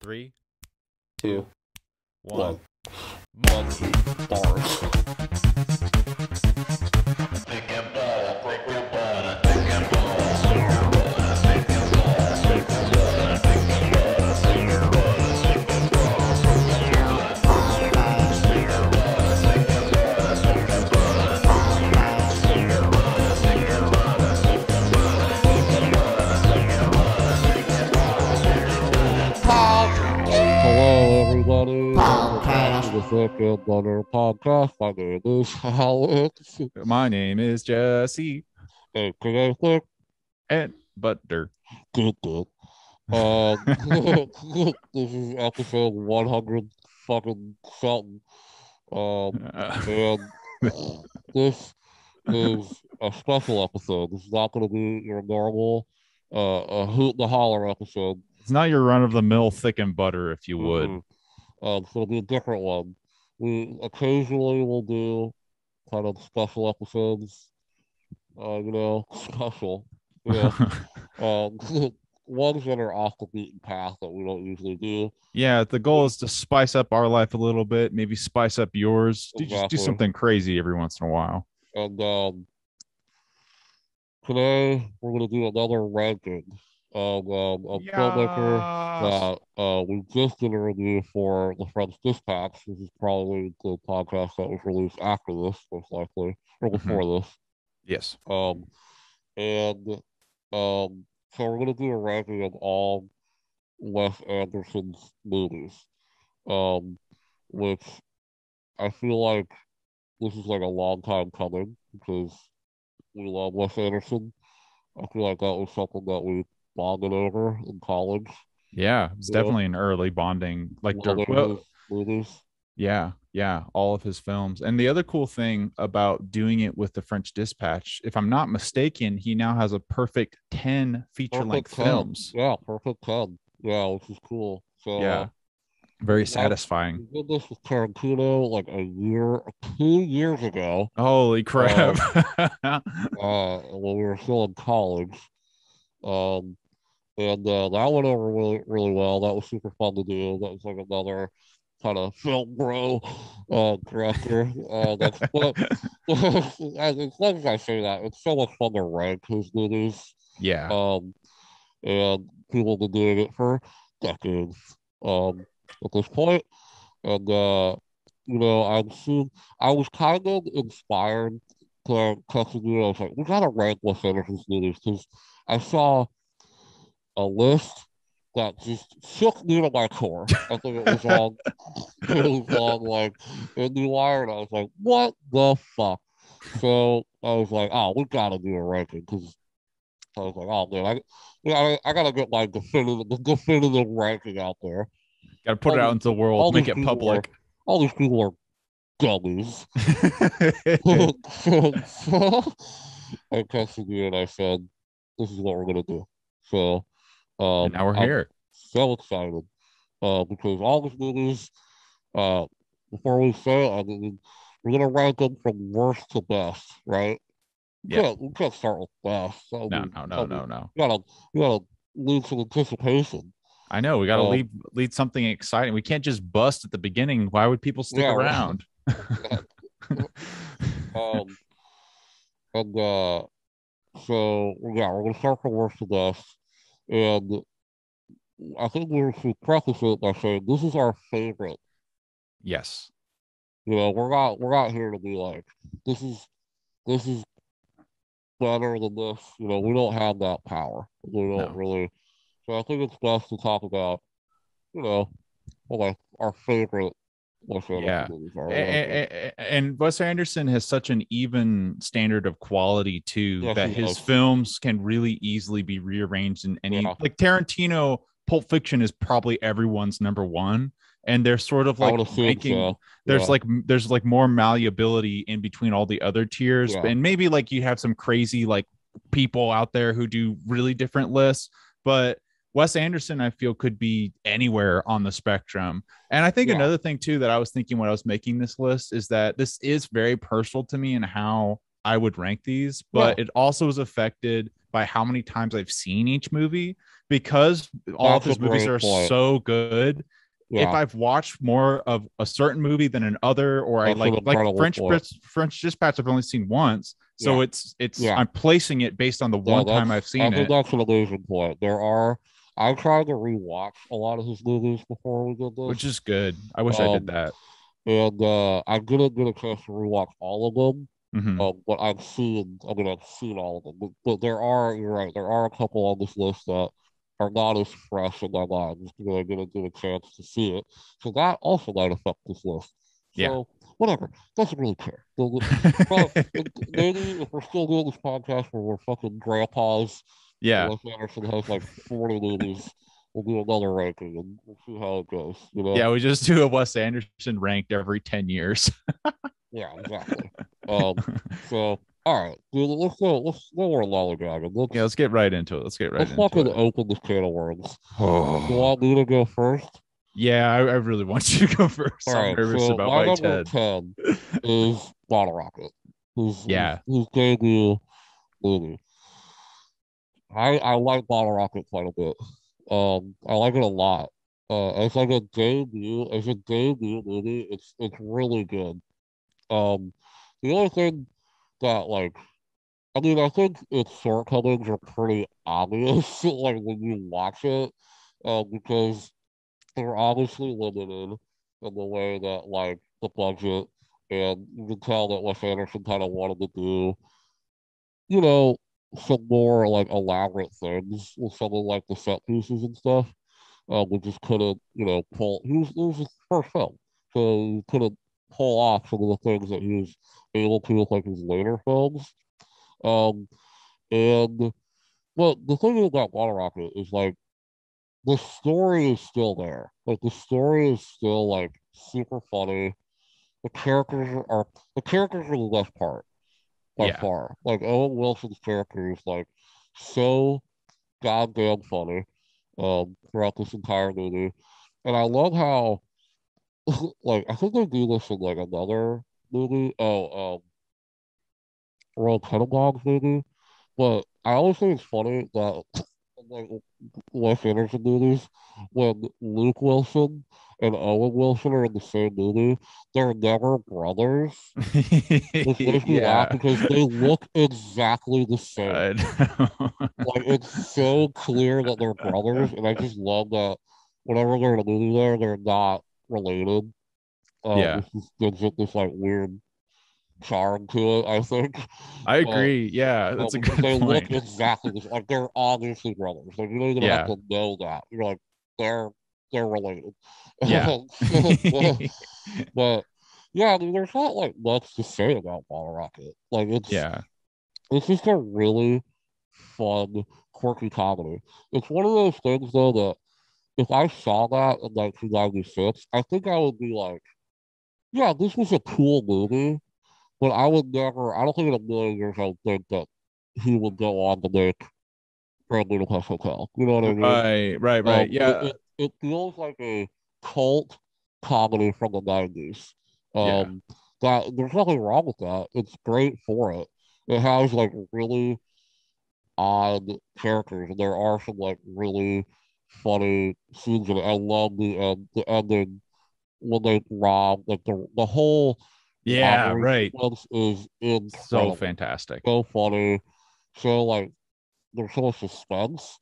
Three, two, two, one. monkey bars. Hello, everybody. Welcome to the Second Letter Podcast. My name is Alex. My name is Jesse And today, Nick, and Butter. good. This is episode 100 fucking something. And this is a special episode. This is not going to be your normal a hoot and a holler episode. It's not your run of the mill thick and butter, if you would. It's going to be a different one. We occasionally will do kind of special episodes, special, ones that are off the beaten path that we don't usually do. Yeah, the goal is to spice up our life a little bit, maybe spice up yours. Just do something crazy every once in a while. And today we're going to do another ranking of a filmmaker that we just did a review for The French Dispatch. This is probably the podcast that was released after this, most likely, or before this. Yes. So we're going to do a ranking of all Wes Anderson's movies, which I feel like this is like a long time coming because we love Wes Anderson. I feel like that was something that we bonded over in college. Yeah, it's definitely an early bonding, movies. Yeah, all of his films. And the other cool thing about doing it with The French Dispatch, if I'm not mistaken, he now has a perfect 10 feature-length films. Yeah, perfect 10. Yeah, which is cool. So yeah, very satisfying. We did this with Tarantino like 2 years ago. Holy crap. When we were still in college. And that went over really, really well. That was super fun to do. That was like another kind of film bro director. That's what, as long as I say that, it's so much fun to rank his movies. Yeah. And people have been doing it for decades at this point. And, I was kind of inspired to text you. I was like, we got to rank Wes Anderson's movies because I saw a list that just shook me to my core. I think it was on like IndieWire, and I was like, what the fuck? So I was like, oh, we gotta do a ranking because I was like, oh man, I gotta get my definitive ranking out there. Gotta put it out into the world, make it public. All these people are dummies. So I texted you and I said, this is what we're gonna do. So and now we're here. So excited because all these movies, before we say it, we're gonna rank them from worst to best, right? Yeah, we can't start with best. No. We gotta lead some anticipation. I know we gotta lead something exciting. We can't just bust at the beginning. Why would people stick around? So we're gonna start from worst to best, and I think we should preface it by saying this is our favorite. Yes. We're not here to be like this is better than this. We don't have that power. We don't really. So I think it's best to talk about, our favorite Wes Anderson movies. And Wes Anderson has such an even standard of quality too that his does. films can really easily be rearranged in any like Tarantino. Pulp Fiction is probably everyone's number one, and they're sort of like making there's like more malleability in between all the other tiers, and maybe like you have some crazy like people out there who do really different lists, but Wes Anderson I feel could be anywhere on the spectrum. And I think another thing too that I was thinking when I was making this list is that this is very personal to me and how I would rank these, but Yeah. it also is affected by how many times I've seen each movie, because all of That's a his movies great are point. so good. If Yeah. I've watched more of a certain movie than another, or I That's an like incredible point. French Dispatch, I've only seen once, so Yeah. it's Yeah. I'm placing it based on the No, one time I've I seen think it, that's an amazing point. I tried to rewatch a lot of his movies before we did which this. is good. I wish I did Um, that. and I didn't get a chance to rewatch all of them. Hmm. But I've seen all of them. But you're right, there are a couple on this list that are not as fresh in my mind because I didn't get a chance to see it. So that also might affect this list. Yeah. So whatever, doesn't really care. But maybe if we're still doing this podcast where we're fucking grandpas, and Yeah. Wes Anderson has like 40 movies, we'll do another ranking and we'll see how it goes. Yeah, we just do a Wes Anderson ranked every 10 years. Yeah, exactly. So all right, dude, let's go. Let's no more lollygagging. Yeah, let's get right into it. Let's get right Let's into fucking it. open this can of worms. You Oh, want me to go first? yeah, I really want you to go first. All I'm right. nervous So about my my number 10. 10 is Bottle Rocket, Yeah. whose debut movie. I like Bottle Rocket quite a bit. I like it a lot. As a debut movie, it's really good. Um, the only thing that like I mean, I think its shortcomings are pretty obvious, like when you watch it, because they're obviously limited in the way that, like, the budget, and you can tell that Wes Anderson kind of wanted to do, you know, some more like elaborate things with some of like the set pieces and stuff. We just couldn't, pull. It was his first film, so he couldn't pull off some of the things that he was able to with like his later films. Um, and But the thing about Water Rocket is like the story is still there. Like the story is still like super funny. The characters are the best part by Yeah. far. Like Owen Wilson's character is like so goddamn funny throughout this entire movie. And I love how like I think they do this in like another movie. Royal Tenenbaums movie. But I always think it's funny that like Wes Anderson movies, when Luke Wilson and Owen Wilson are in the same movie, they're never brothers. Which makes me laugh Yeah. because they look exactly the same. I know. Like it's so clear that they're brothers, and I just love that whenever they're in a movie there, they're not related. Yeah. This just gives it this like weird charm to it, I think. I Uh, agree. Yeah, that's a because good they look point. exactly like they're obviously brothers. Like you don't even have Yeah. to know that. You're like they're they're related. Yeah. But yeah, I mean, there's not like much to say about Bottle Rocket. Like Yeah. it's just a really fun, quirky comedy. It's one of those things though that if I saw that in 1996, I think I would be like, yeah, this was a cool movie, but I don't think in a million years I would think that he would go on to make Grand Budapest Hotel. You know what I mean? Right. Yeah. It feels like a cult comedy from the 90s. Yeah. That there's nothing wrong with that. It's great for it. It has like really odd characters, and there are some like really funny scenes in it. I love the ending when they rob like the whole Yeah, robbery right. sequence is So incredible, fantastic. so funny, so like there's so much suspense.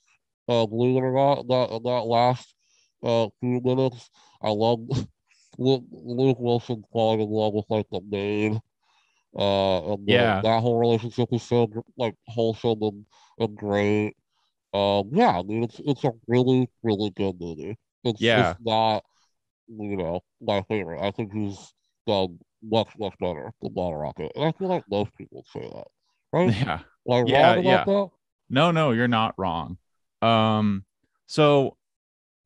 Believe it or not, in that last few minutes, I love Luke Wilson falling in love with like the maid. And Yeah. that whole relationship is so like wholesome and great. Yeah, I mean it's a really really good movie. It's Yeah. not my favorite. I think he's done much better than Bottle Rocket, and I feel like most people would say that, right? Yeah. Am I Yeah. wrong about Yeah. that? No, you're not wrong. So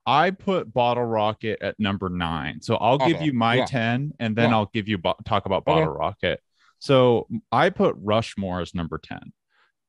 I put Bottle Rocket at number 9. So I'll give Okay, you my yeah, 10 and then yeah, I'll give you talk about okay. Bottle Rocket. So I put Rushmore as number 10.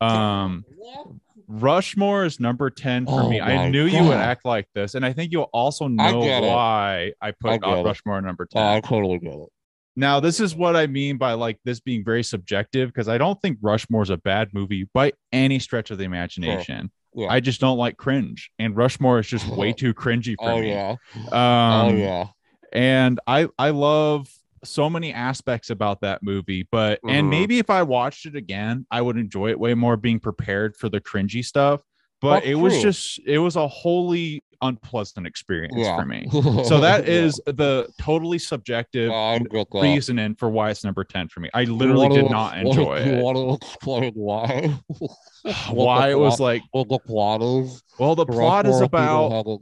Um, What? Rushmore is number 10 for Oh me. I my knew you would God. act like this, and I think you'll also I know get it. why I I put get it. Rushmore number I 10. totally get it. Now, this is what I mean by like this being very subjective, because I don't think Rushmore is a bad movie by any stretch of the imagination. Sure. Yeah. I just don't like cringe, and Rushmore is just way too cringy for me. Yeah. And I love so many aspects about that movie, but and maybe if I watched it again, I would enjoy it way more, being prepared for the cringy stuff. But it was a wholly unpleasant experience for me. So that is the totally subjective reasoning for why it's number 10 for me. I literally did not enjoy it. You want to explain why? Why it was like what the plot is? Well, the plot is about it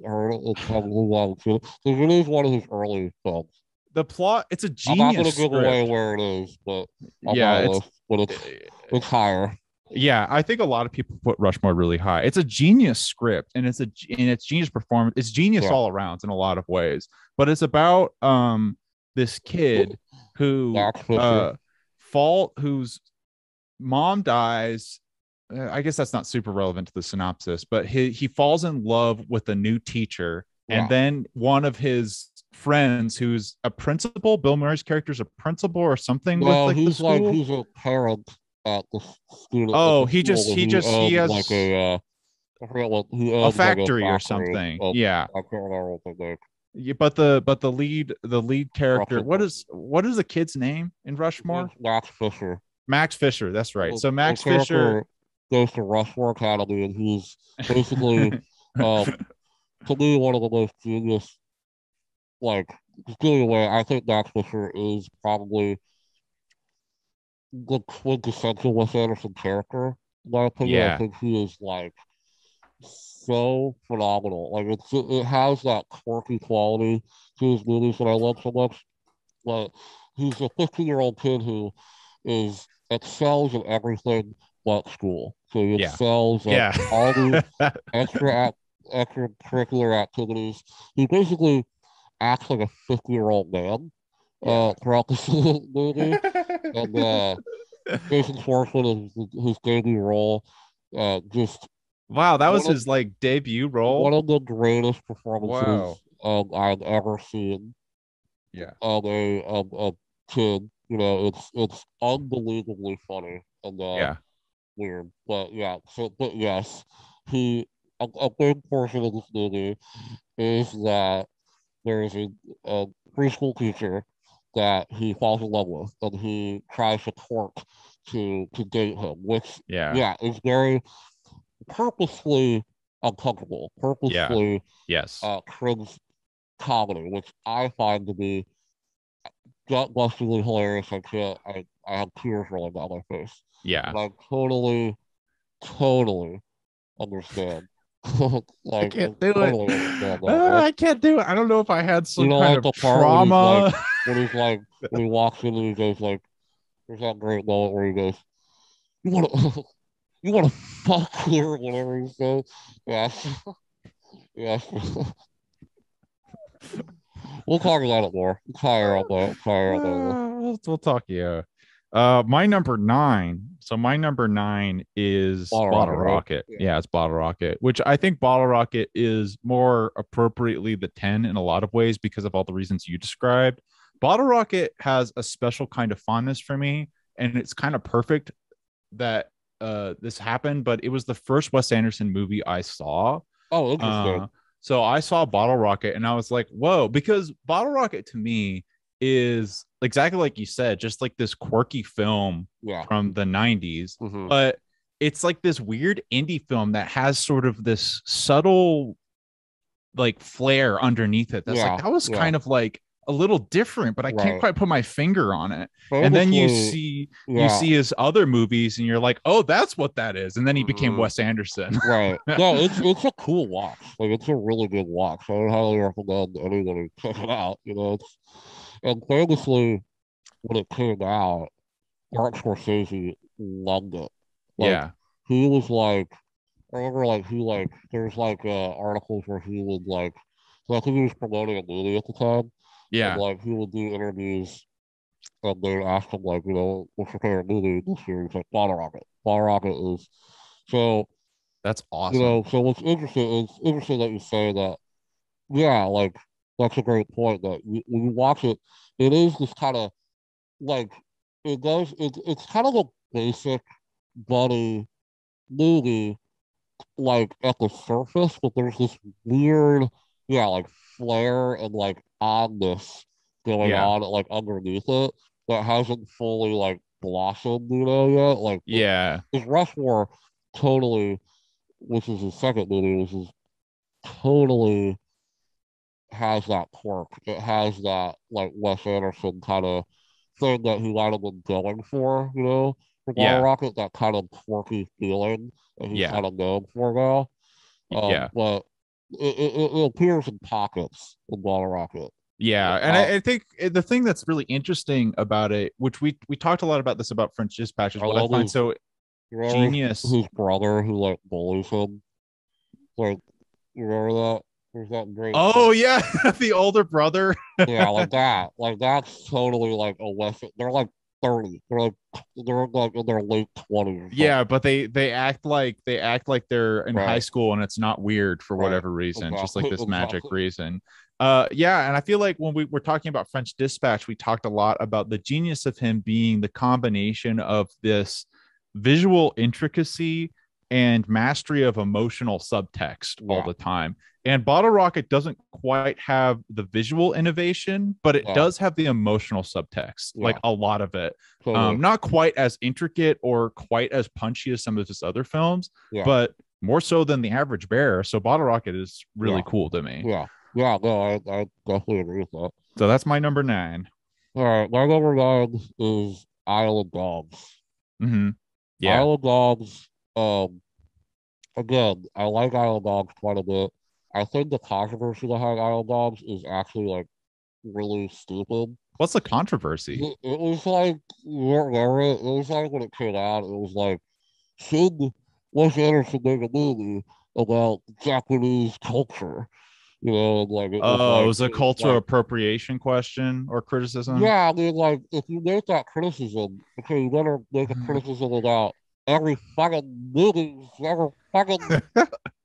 is one of his early films. The plot, it's a genius. I'm not going to give away where it is, but it's higher. Yeah, I think a lot of people put Rushmore really high. It's a genius script, and it's genius performance. It's genius all around in a lot of ways. But it's about this kid whose mom dies. I guess that's not super relevant to the synopsis, but he falls in love with a new teacher, and then one of his friends, who's a principal. Bill Murray's character is a principal or something. Well, with he's a parent at the school. He has like a factory or something. I can't remember what they Yeah, but the lead character, what is the kid's name in Rushmore? Max Fisher. Max Fisher, that's right. So Max Fisher goes to Rushmore Academy, and he's basically to me one of the most genius. Like, anyway, I think Max Fisher is probably the quintessential Wes Anderson character. In my opinion, I think he is like so phenomenal. Like it has that quirky quality to his movies that I love so much. Like he's a 15-year-old kid who excels in everything but school. So he excels at all the extracurricular activities. He basically acts like a 50-year-old man throughout the movie. And Jason Schwartzman is his debut role. Wow, that was his like debut role. One of the greatest performances I've ever seen. Yeah. Of a kid. You know, it's unbelievably funny and weird. But yes, a big portion of this movie is that there is a preschool teacher that he falls in love with, and he tries to court to date him, which is very purposefully uncomfortable, purposefully cringe comedy, which I find to be gut-bustingly hilarious. I have tears rolling down my face. Yeah, and I totally understand. I can't do it. I can't do it. I don't know if I had some kind of trauma. When he walks in and he goes like, there's that great moment where he goes, you want to fuck here or whatever he says. Yeah. We'll talk about it more. We'll talk. Yeah. My number 9. So my number 9 is Bottle Rocket. Yeah, it's Bottle Rocket, which I think Bottle Rocket is more appropriately the 10 in a lot of ways because of all the reasons you described. Bottle Rocket has a special kind of fondness for me, and it's kind of perfect that this happened, but it was the first Wes Anderson movie I saw. Oh, interesting. So I saw Bottle Rocket and I was like, whoa, because Bottle Rocket to me is exactly like you said, just like this quirky film from the 90s. Mm-hmm. But it's like this weird indie film that has sort of this subtle like flair underneath it. That's like, that was kind of like a little different, but I can't quite put my finger on it. And then you see his other movies and you're like, oh, that's what that is. And then he became Wes Anderson. Right. No, it's a cool watch. Like it's a really good watch. I would highly recommend anyone to check it out. You know, and famously when it came out, Martin Scorsese loved it. Like, he was like, I remember like there's like articles where he would like, so I think he was promoting a movie at the time. Yeah. And, like, he would do interviews and they would ask him, like, you know, what's your favorite movie this year? He's like, Bottle Rocket. Bottle Rocket is. So. That's awesome. You know, so what's interesting that you say that, like, that's a great point that when you watch it, it is this kind of like it goes. It's kind of a basic buddy movie, like at the surface, but there's this weird, yeah, like flair and like oddness going Yeah. on, like underneath it that hasn't fully like blossomed, yet. Like, Yeah. this Rushmore totally, which is his second movie, which is totally has that quirk. It has that like Wes Anderson kind of thing that he might have been going for Bottle Yeah. Rocket, that kind of quirky feeling that he's Yeah. kind of known for now. Yeah. But it appears in pockets in Bottle Rocket. Yeah, and I think the thing that's really interesting about it, which we talked a lot about this about French Dispatch, is what I find so genius. His brother who like bullies him, like, you remember that? There's that great. Oh yeah, the older brother. Yeah, like that. Like that's totally like a West. They're like 30. They're like in their late 20s. Yeah, but they act like they're in high Right. school, and it's not weird for Right. whatever reason, Exactly. just like this magic Exactly. reason. Yeah, and I feel like when we were talking about French Dispatch, we talked a lot about the genius of him being the combination of this visual intricacy and mastery of emotional subtext all the time. And Bottle Rocket doesn't quite have the visual innovation, but it does have the emotional subtext, like a lot of it. Not quite as intricate or quite as punchy as some of his other films, but more so than the average bear. So Bottle Rocket is really cool to me. Yeah. Yeah, no, I definitely agree with that. So that's my number 9. All right, my number 9 is Isle of Dogs. Mm-hmm. Yeah. Isle of Dogs. Again, I like Isle of Dogs quite a bit. I think the controversy behind Isle of Dogs is actually like really stupid. What's the controversy? It was like, it was like when it came out, it was like, should Wes Anderson make a movie about Japanese culture? Like it was a cultural appropriation question or criticism. Yeah, I mean, like, if you make that criticism, okay, you better make a criticism about every fucking movie ever fucking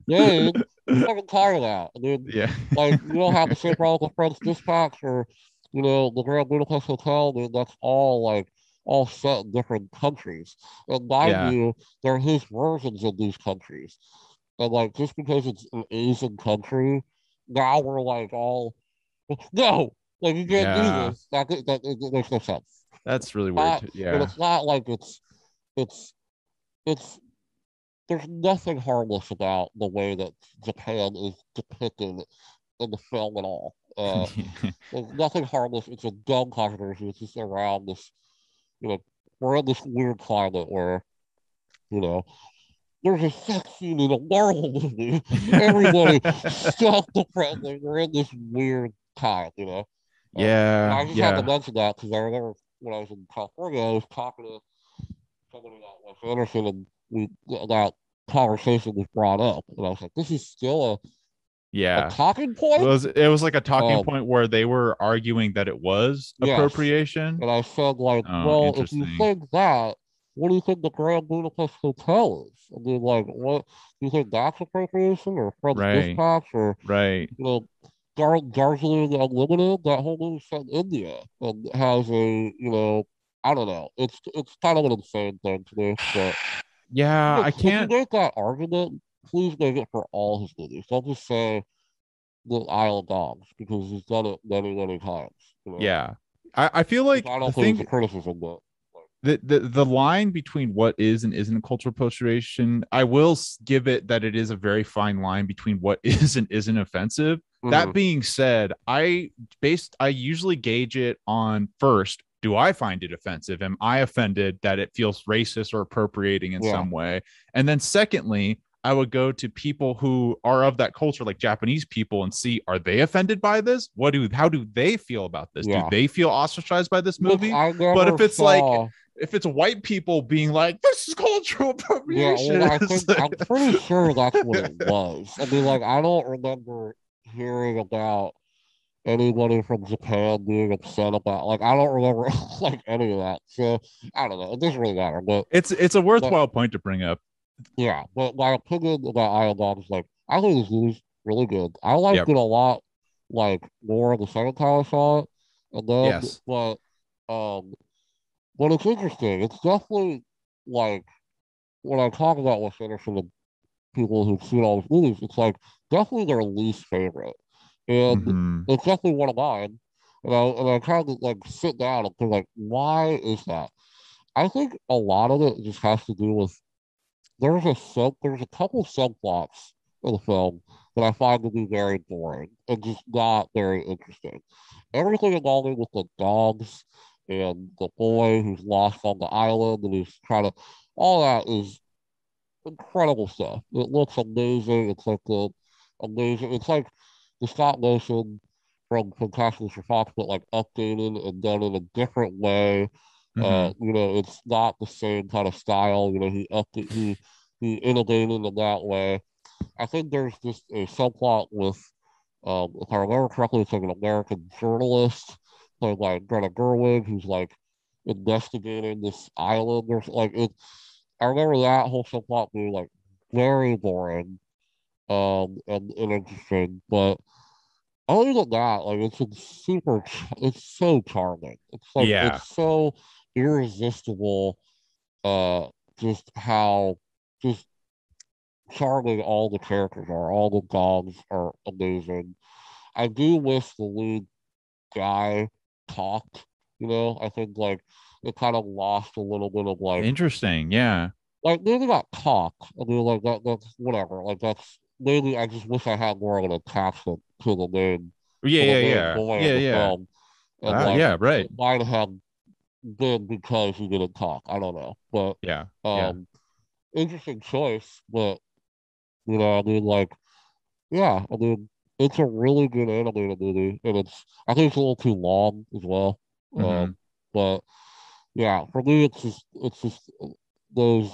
made. I'm fucking tired of that. I mean, like, you don't have the same problem with French Dispatch or, the Grand Budapest Hotel. I mean, that's all set in different countries. And mind you, they're his versions of these countries. And like, just because it's an Asian country, now we're like all, no, like, you can't do this. That makes no sense. That's really weird. But it's not like it's there's nothing harmless about the way that Japan is depicted in the film at all. There's nothing harmless. It's a dumb controversy. It's just around this, we're in this weird climate where, there's a sex scene in a Marvel movie. Everybody self-depressing. We're in this weird time, I just had to mention that because I remember when I was in California, I was talking to somebody about Wes Anderson, and that conversation was brought up, and I was like, "This is still a talking point." It was like a talking point where they were arguing that it was appropriation. And I said, like, well, if you think that, what do you think the Grand Budapest Hotel is? I mean, like, what do you think that's appropriation or French Dispatch or Darjeeling Limited? That whole movie set in India and has a, I don't know. It's kind of an insane thing to me. But I can't. If you make that argument, please make it for all his movies. Don't just say the Isle of Dogs because he's done it many, many times. Yeah, I feel like I don't think it's a criticism, but the line between what is and isn't cultural appropriation, I will give it that it is a very fine line between what is and isn't offensive. That being said, I usually gauge it on, first, do I find it offensive? Am I offended that it feels racist or appropriating in some way? And then secondly, I would go to people who are of that culture, like Japanese people, and see, are they offended by this? How do they feel about this? Do they feel ostracized by this movie? But if it's if it's white people being like, this is cultural appropriation. I'm pretty sure that's what it was. I mean, like, I don't remember hearing about anybody from Japan being upset about, like, I don't remember like any of that. So I don't know. It doesn't really matter. But it's a worthwhile point to bring up. Yeah, but my opinion about Isle of Dogs is, like, I think this movie's really good. I liked it a lot, like, more the second time I saw it. And then, but But it's interesting. It's definitely like when I talk about Wes Anderson to people who've seen all his movies, it's like definitely their least favorite. And Mm-hmm. it's definitely one of mine. And I kind of like sit down and think like, why is that? I think a lot of it just has to do with there's a couple subplots in the film that I find to be very boring and just not very interesting. Everything involving with the dogs and the boy who's lost on the island and he's trying to all that is incredible stuff. It looks amazing. It's like the amazing. It's like the stop motion from Fantastic Mr. Fox, but like updated and done in a different way. Mm-hmm. It's not the same kind of style. He innovated in that way. I think there's just a subplot with, if I remember correctly, it's like an American journalist played by Greta Gerwig, who's like investigating this island. There's like it. I remember that whole subplot being like very boring, and interesting. But other than that, like it's so charming. It's like Yeah. it's so irresistible. Uh, just how just charming all the characters are. All the dogs are amazing. I do wish the lead guy talked. I think like it kind of lost a little bit of Interesting. Yeah. like maybe not talk. I mean like that's whatever. Like that's maybe I just wish I had more of an attachment Yeah. to the Yeah. main Yeah. boy of Yeah. the Yeah. film. And like Yeah. Right. it might have been because he didn't talk. I don't know. But Yeah. Yeah. um interesting choice. But I mean like yeah, I mean it's a really good animated movie and I think it's a little too long as well. Mm-hmm. But yeah, for me it's just those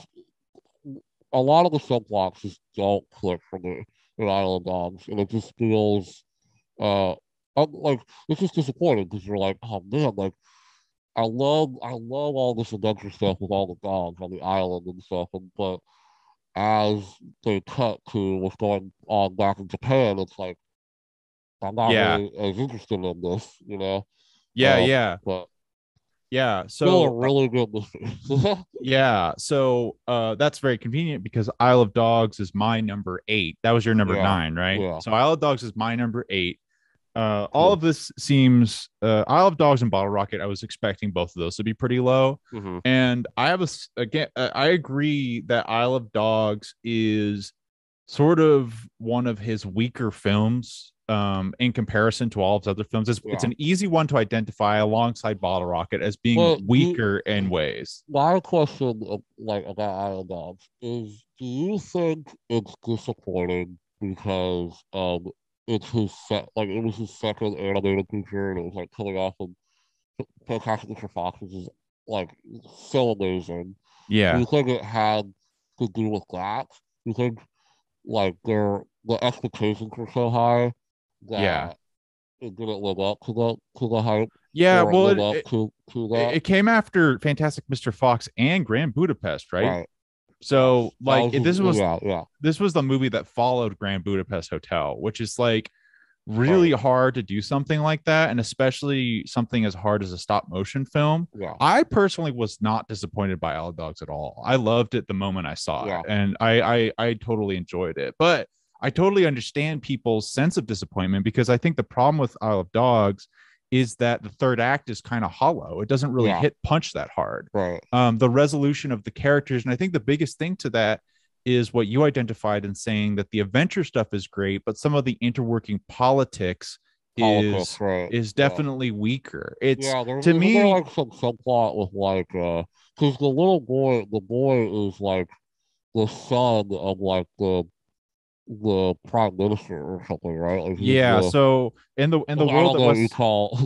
a lot of the subplots just don't click for me in Island Dogs, and it just feels uh like it's just disappointing because you're like, oh man, like I love all this adventure stuff with all the dogs on the island and stuff, but as they cut to what's going on back in Japan, it's like I'm not Yeah. really as interested in this. Yeah. Yeah. But Yeah. still a So really good movie. yeah. So that's very convenient because Isle of Dogs is my number 8. That was your number Yeah, 9, right? yeah, So Isle of Dogs is my number 8. All of cool. this seems Isle of Dogs and Bottle Rocket. I was expecting both of those to be pretty low, Hmm. and again. I agree that Isle of Dogs is sort of one of his weaker films in comparison to all of his other films. It's Yeah. an easy one to identify alongside Bottle Rocket as being But weaker in ways. my question about Island Dogs is: do you think it's disappointing because it was his second animated feature and it was like coming off of Fantastic Mr. Fox, which is like so amazing? Do Yeah, you think it had to do with that? Do you think like the expectations were so high yeah, that it didn't live up to the hype, yeah. or it Well, lived up to that? it came after Fantastic Mr. Fox and Grand Budapest, right? Right. Yes. So That like was just, yeah, yeah. this was the movie that followed Grand Budapest Hotel, which is like really Right. hard to do something like that, and especially something as hard as a stop motion film. Yeah. I personally was not disappointed by Isle of Dogs at all. I loved it the moment I saw it, Yeah. and I totally enjoyed it. But I totally understand people's sense of disappointment because I think the problem with Isle of Dogs is that the third act is kind of hollow. It doesn't really Yeah. hit punch that hard. Right. The resolution of the characters, and I think the biggest thing to that is what you identified in saying that the adventure stuff is great, but some of the interworking politics Politics, right. is Yeah. definitely weaker. It's Yeah, there's to isn't there me, like some subplot with like because the boy is like the son of like the prime minister or something, right? Like he's yeah. the So in the I world don't that know what you was call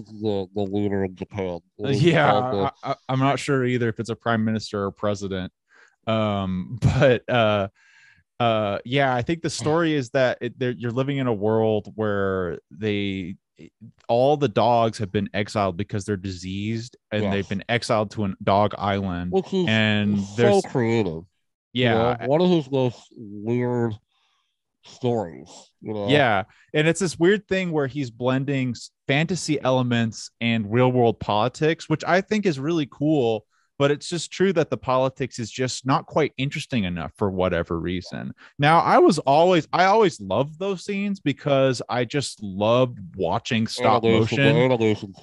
the leader in Japan. What is he called? yeah, I'm not sure either if it's a prime minister or president. But yeah, I think the story is that you're living in a world where all the dogs have been exiled because they're diseased and they've Yes, been exiled to a dog island, which is and so there's creative. yeah, One of his most weird stories. yeah, and it's this weird thing where he's blending fantasy elements and real world politics, which I think is really cool. but it's just true that the politics is just not quite interesting enough for whatever reason. Now, I always loved those scenes because I just loved watching stop motion. The animation's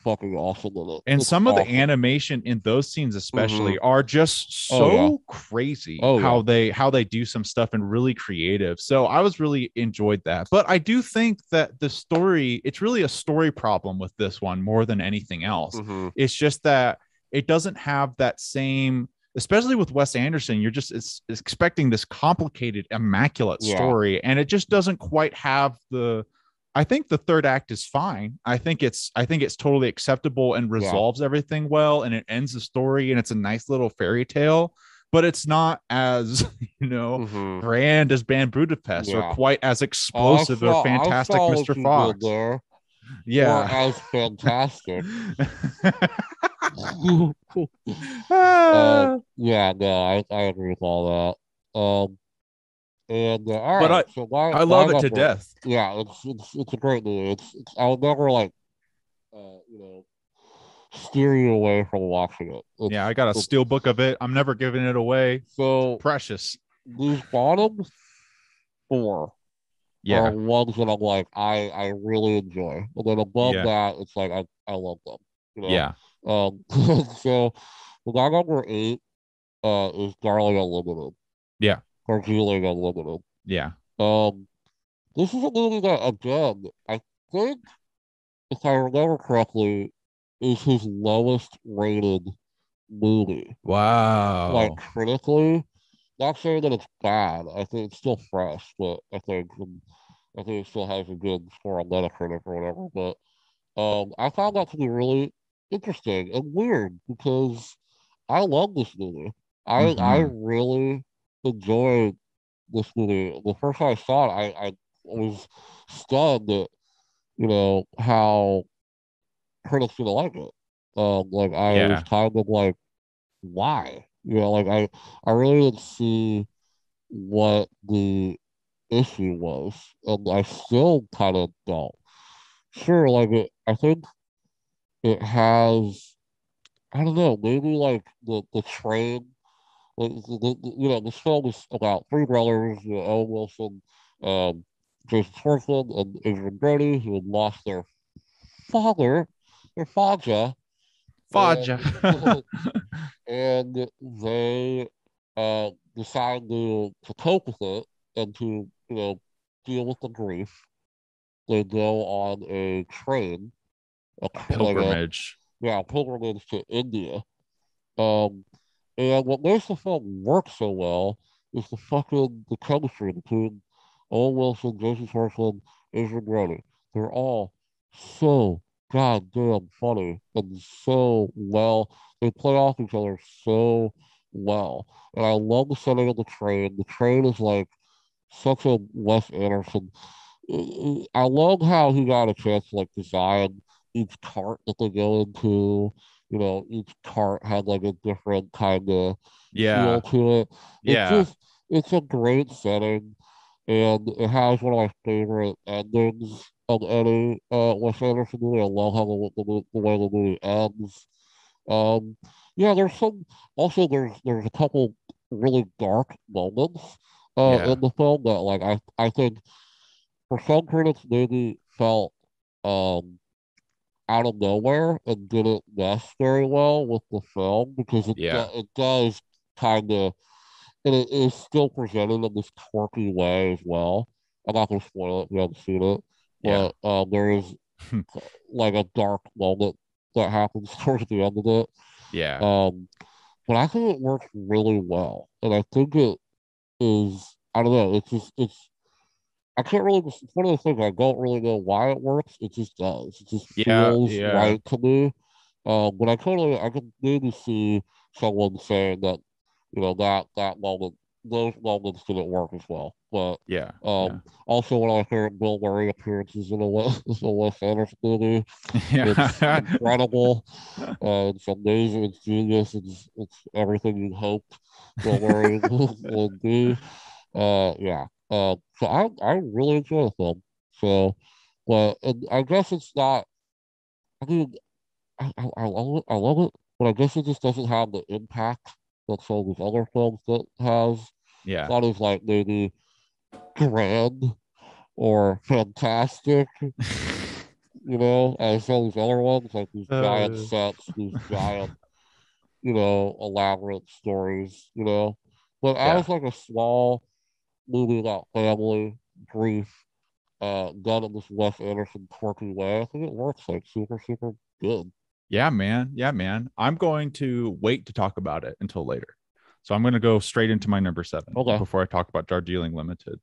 fucking awesome in it. And some of the animation in those scenes especially are just so crazy how they do some stuff and really creative. So I was really enjoyed that. But I do think that the story, it's really a story problem with this one more than anything else. It's just that it doesn't have that same, especially with Wes Anderson, you're just it's expecting this complicated, immaculate story, and it just doesn't quite have the. I think the third act is fine. I think it's totally acceptable and resolves everything well, and it ends the story, and it's a nice little fairy tale. But it's not as grand as Band Budapest or quite as explosive or fantastic, Mr. Fox. Yeah, as fantastic. I agree with all that. And all right, I love it to death. Yeah, it's a great movie. I'll never steer you away from watching it. I got a steel book of it. I'm never giving it away. So precious. These bottom 4 are ones that I'm like I really enjoy. And then above that, it's like I love them. Yeah. So my number 8 is Darjeeling Unlimited. Yeah. Darjeeling Unlimited. Yeah. This is a movie that, again, I think, if I remember correctly, is his lowest rated movie. Wow. Like, critically. Not saying that it's bad. I think it's still fresh, but I think it still has a good score on Metacritic or whatever. But I found that to be really interesting and weird because I love this movie. I really enjoyed this movie. The first time I saw it, I was stunned at, how critics didn't like it. I was kind of like, why? I really didn't see what the issue was, and I still kind of don't. Sure, I think it has, I don't know, maybe the train. This film is about 3 brothers, Owen Wilson, Jason Schwartzman, and Adrian Brody, who had lost their father, their Faja. And they decide to cope with it and to, deal with the grief. They go on a train. A pilgrimage. A pilgrimage to India. And what makes the film work so well is the chemistry between Owen Wilson, Jason Schwartzman, Adrian Brody. They're all so goddamn funny and so well. They play off each other so well. And I love the setting of the train. The train is like such a Wes Anderson. I love how he got a chance to design each cart that they go into. Each cart had a different kind of feel to it. It's a great setting, and it has one of my favorite endings of any Wes Anderson movie. I love how the way the movie ends. There's a couple really dark moments in the film that I think for some critics maybe felt out of nowhere and didn't mesh very well with the film because it does kind of, and it is still presented in this quirky way as well. I'm not going to spoil it if you haven't seen it, but there is a dark moment that happens towards the end of it. But I think it works really well, and I think it is. I don't know. It's. I can't really. It's one of the things I don't really know why it works. It just does. It just feels right to me. But I can maybe see someone saying that, that moment, those moments didn't work as well. But also one of my favorite Bill Murray appearances in a Wes Anderson movie. It's incredible. It's amazing. It's genius. It's everything you hoped Bill Murray would be. So I really enjoy the film. So, but and I guess it's not. I mean, I love it. but I guess it just doesn't have the impact that some of these other films that has. Yeah. It's not as like maybe grand or fantastic, as some of these other ones, like these giant sets, these giant, elaborate stories, But as like a small movie about family, grief, done in this Wes Anderson quirky way, I think it works like super, super good. Yeah, man. Yeah, man. I'm going to wait to talk about it until later. So I'm going to go straight into my number 7 before I talk about Darjeeling Limited.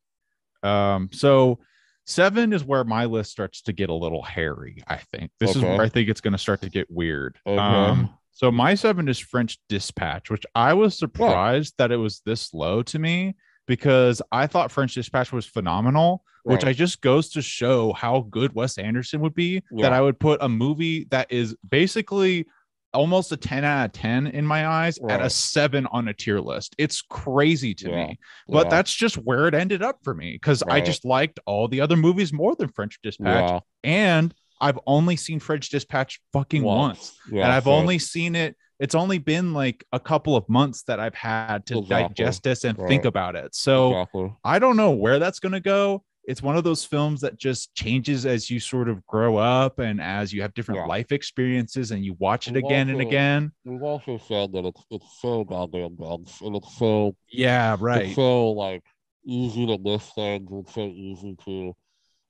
So 7 is where my list starts to get a little hairy, I think. This is where I think it's going to start to get weird. So my 7 is French Dispatch, which I was surprised that it was this low to me because I thought French Dispatch was phenomenal, which I just goes to show how good Wes Anderson would be, that I would put a movie that is basically almost a 10 out of 10 in my eyes at a 7 on a tier list. It's crazy to me, but that's just where it ended up for me because I just liked all the other movies more than French Dispatch. And I've only seen French Dispatch fucking once. And I've only seen it. It's only been like a couple of months that I've had to digest this and think about it. So I don't know where that's going to go. It's one of those films that just changes as you sort of grow up and as you have different life experiences and you watch it again and again. We've also said that it's so goddamn dense and it's so it's so like easy to miss things and so easy to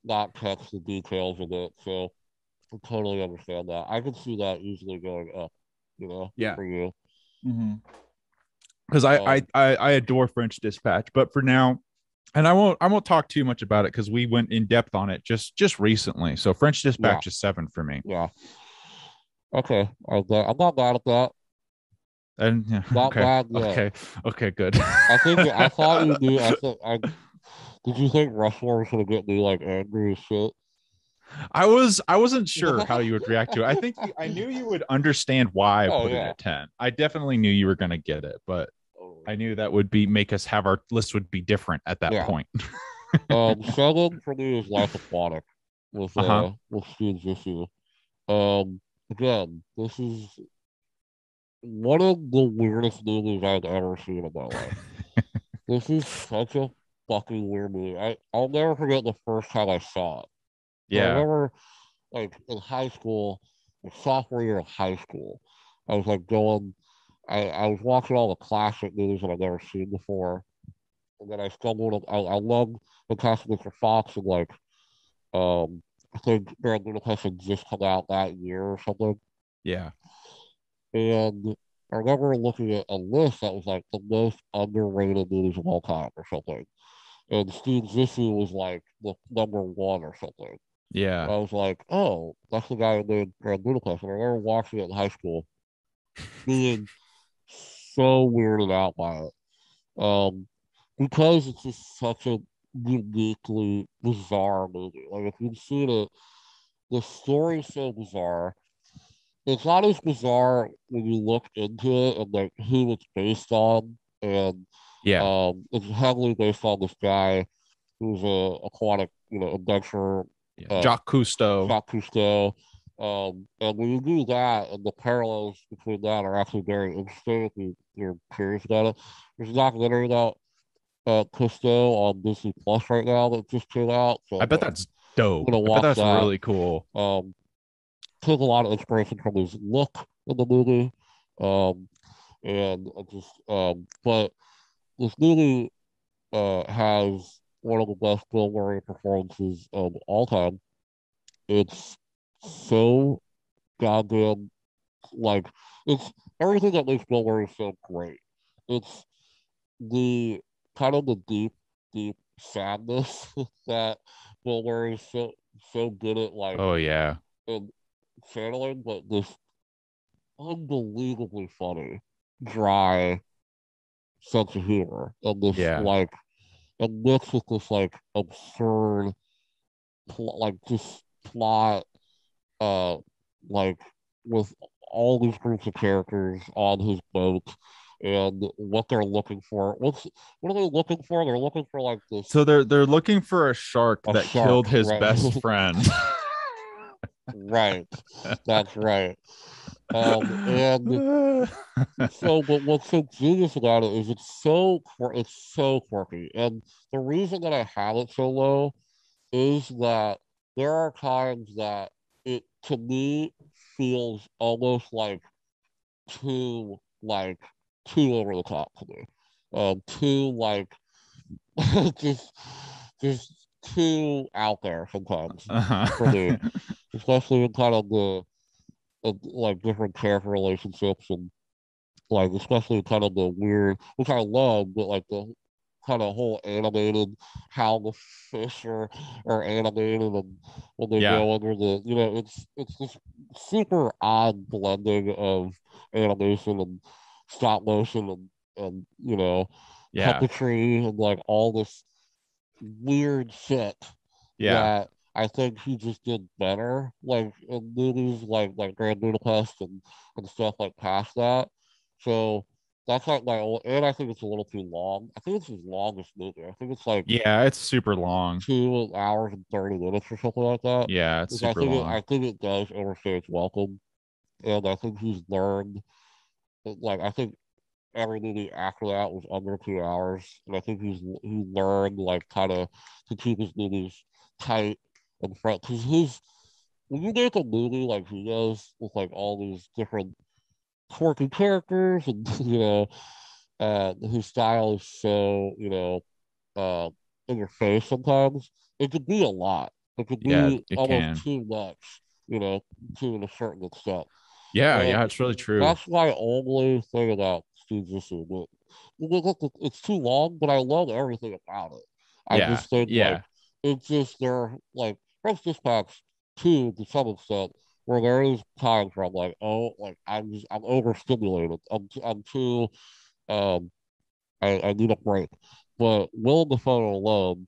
not catch the details of it. So I totally understand that. I can see that easily going up, for you. Because I adore French Dispatch, but for now. And I won't talk too much about it because we went in depth on it just recently. So French Dispatch is 7 for me. Yeah. Okay. I'm not mad at that. And okay, good. I thought you knew. Did you think Rushmore was gonna get me like angry as shit? I wasn't sure how you would react to it. I think I knew you would understand why I put it at 10. I definitely knew you were gonna get it, but I knew that would make us have our list would be different at that point. 7 for me is Life Aquatic with Steve Zissou. Again, this is one of the weirdest movies I've ever seen in my life. This is such a fucking weird movie. I'll never forget the first time I saw it. Yeah. I remember like in high school, the sophomore year of high school, I was like I was watching all the classic movies that I've never seen before. And then I stumbled I love the cast of Mr. Fox and like I think Budapest had just come out that year or something. Yeah. And I remember looking at a list that was like the most underrated movies of all time or something. And Steve Zissou was like the number 1 or something. Yeah. I was like, oh, that's the guy who made Grand Budapest. And I remember watching it in high school, being so weirded out by it. Because it's just such a uniquely bizarre movie. Like, if you've seen it, the story's so bizarre. It's not as bizarre when you look into it and like who it's based on. And it's heavily based on this guy who's a aquatic, adventurer. Jacques Cousteau. And when you do that, and the parallels between that are actually very interesting if you're curious about it. There's a documentary about Cousteau on Disney Plus right now that just came out. So I bet that's dope. I bet that's really cool. Took a lot of inspiration from his look in the movie. But this movie has one of the best Bill Murray performances of all time. It's so goddamn like it's everything that makes Bill Murray so great. It's the kind of the deep sadness that Bill Murray is so good at like and channeling, but this unbelievably funny, dry sense of humor and this like and mixed with this like absurd plot like with all these groups of characters on his boat and what they're looking for. What are they looking for? They're looking for like this. So they're looking for a shark that killed his best friend. Right. That's right. And so, but what's so genius about it is it's so quirky. And the reason that I have it so low is that there are times that it to me feels almost too like too over the top to me. Too just just too out there sometimes for me, especially in kind of the different character relationships and especially kind of the weird, which I love, but the kind of whole animated how the fish are animated and when they go under it's this super odd blending of animation and stop motion and puppetry and all this weird shit that I think he just did better, in movies like Grand Budapest and stuff past that. So that's and I think it's a little too long. I think it's his longest movie. I think it's it's super long, 2 hours and 30 minutes or something like that. Yeah, it's super long. I think it does overstay its welcome, and I think he's learned. I think every movie after that was under 2 hours, and I think he learned kind of to keep his movies tight and front because when you make a movie like he does with all these different quirky characters and his style is so in your face sometimes, it could be a lot. It could be almost too much, to a certain extent. It's really true. That's my only thing about Steve Zissou. But it's too long, but I love everything about it. I just think it's just they're French Dispatch 2 to some extent, where there is times where I'm I'm overstimulated. I'm too I need a break. But Willem Dafoe alone,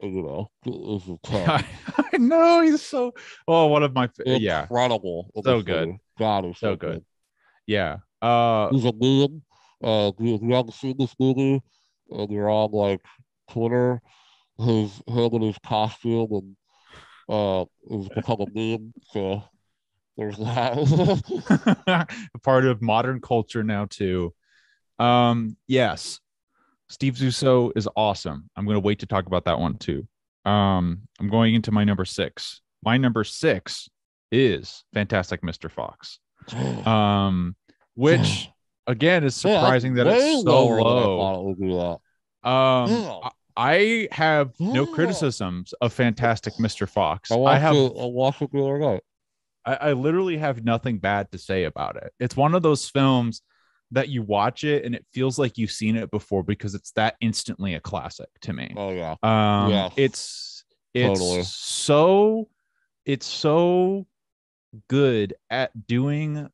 is a 10. I know he's so one of my incredible. So good. God, he's so good. Yeah. He's a meme. If you haven't seen this movie and you're on Twitter, him in his costume and has become a meme. So there's that. A part of modern culture now too. Yes. Steve Zissou is awesome. I'm going to wait to talk about that one too. I'm going into my number 6. My number 6 is Fantastic Mr. Fox. Which again is surprising that it's so low. I have no criticisms of Fantastic Mr. Fox. I watched it the other night. I literally have nothing bad to say about it. It's one of those films that you watch it and it feels like you've seen it before because it's that instantly a classic to me. Oh yeah. It's totally. it's so good at doing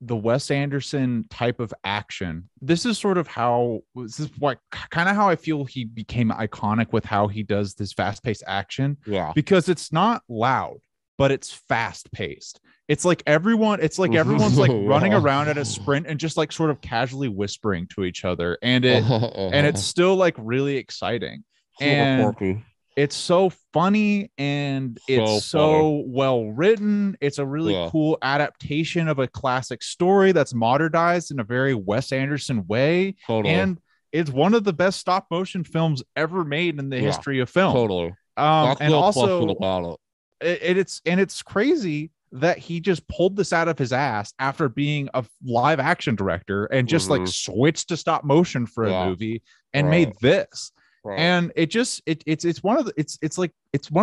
the Wes Anderson type of action. This is kind of how I feel he became iconic with how he does this fast-paced action. Yeah. Because it's not loud, but it's fast-paced. It's like everyone's running around at a sprint and just sort of casually whispering to each other. And it's still really exciting. Super quirky. It's so funny and it's so well written. It's a really cool adaptation of a classic story that's modernized in a very Wes Anderson way. Totally. And it's one of the best stop motion films ever made in the history of film. Totally. That's and also about it. It's crazy that he just pulled this out of his ass after being a live action director and just switched to stop motion for a movie and made this. Right. And it's one of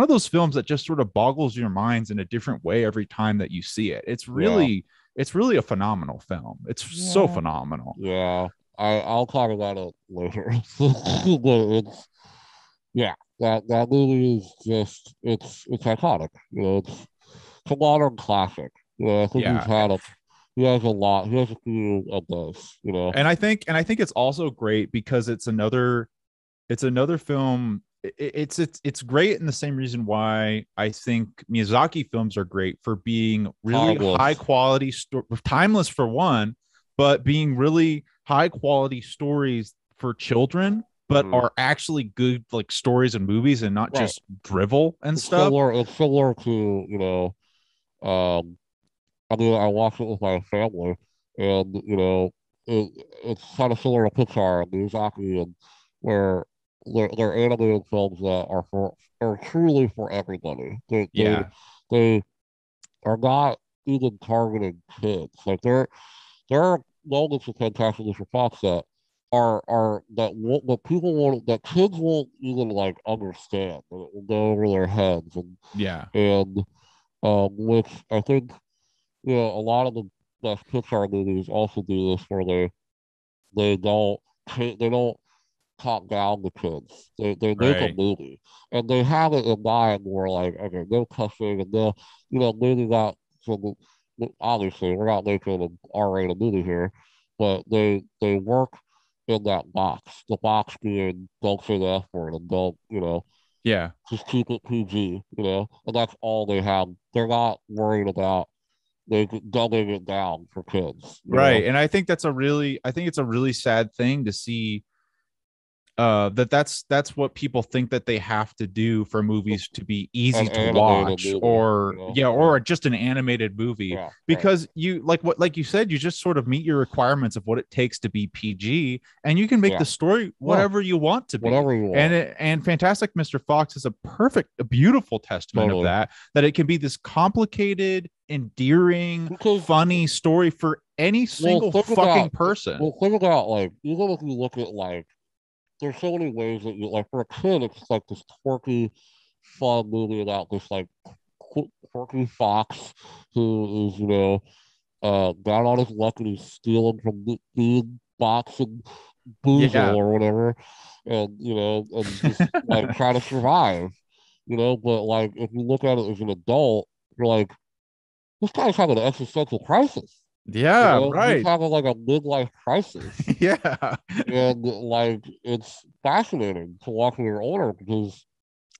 those films that just sort of boggles your minds in a different way every time that you see it. It's really a phenomenal film. It's so phenomenal. Yeah. I'll talk about it later. That movie is just it's iconic. It's a modern classic. I think he has a lot. He has a few of those. And I think it's also great because it's another film. It's great in the same reason why I think Miyazaki films are great for being really high quality, timeless for one, but being really high quality stories for children, but are actually good stories and movies and not just drivel and stuff. It's similar to I mean, I watched it with my family, and it's kind of similar to Pixar and Miyazaki, and where they're animated films that are truly for everybody. Yeah. They are not even targeting kids. Like there are moments of Fantastic Mr. Fox that are that people won't that kids won't even like understand. That it will go over their heads, Yeah. and which I think a lot of the best Pixar movies also do this where they don't they don't talk down the kids. They make a Right. movie and they have it in mind where like okay, no cussing and no maybe not some obviously we're not making an R-rated movie here, but they work in that box. The box being don't say the F word and don't Yeah. just keep it PG, and that's all they have. They're not worried about they dumbing it down for kids, Right. And I think I think it's a really sad thing to see that's what people think that they have to do for movies to be easy An to animated watch, movie, or or just an animated movie, yeah, because you like you said, you just sort of meet your requirements of what it takes to be PG, and you can make yeah, the story whatever you want to be. whatever you want. And Fantastic Mr. Fox is a beautiful testament of that it can be this complicated, endearing, funny story for any single fucking person. Well, think about like even if you look at like there's so many ways that you like for a kid it's like this quirky fun movie about this like quirky fox who is down on his luck and he's stealing from the food box and boozle or whatever, and and just like trying to survive, but like if you look at it as an adult you're like this guy's having an existential crisis. Yeah, right. He's having like a midlife crisis. Yeah. And like it's fascinating to watch when you're older because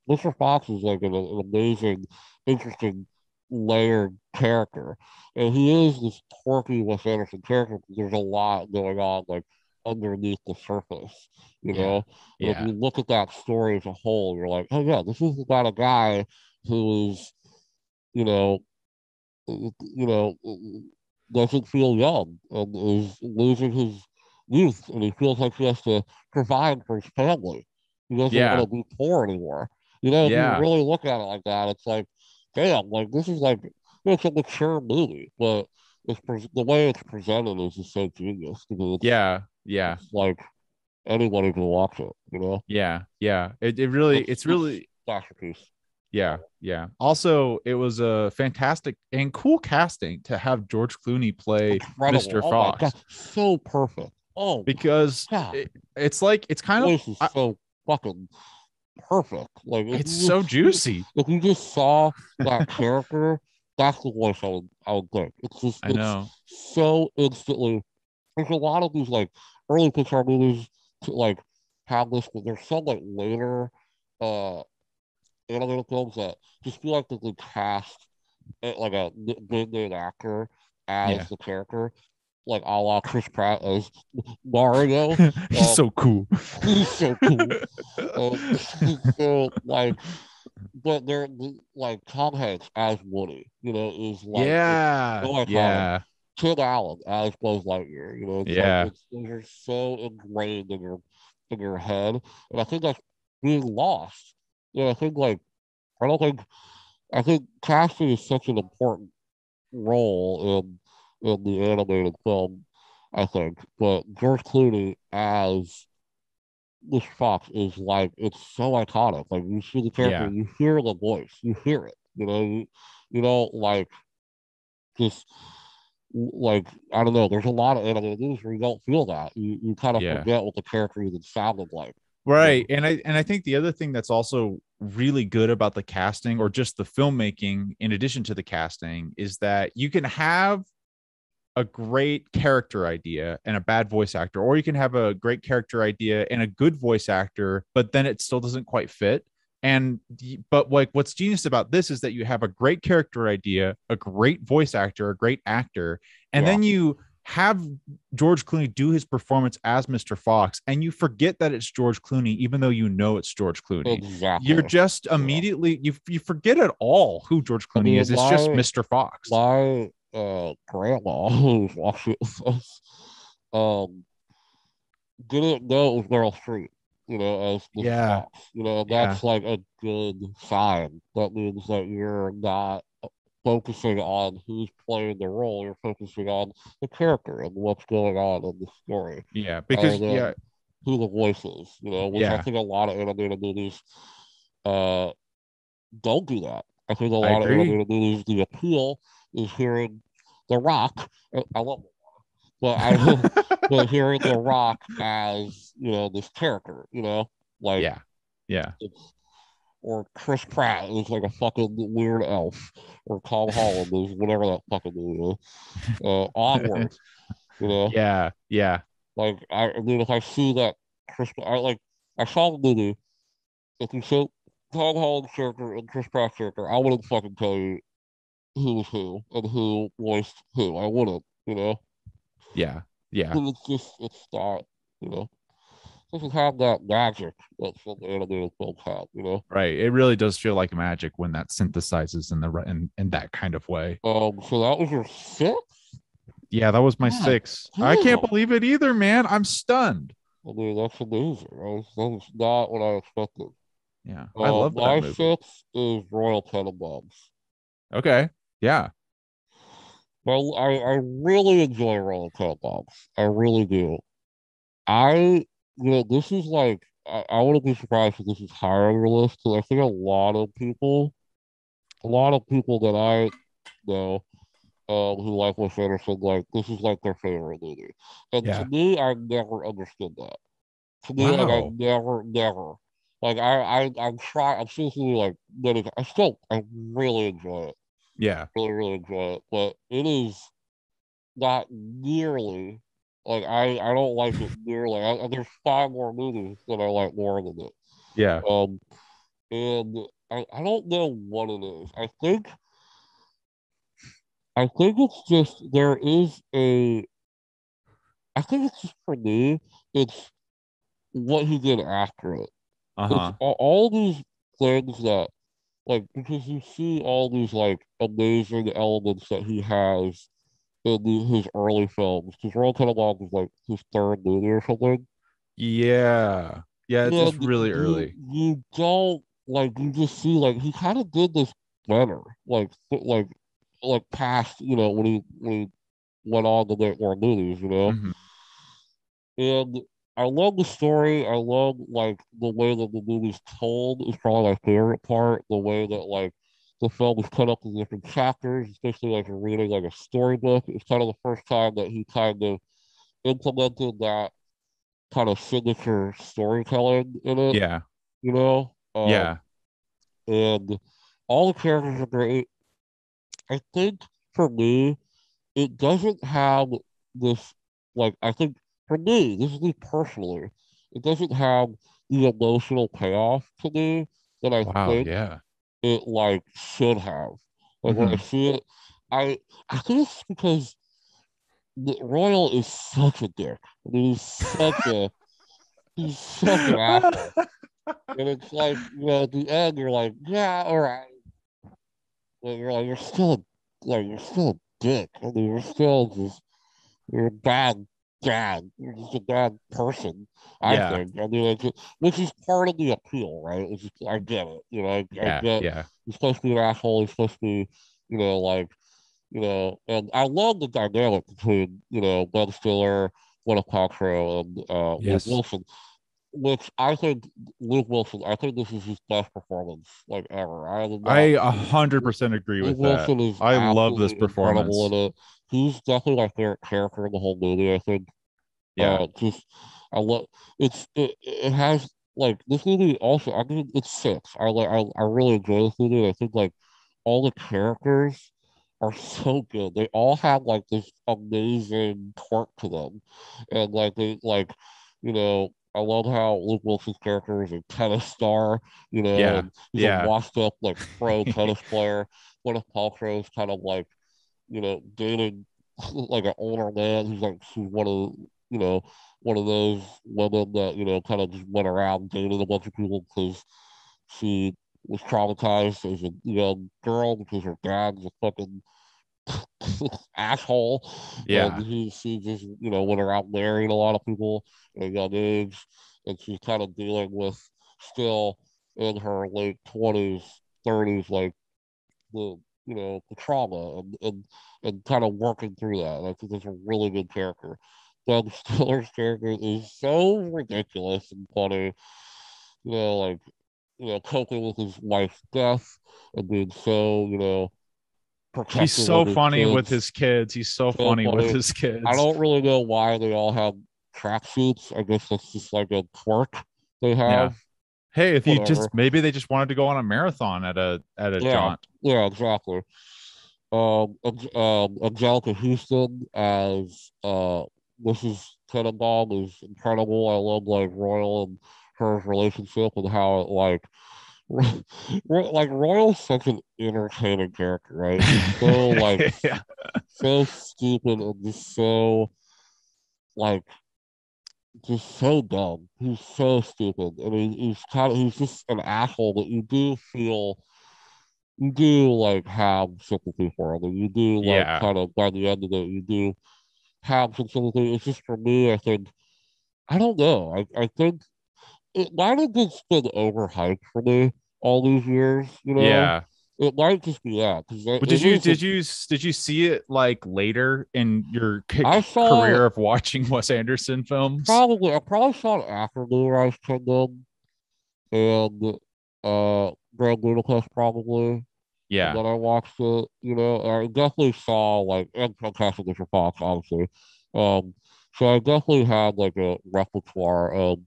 Mr. Fox is like an amazing, interesting layered character. And he is this quirky Wes Anderson character because there's a lot going on like underneath the surface, And if you look at that story as a whole, you're like, oh yeah, this is about a guy who is, you know, doesn't feel young and is losing his youth, and he feels like he has to provide for his family. He doesn't want to be poor anymore. If you really look at it like that, it's like, damn, like this is like it's a mature movie, but the way it's presented is just so genius because it's like anybody can watch it. It's really masterpiece. Yeah. Also, it was a fantastic and cool casting to have George Clooney play Incredible. Mr. Fox. My God. So perfect. Oh, because it's kind of so fucking perfect. Like it's so juicy. If you just saw that character, that's the voice I would think. It's just so instantly. There's a lot of these like early Pixar movies to like have this, but there's some like later animated films that just feel like they could cast like a big name actor as the character, like a la Chris Pratt as Mario. He's so cool. He's so cool. So like, but they're like Tom Hanks as Woody, is like Tim Allen as Buzz Lightyear, those are so ingrained in your head, and I think that's being lost. I think like I think casting is such an important role in the animated film, I think. But George Clooney as Mr. Fox is like it's so iconic. Like you see the character, you hear the voice, you hear it. You don't like just like I don't know. There's a lot of animated movies where you don't feel that. You kind of forget what the character even sounded like. Right. And I think the other thing that's also really good about the casting or just the filmmaking, in addition to the casting, is that you can have a great character idea and a bad voice actor, or you can have a great character idea and a good voice actor, but then it still doesn't quite fit. But like what's genius about this is that you have a great character idea, a great voice actor, a great actor, and then you have George Clooney do his performance as Mr. Fox, and you forget that it's George Clooney, even though you know it's George Clooney. Exactly. You're just immediately you forget at all who George Clooney is. It's just Mr. Fox. My grandma who was watching it with us. Didn't know it was Meryl Streep, as the Yeah. fox. That's like a good sign. That means that you're not focusing on who's playing the role. You're focusing on the character and what's going on in the story. Yeah, because who the voice is, which I think a lot of animated movies don't do that. I think a lot of animated movies, the appeal is hearing The Rock. I love it, but hearing The Rock as this character, like yeah. Or Chris Pratt is like a fucking weird elf, or Tom Holland is whatever that fucking movie is. Onward, Yeah. Like I mean, if I see that I saw the movie. If you show Tom Holland's character and Chris Pratt's character, I wouldn't fucking tell you who was who and who voiced who. I wouldn't, Yeah. It's not, doesn't have that magic that some animated films have, Right. It really does feel like magic when that synthesizes in that kind of way. So that was your 6? Yeah, that was my 6. Damn. I can't believe it either, man. I'm stunned. I mean, that's amazing. That was not what I expected. Yeah, I love that my movie. 6 is Royal Tenenbaums. Okay. Yeah. Well, I really enjoy Royal Tenenbaums. I really do. This is like, I wouldn't be surprised if this is higher on your list, because I think a lot of people that I know who like Wes Anderson, like, this is like their favorite movie. And to me, I never understood that. To me, like, I never. Like, I'm trying, I'm seriously like, I really enjoy it. Yeah. Really, really enjoy it. But it is not nearly, like, I don't like it nearly. There's 5 more movies that I like more than it. Yeah. And I don't know what it is. I think it's just, I think it's just, for me, it's what he did after it. It's all these things that, like, because you see all these, like, amazing elements that he has in his early films. Because Royal Tenenbaums was like his 3rd movie or something. Yeah. Yeah, it's just really early. You don't, like, you just see, like, he kind of did this better. Like past, when he went on to make more movies, Mm-hmm. And I love the story. I love, like, the way that the movie's told is probably my favorite part. The way that, like, the film is cut up in different chapters, especially like you're reading like a storybook. It's kind of the first time that he kind of implemented that kind of signature storytelling in it. Yeah. Yeah. And all the characters are great. I think for me, it doesn't have this, like, I think for me, this is me personally, it doesn't have the emotional payoff to me that I think it, like, should have. Like, when I see it, I think it's because Royal is such a dick. I mean, he's such an asshole. And it's like, at the end, you're like, yeah, all right. But you're like, you're still a dick. I mean, you're a bad dad. You're just a bad person, I think. I mean, which is part of the appeal, right? I get it. I get he's supposed to be an asshole. He's supposed to be, like, and I love the dynamic between, Ben Stiller, Gwyneth Paltrow, and Luke Wilson. Which I think Luke Wilson, I think this is his best performance, like, ever. I 100% agree with that. Wilson is I love this performance. incredible in it. He's definitely my favorite character in the whole movie, I think. I love it has, like, this movie also, I mean, it's 6. I really enjoy this movie. I think, like, all the characters are so good. They all have, like, this amazing quirk to them. And, like, I love how Luke Wilson's character is a tennis star, and he's a washed up, like, pro tennis player. Gwyneth Paltrow is kind of like, dating like an older man who's like, she's one of those women that, kind of just went around dating a bunch of people because she was traumatized as a young girl because her dad was a fucking asshole. Yeah. And she just, went around marrying a lot of people at a young age. And she's kind of dealing with still in her late 20s, 30s, like the trauma and kind of working through that. And I think it's a really good character. Ben Stiller's character is so ridiculous and funny. Like, coping with his wife's death and being so, protective He's so of his funny kids. with his kids. He's so funny with his kids. I don't really know why they all have tracksuits. I guess that's just like a quirk they have. Yeah. Hey, if Whatever. you just maybe they just wanted to go on a marathon at a jaunt. Yeah, exactly. Angelica Houston as Mrs. Tenenbaum is incredible. I love like Royal and her relationship and how it like Royal's such an entertaining character, right? He's so like yeah. so stupid and just so like just so dumb. He's so stupid. I mean, he's just an asshole, but you do like have sympathy for him, and you do like kind of by the end of it, you do have some sympathy. It's just for me, I don't know. I think it might have just been overhyped for me all these years. Yeah. It might just be that. But did you see it like later in your career of watching Wes Anderson films? Probably. I probably saw it after Moonrise Kingdom and Grand Budapest probably. Yeah. And then I watched it, I definitely saw like and Fantastic Mr. Fox, obviously. So I definitely had like a repertoire of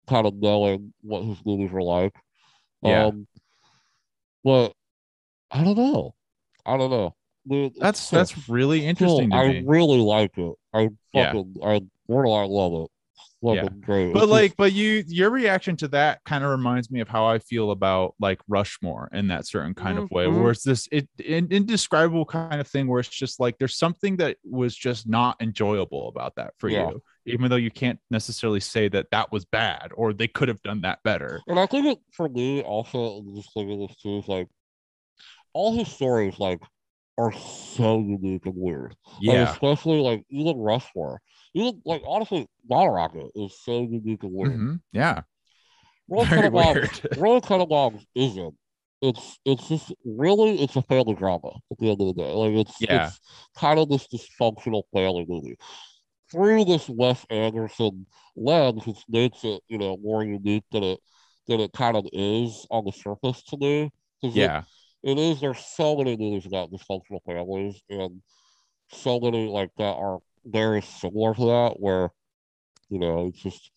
kind of knowing what his movies were like. Yeah. But I don't know. Dude, that's really interesting to me. I really like it. I borderline love it. Great. But your reaction to that kind of reminds me of how I feel about like Rushmore in that certain kind of way, where it's this indescribable kind of thing where it's just like there's something that was just not enjoyable about that for you, even though you can't necessarily say that was bad or they could have done that better. And I think for me also, just thinking this too, is like all his stories like are so unique and weird. Yeah. Like, especially like even Rushmore. Even like honestly, Bottle Rocket is so unique and weird. Mm-hmm. Yeah. Royal Tenenbaums isn't. It's just really it's a family drama at the end of the day. Like it's kind of this dysfunctional family movie. Through this Wes Anderson lens, which makes it, more unique than it kind of is on the surface to me. Yeah. It is. There's so many movies about dysfunctional families, and so many like that are very similar to that, where it's just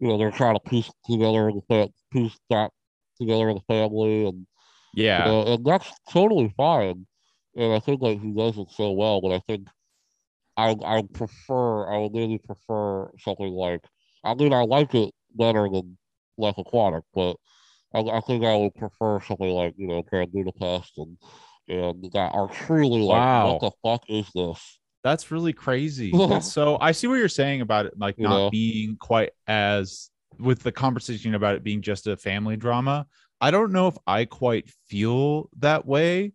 they're trying to piece that together in the family, and and that's totally fine. And I think like he does it so well, but I think I would really prefer something like. I mean, I like it better than like Aquatic, but I think I would prefer something like Grand Budapest and that are truly like, what the fuck is this? That's really crazy. So I see what you're saying about it, like not being quite as with the conversation about it being just a family drama. I don't know if I quite feel that way,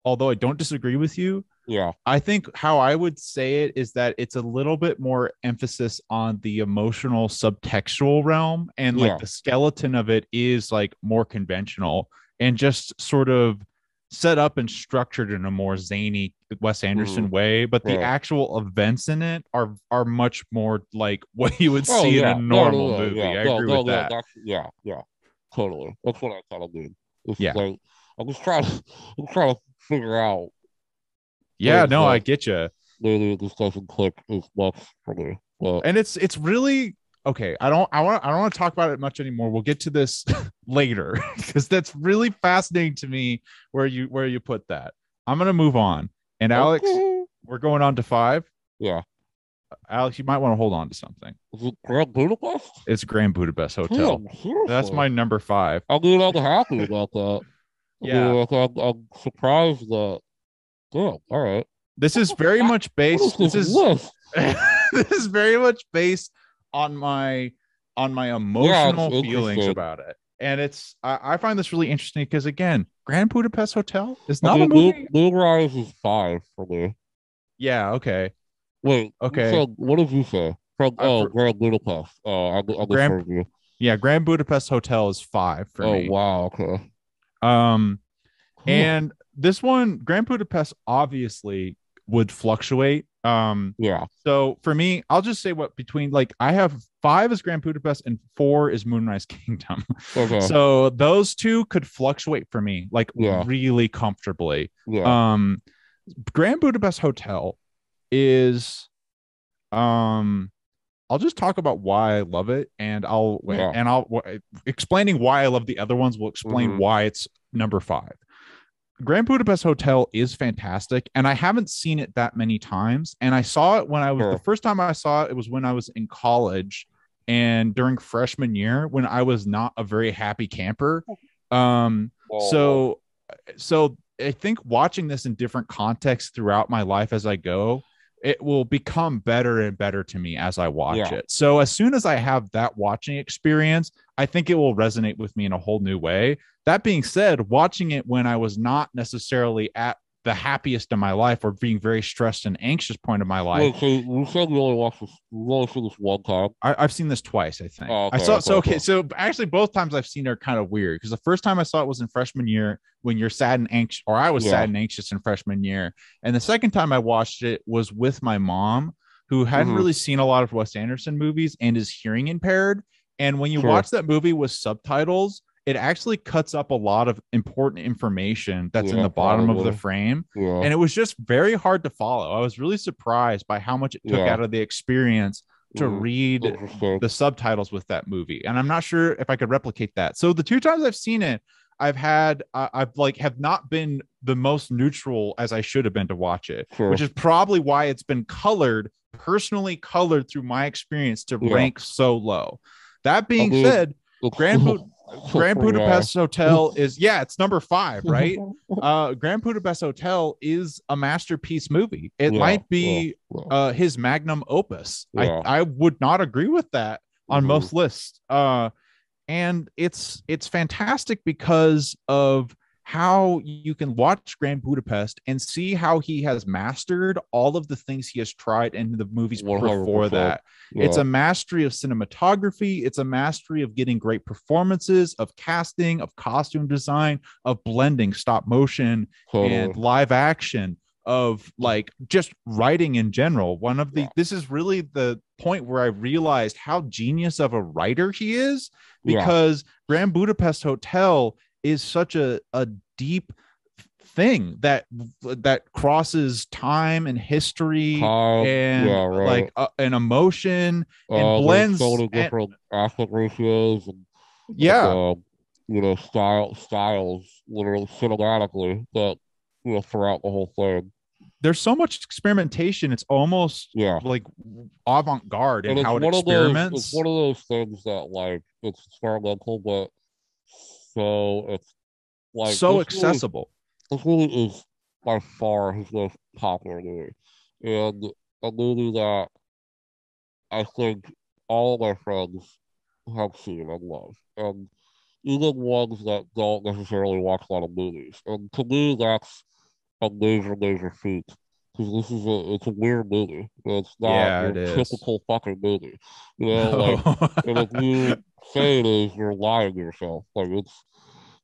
although I don't disagree with you. Yeah. I think how I would say it is that it's a little bit more emphasis on the emotional subtextual realm, and like the skeleton of it is like more conventional and just sort of set up and structured in a more zany Wes Anderson way, but the actual events in it are much more like what you would see in a normal movie. I agree with that. Yeah, totally. That's what I kind of mean. Like, I'm trying to figure out. Yeah, no, I get you. Maybe this doesn't click as much for me. And it's really okay. I don't want to talk about it much anymore. We'll get to this later because that's really fascinating to me where you put that. I'm gonna move on. And Alex, we're going on to 5. Yeah. Alex, you might want to hold on to something. Is it Grand Budapest? It's Grand Budapest Hotel. Damn, that's my number 5. I'm happy about that. Yeah. I'm surprised that. Damn, all right. This is very much based. This is very much based on my emotional feelings about it. And I find this really interesting because again, Grand Budapest Hotel is not a movie. Moonrise is 5 for me. Yeah. Okay. Wait. Okay. So what did you say? Grand Budapest. I Grand. You. Yeah, Grand Budapest Hotel is 5 for me. Oh wow. Okay. And this one, Grand Budapest, obviously would fluctuate. Yeah. So for me, I'll just say what between like I have 5 is Grand Budapest and 4 is Moonrise Kingdom. Okay. So those two could fluctuate for me like really comfortably. Yeah. Grand Budapest Hotel is I'll just talk about why I love it, and I'll explaining why I love the other ones will explain why it's number 5. Grand Budapest Hotel is fantastic, and I haven't seen it that many times. And I saw it when I was the first time I saw it was when I was in college and during freshman year when I was not a very happy camper. So I think watching this in different contexts throughout my life as I go, it will become better and better to me as I watch it. So as soon as I have that watching experience, I think it will resonate with me in a whole new way. That being said, watching it when I was not necessarily at the happiest of my life or being very stressed and anxious point of my life. Wait, so you said you only watched this, you only seen this one time? I've seen this twice, I think. Oh, okay, I saw so actually both times I've seen it are kind of weird because the first time I saw it was in freshman year when you're sad and anxious, or I was sad and anxious in freshman year. And the second time I watched it was with my mom, who hadn't really seen a lot of Wes Anderson movies and is hearing impaired. And when you watch that movie with subtitles, it actually cuts up a lot of important information that's in the bottom of the frame. And it was just very hard to follow. I was really surprised by how much it took out of the experience to read the subtitles with that movie. And I'm not sure if I could replicate that. So the 2 times I've seen it, I've have not been the most neutral as I should have been to watch it, which is probably why it's been personally colored through my experience to rank so low. That being said, Grand Budapest Hotel is it's number 5, right? Grand Budapest Hotel is a masterpiece movie. It might be his magnum opus. I would not agree with that on most lists. And it's fantastic because of how you can watch Grand Budapest and see how he has mastered all of the things he has tried in the movies before that. It's a mastery of cinematography. It's a mastery of getting great performances, of casting, of costume design, of blending stop motion and live action, of like just writing in general. This is really the point where I realized how genius of a writer he is, because Grand Budapest Hotel is such a deep thing that crosses time and history and like an emotion and blends so many different aspect ratios and styles literally cinematically that throughout the whole thing. There's so much experimentation. It's almost like avant-garde in how it experiments. It's one of those things that like it's experimental, but so it's like so accessible. This movie is by far his most popular movie, and a movie that I think all my friends have seen and love, and even ones that don't necessarily watch a lot of movies. And to me, that's a major feat, because it's a weird movie. It's not your typical fucking movie. Like, and if you say it is, you're lying to yourself. Like, it's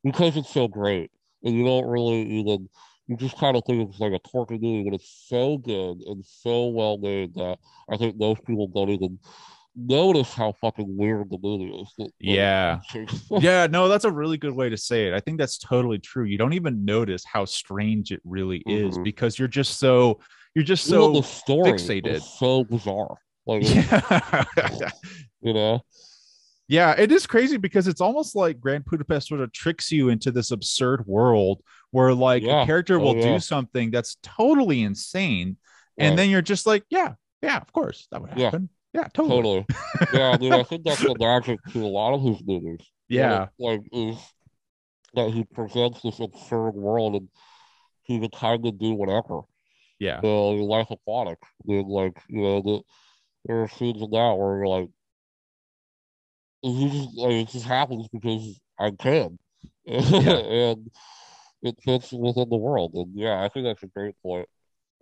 because it's so great, and you don't really even, you just kind of think it's like a torture movie, but it's so good and so well made that I think most people don't even notice how fucking weird the movie is. No, that's a really good way to say it. I think that's totally true. You don't even notice how strange it really is because you're just so the story fixated. Is so bizarre. Like, Yeah, it is crazy because it's almost like Grand Budapest sort of tricks you into this absurd world where like a character will do something that's totally insane. And then you're just like, of course that would happen. Yeah, totally. I mean, I think that's the magic to a lot of his movies. Like is that he presents this absurd world and he can kind of do whatever. Like Aquatic. Like, there are scenes in that where you're like, it just happens because I can. And it fits within the world. And yeah, I think that's a great point.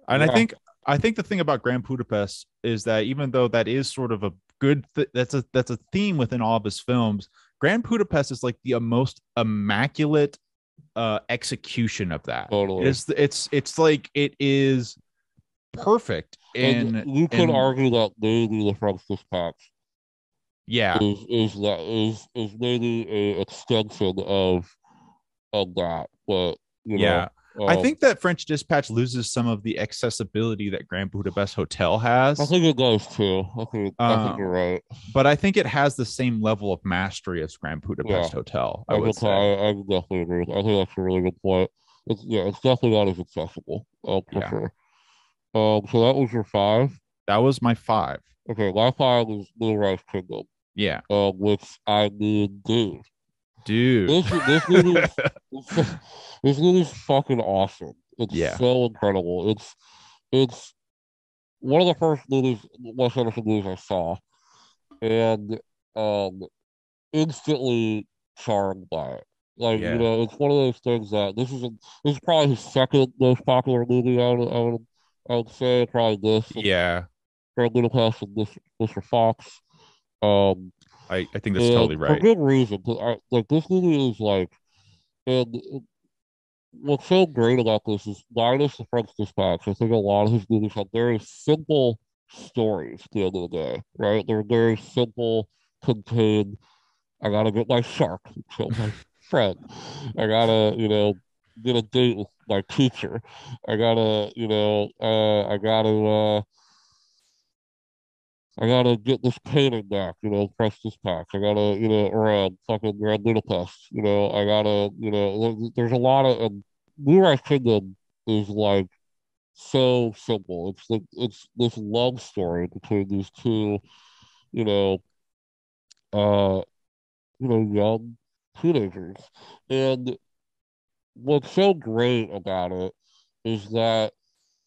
And I think the thing about Grand Budapest is that even though that is sort of a good that's a theme within all of his films, Grand Budapest is like the most immaculate execution of that. Totally. It's like it is perfect. And you could argue that maybe the French Dispatch is maybe a extension of that. But you know, I think that French Dispatch loses some of the accessibility that Grand Budapest Hotel has. I think it does too. I think you're right. But I think it has the same level of mastery as Grand Budapest Hotel. I would say. I definitely agree. I think that's a really good point. It's definitely not as accessible. For sure. So that was your 5. That was my 5. Okay, my 5 was Moonrise Kingdom. Yeah. Which I mean, dude. This movie is fucking awesome. It's so incredible. It's one of the first Wes Anderson movies I saw, and instantly charmed by it. Like it's one of those things that this is probably his second most popular movie. I would say probably this. Grand Budapest and Mr. Fox. I think that's totally right. For good reason. Like this movie is like, and what's so great about this is minus the French Dispatch. I think a lot of his movies have very simple stories at the end of the day, right? They're very simple, contained. I gotta get my shark, kill my friend. I gotta, get a date with my teacher. I gotta, I gotta get this painting back, press this pack. I gotta, or fucking Red Budapest, I gotta, there's a lot of, Moonrise Kingdom is like so simple. It's this love story between these two, young teenagers. And what's so great about it is that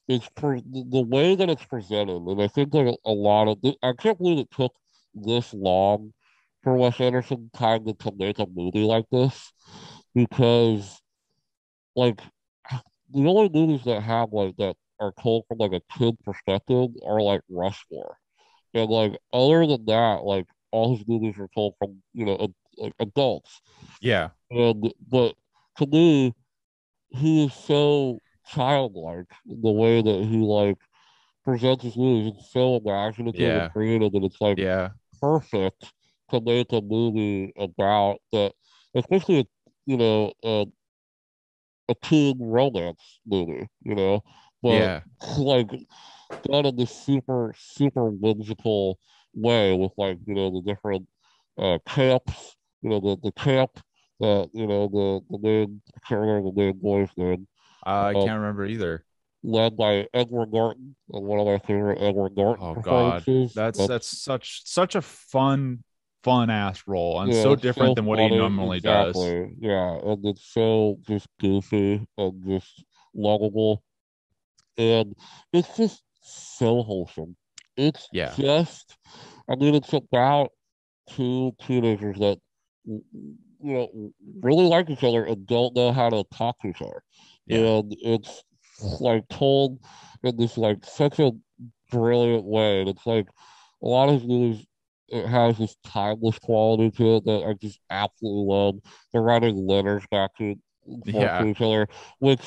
the way that it's presented, and I think that a lot of I can't believe it took this long for Wes Anderson kind of to make a movie like this, because like the only movies that have like that are told from like a kid perspective are like Rushmore, and like other than that, like all his movies are told from like adults. But to me, he is so childlike in the way that he like presents his movies. It's so imaginative and creative, and it's like perfect to make a movie about that, especially a teen romance movie, but like done in this super super whimsical way with like the different camps, the camp that the main character, the main boy's name. I can't remember either. Led by Edward Norton, one of my favorite Edward Norton performances. That's such a fun ass role, and so different than what he normally does. Yeah, and it's so just goofy and just lovable, and it's just so wholesome. It's just, I mean, it's about two teenagers that really like each other and don't know how to talk to each other, and it's like told in this like such a brilliant way, and it's like a lot of his movies, it has this timeless quality to it that I just absolutely love. They're writing letters back to each other, which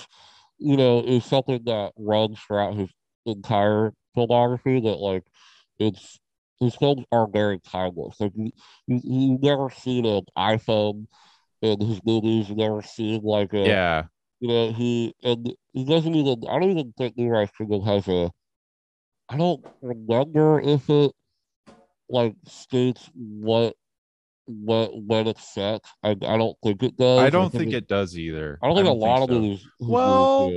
is something that runs throughout his entire filmography. That like his films are very timeless. Like you never seen an iPhone in his movies. You never seen like a he doesn't even. I don't even think Moonrise Kingdom has a. I don't remember if it like states when it's set. I don't think it does. I don't think it does either. I don't think a lot of these. Well,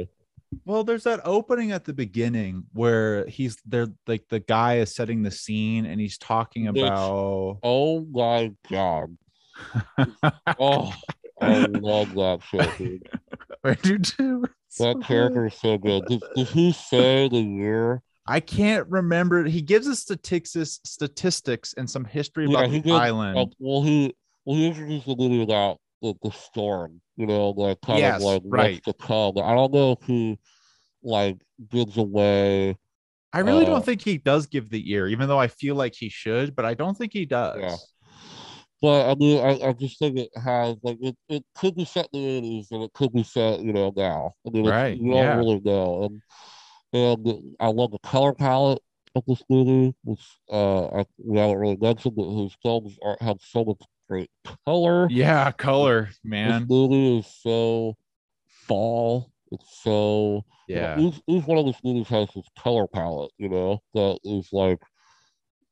there's that opening at the beginning where he's there, like the guy is setting the scene and he's talking about. Oh my god! Oh, I love that show, dude. I do too. That character is so good. Did he say the year? I can't remember. He gives us statistics and some history about the island. He introduced the movie about the storm, like kind of Yes, like what's right. to come. I don't know if he like gives away. I really don't think he does give the ear, even though I feel like he should, but I don't think he Yeah. does. But I mean, I just think it has like it could be set in the 80s and it could be set, now. I mean, Right. you don't Yeah. really know. And I love the color palette of this movie, which we haven't really mentioned, but his films have so much great color. Yeah, color, This man. movie is so fall. It's so Yeah. each one of these movies has this color palette, that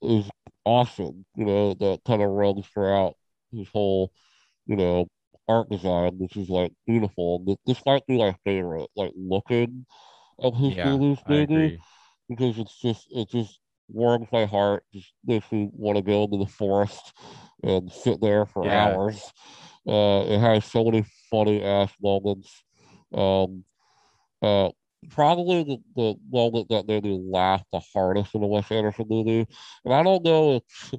is awesome, that kind of runs throughout his whole, you know, art design, which is like beautiful. This might be my favorite, like looking of his Yeah, movies, I maybe, agree. because it just warms my heart. Just makes me want to go into the forest and sit there for Yeah. hours. It has so many funny ass moments. Um, uh, Probably the moment that made me laugh the hardest in the Wes Anderson movie, and I don't know if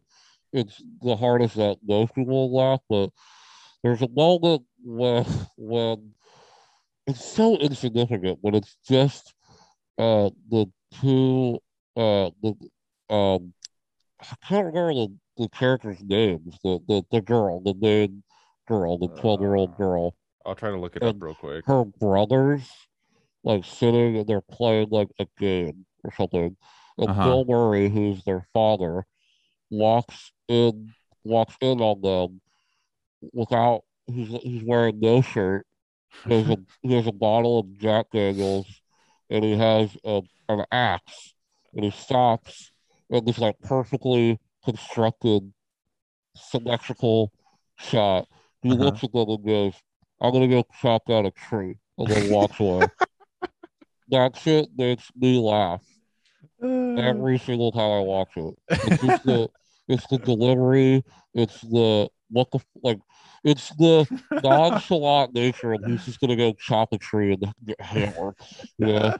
it's the hardest that most people will laugh, but there's a moment when it's so insignificant when it's just the two the I can't remember the characters' names, the girl, the main girl, the 12-year-old Uh, girl, I'll try to look it up and real quick. her brothers like sitting and they're playing like a game or something. And Uh-huh. Bill Murray, who's their father, walks in on them without he's wearing no shirt. He has a bottle of Jack Daniels and he has an axe and he stops in this like perfectly constructed symmetrical shot. He Uh-huh. looks at them and goes, I'm gonna go chop down a tree and then walks away. That shit makes me laugh every single time I watch it. It's just it's the delivery, it's the what the like, it's the nonchalant nature of he's just gonna go chop a tree and get hammered. You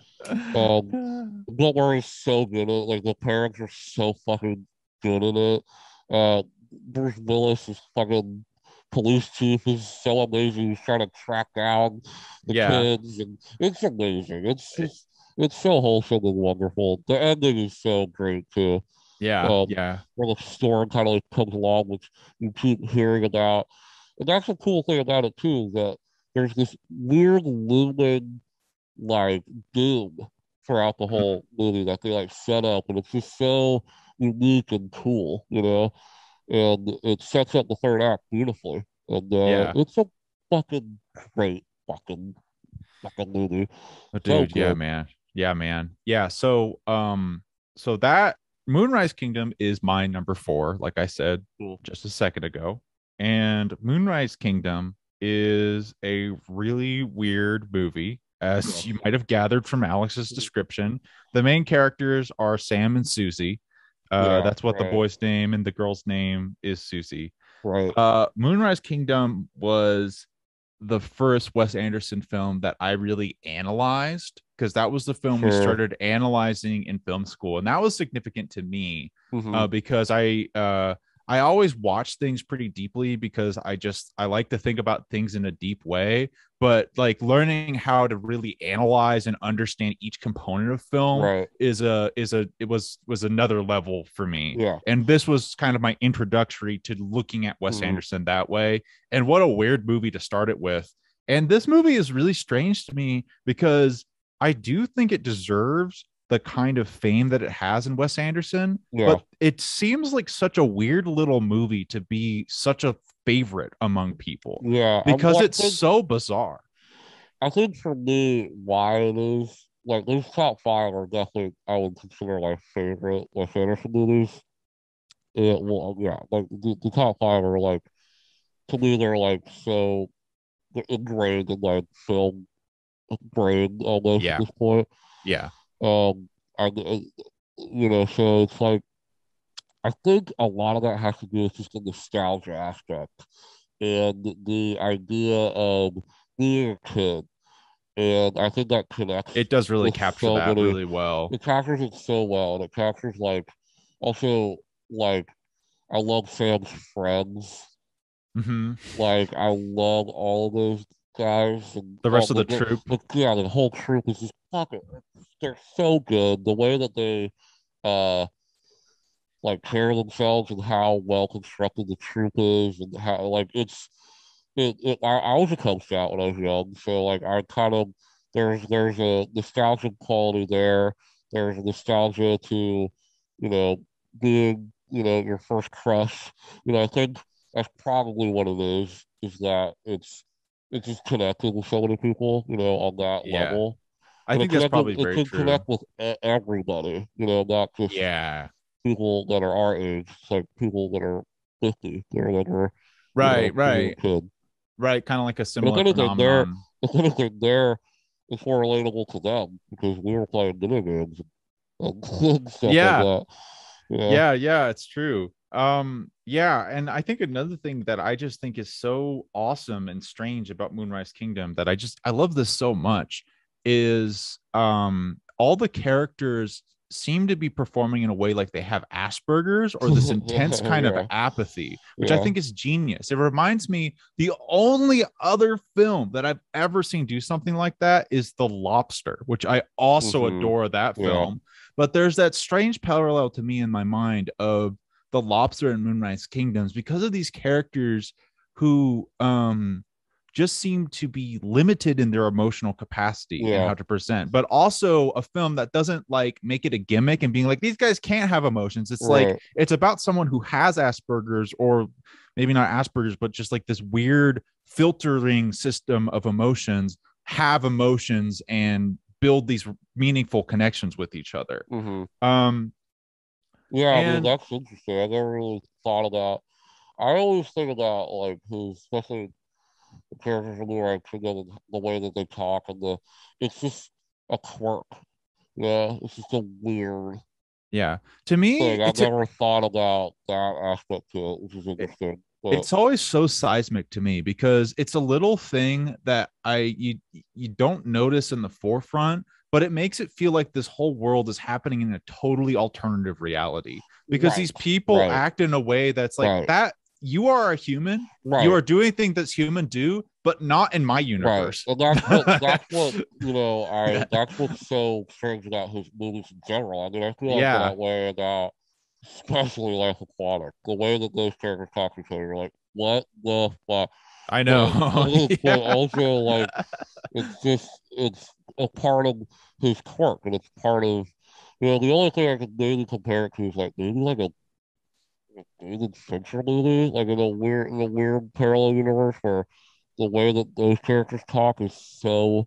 know, Bill Murray's so good at it. Like the parents are so fucking good at it. Bruce Willis is fucking police chief is so amazing. He's trying to track down the Yeah. kids, and it's amazing. It's so wholesome and wonderful. The ending is so great too. Yeah. Um, Yeah. where the storm kind of like comes along, which you keep hearing about, and that's the cool thing about it too, that there's this weird looming like doom throughout the Mhm. whole movie that they like set up, and it's just so unique and cool, and it sets up the third act beautifully, and Yeah. it's a fucking great fucking movie, Oh, so dude, yeah, good. man. Yeah, man. Yeah, so that Moonrise Kingdom is my number 4, like I said Cool. just a second ago. And Moonrise Kingdom is a really weird movie, as Yes. you might have gathered from Alex's description. The main characters are Sam and Susie. Yeah, That's what the right, boy's name, and the girl's name is Susie. right, Moonrise Kingdom was the first Wes Anderson film that I really analyzed, because that was the film we sure. started analyzing in film school, and that was significant to me, Hmm. because I always watch things pretty deeply, because I like to think about things in a deep way, but like learning how to really analyze and understand each component of film Right. was another level for me. Yeah. And this was kind of my introductory to looking at Wes Hmm. Anderson that way. And what a weird movie to start it with. And this movie is really strange to me, because I do think it deserves the kind of fame that it has in Wes Anderson, Yeah. but it seems like such a weird little movie to be such a favorite among people, Yeah. because it's so bizarre. I think for me, why it is like these top five are definitely I would consider my favorite Wes Anderson movies. Well, yeah, like the top five are like to me they're like so they're ingrained in like film brain almost at Yeah. this point. Yeah. Um, so it's like I think a lot of that has to do with just the nostalgia aspect and the idea of being a kid. And I think that connects It does really with capture so that many. really well. It captures it so well, and it captures like also like I love Sam's friends Like I love all of those guys and the rest of the troop. Yeah, the whole troop is just fucking. They're so good. The way that they uh like carry themselves and how well constructed the troop is and how like I was a Cub Scout when I was young, so like I kind of there's a nostalgic quality there. There's a nostalgia to, you know, being, you know, your first crush. You know, I think that's probably what it is that it's just connected with so many people, you know, on that Yeah. level. I And think that's probably it very can true. connect with everybody, you know, not just Yeah. people that are our age, it's like people that are 50 or that are, you know, Right, being right. a kid. Right, kind of like a And similar phenomenon. if anything, there, it's more relatable to them because we were playing video games and stuff like Yeah. that. Yeah. Yeah, yeah, it's true. Yeah, and I think another thing that I just think is so awesome and strange about Moonrise Kingdom that I love this so much is all the characters seem to be performing in a way like they have Asperger's or this intense kind of Yeah. apathy, which I Yeah. think is genius. It reminds me the only other film that I've ever seen do something like that is The Lobster, which I also adore that Yeah. film. But there's that strange parallel to me in my mind of the Lobster and Moonrise Kingdoms because of these characters who just seem to be limited in their emotional capacity and Yeah. how to present, but also a film that doesn't like make it a gimmick and being like these guys can't have emotions. It's like Right. it's about someone who has Asperger's, or maybe not Asperger's, but just like this weird filtering system of emotions, have emotions and build these meaningful connections with each other. Um, Yeah, I mean, and that's interesting. I never really thought about. I always think about like who's especially the characters in the right Kingdom, the way that they talk and it's just a quirk. Yeah, it's just a weird yeah, to me, thing. I've never thought about that aspect to it, which is interesting. But it's always so seismic to me because it's a little thing that you don't notice in the forefront, but it makes it feel like this whole world is happening in a totally alternative reality because right, these people right, act in a way that's like right, that you are a human, you right, are doing things that human do, but not in my right. universe. And that's what you know. That's what's so strange about his movies in general. I mean, I feel like Yeah, that way about especially like Aquatic, the way that those characters talk to each other, like what the fuck. I know. But Yeah. also like it's a part of his quirk, and it's part of, you know, the only thing I can maybe compare it to is like maybe like a David Fincher movie, like in a weird parallel universe where the way that those characters talk is so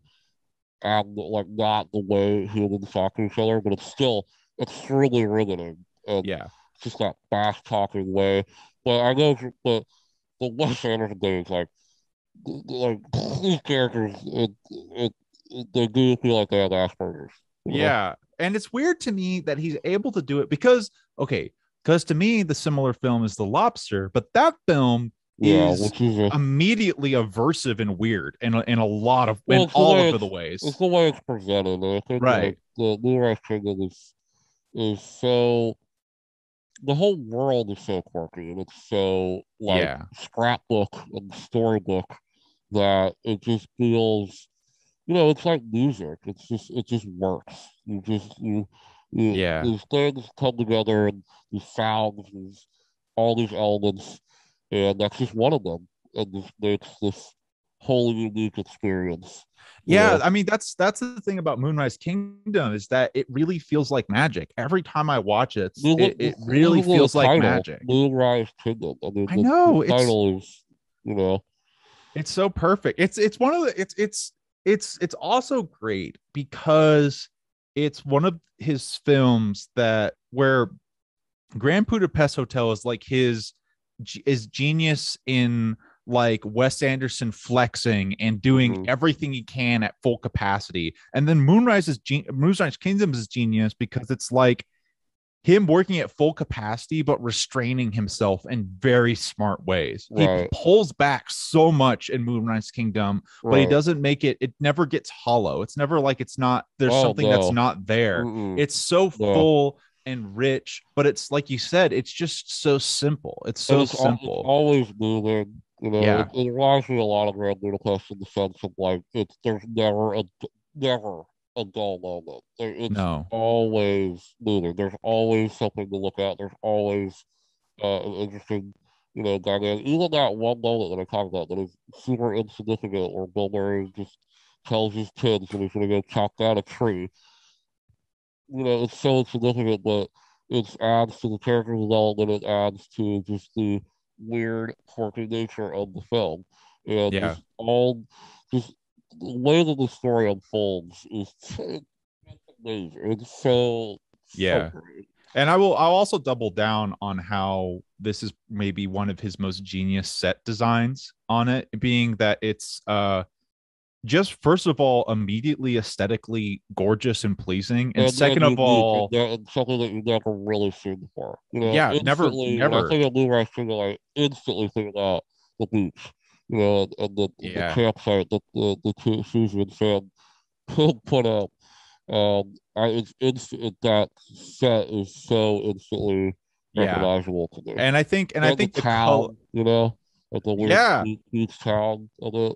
like not the way humans talk to each other, but it's still extremely riveting and Yeah. it's just that fast talking way. But I know, but the Wes Anderson thing is like these characters, they do feel like they have Asperger's, you know? Yeah. And it's weird to me that he's able to do it because, okay, because to me, the similar film is The Lobster, but that film Yeah, is which is a immediately aversive and weird in a lot of, well, in all of the ways. it's the way it's presented. And I think like Right. the Moonrise Kingdom is so the whole world is so quirky and it's so like Yeah. scrapbook and storybook that it just feels, you know, it's like music. It just works. Yeah. These things come together and these sounds, all these elements, and that's just one of them. And this makes this whole unique experience. You Yeah, know, I mean that's the thing about Moonrise Kingdom is that it really feels like magic. Every time I watch it, it really even the feels like title, magic. Moonrise Kingdom. I mean, I the know title is, you know, it's so perfect. It's one of the it's also great because it's one of his films that where Grand Budapest Hotel is like his is genius in like Wes Anderson flexing and doing mhm, everything he can at full capacity. And then Moonrise Kingdom is genius because it's like him working at full capacity but restraining himself in very smart ways. He right, pulls back so much in Moonrise Kingdom, but he right. doesn't make it never gets hollow. It's never like it's not there's Oh something that's no, not there. mm-mm, It's so no. full and rich, but it's like you said, it's just so simple. It's And so it's simple. always moving. You know, it reminds me a lot of Grand Budapest in the sense of like there's never a dull moment. It's always moving. There's always something to look at. There's always an interesting, dynamic. Even that one moment that I talked about that is super insignificant, where Bill Murray just tells his kids that he's going to go chop down a tree. It's so insignificant, but it adds to the character development. It adds to just the weird, quirky nature of the film, and just the way that the story unfolds is amazing. It's so great. And I'll also double down on how this is maybe one of his most genius set designs on it, being that it's just first of all immediately aesthetically gorgeous and pleasing, and second of all something that you've never really seen before. Never. When I think of Moonrise Kingdom, I instantly think about the beach, and the campsite that the Susan and Sam put up. It's instant. That set is so instantly recognizable to me. And I think the town, like the weird beach town of it.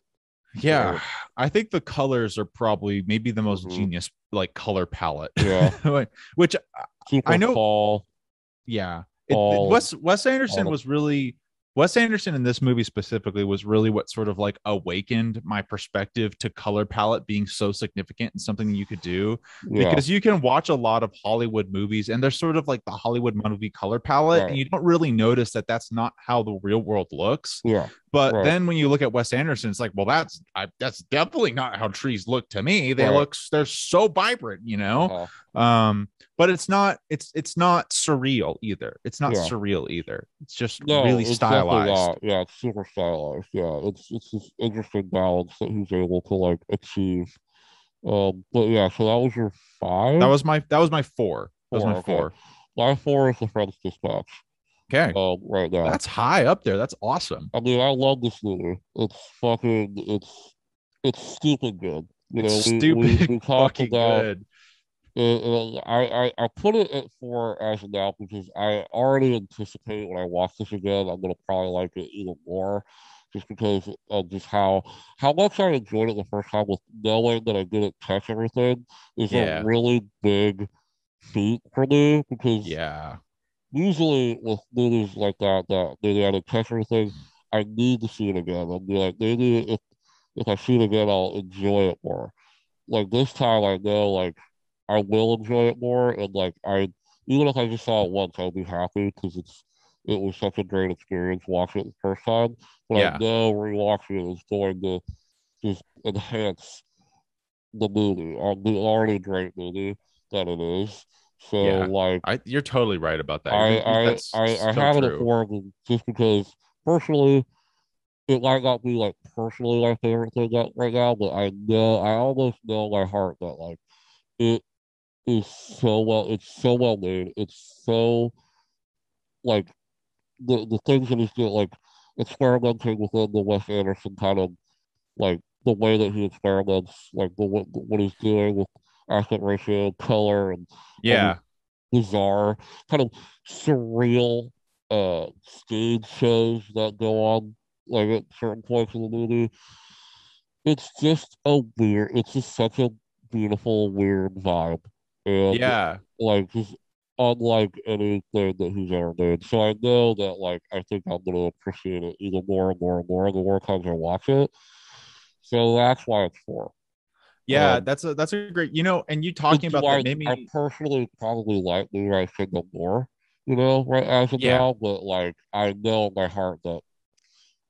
Yeah, I think the colors are probably maybe the most genius like color palette. Yeah, which super I know. Fall. Yeah, Wes Anderson was really. Wes Anderson in this movie specifically was really what sort of like awakened my perspective to color palette being so significant and something you could do, because you can watch a lot of Hollywood movies and there's sort of like the Hollywood movie color palette, and you don't really notice that that's not how the real world looks. But then when you look at Wes Anderson, it's like, well, that's definitely not how trees look to me. They're so vibrant, but it's not surreal either. It's not surreal either. It's just really stylized. Yeah, it's super stylized. Yeah, it's this interesting balance that he's able to like achieve. But yeah, so that was your 5. That was my 4. That was my 4. My 4 is The French Dispatch. Okay. Right now. That's high up there. That's awesome. I mean, I love this movie. It's stupid good. We talked about good. I put it at 4 as of now because I already anticipate when I watch this again, I'm gonna probably like it even more, just because of just how much I enjoyed it the first time, with knowing that I didn't catch everything is a really big feat for me, because usually with movies like that maybe I didn't catch everything, I need to see it again. I'll be like, maybe if I see it again, I'll enjoy it more. Like this time, I know like I will enjoy it more, and like even if I just saw it once, I'll be happy because it was such a great experience watching it the first time. But I know rewatching it is going to just enhance the movie, the already great movie that it is. So you're totally right about that. I have it at 4 just because personally, it might not be like personally my favorite thing right now, but I almost know in my heart that like it is it's so well made. It's so like the things that he's doing, like experimenting within the Wes Anderson kind of like the way that he experiments, like what he's doing with aspect ratio, color, and bizarre kind of surreal stage shows that go on like at certain points in the movie. It's just such a beautiful, weird vibe. And like just unlike anything that he's ever made. So I know that like I think I'm gonna appreciate it even more and more and more the more times I watch it. So that's why it's 4. Yeah, that's a great, and you talking about that made me. I personally probably like Moonrise Kingdom more, right as of now, but like I know in my heart that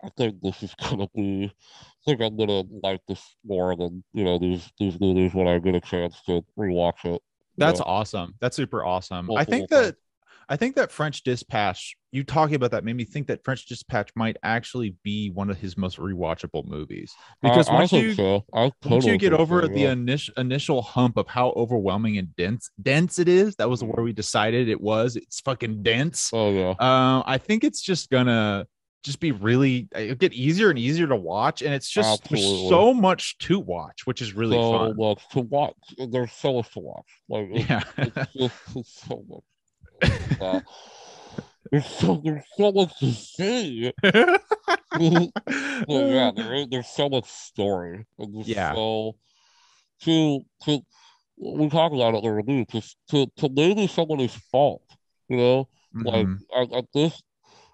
I think this is gonna be. I think I'm gonna like this more than these movies when I get a chance to rewatch it. That's awesome. That's super awesome. I think that French Dispatch, you talking about that made me think that French Dispatch might actually be one of his most rewatchable movies, because once you get over the initial hump of how overwhelming and dense it is, that was where we decided it's fucking dense. Oh yeah. I think it's just gonna just be really, it'll get easier and easier to watch, and it's just there's so much to watch, which is really fun. So much to watch. There's so much to watch. Like it's so much. there's so much to see. But yeah, there's so much story and just Yeah. so to we talked about it in the review to maybe somebody's fault, you know, like Hmm. at this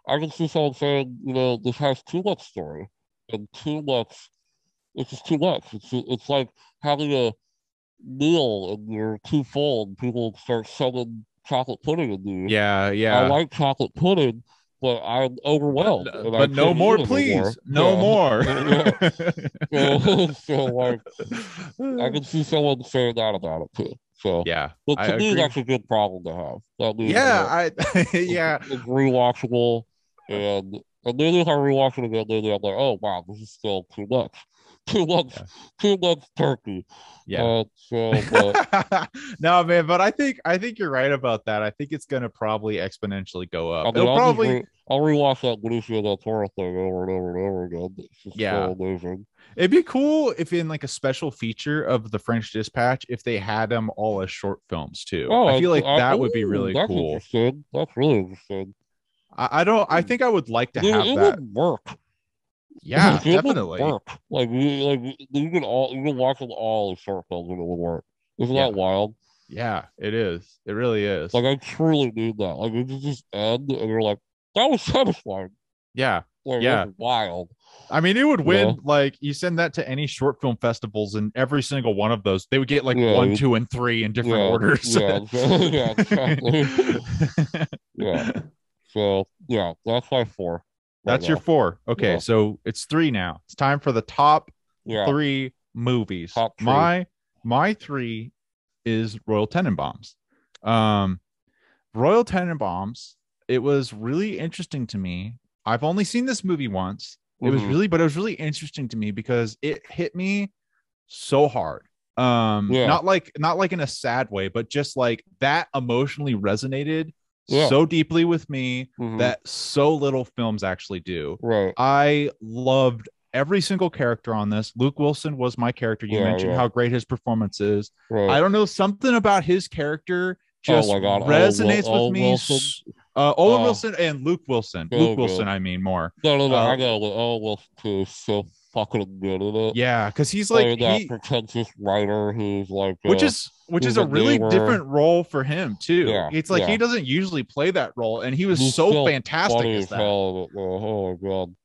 I can see someone saying, this has too much story and too much. It's just too much. It's like having a meal and you're too full and people start shoving chocolate pudding in you. Yeah, I yeah. like chocolate pudding, but I'm overwhelmed and I But no can't eat more, it anymore. please. No Yeah, more. yeah. So like, I can see someone saying that about it too. So, Yeah, but I to me, agree. that's a good problem to have. That means Yeah, that yeah. it's rewatchable, and maybe if I rewatch it again, maybe I'm like, oh wow, this is still too much, too much, Yeah. too much turkey. Yeah. But No, man, but I think you're right about that. I think it's gonna probably exponentially go up. I mean, It'll probably, I'll rewatch that Benicio del Toro thing over and over and over again. It's just yeah. so amazing. It'd be cool if in like a special feature of the French Dispatch, if they had them all as short films too. I feel like that would be Ooh, really that's cool. interesting. That's really interesting. I don't. I think I would like to have It that. would work. Yeah, It would definitely. work. You can watch them all as short films and it would work. Isn't that Yeah, wild? yeah. It is. It really is. Like I truly need that. Like it just end and you're like, that was satisfying. Yeah, Like yeah. that's wild. I mean, it would You win. know? Like you send that to any short film festivals, and every single one of those, they would get like Yeah, one, two, and three in different yeah, orders. yeah, yeah, exactly. Yeah. So yeah, that's my four right That's your now. four. Okay, Yeah. so it's three now. It's time for the top Yeah. three movies. Top three. My three is Royal Tenenbaums. Um, Royal Tenenbaums. It was really interesting to me. I've only seen this movie once. Mm-hmm. But it was really interesting to me because it hit me so hard. Yeah. Not like in a sad way, but just like that emotionally resonated Yeah. so deeply with me Mm-hmm. that so little films actually do. Right. I loved every single character on this. Luke Wilson was my character. You Yeah, mentioned yeah. how great his performance is. Right. I don't know, something about his character Oh just my God. resonates with Owen me. Wilson. Owen Oh, Wilson and Luke Wilson. Luke so Wilson, good. I mean more. No. I got it. Owen Wilson too is so fucking good in it. Yeah, because he's like Playing that pretentious writer who's like which is who's a a really neighbor. different role for him too. Yeah, It's like he yeah. doesn't usually play that role, and he was He's so still fantastic funny as as that. hell in it, though. Oh my God.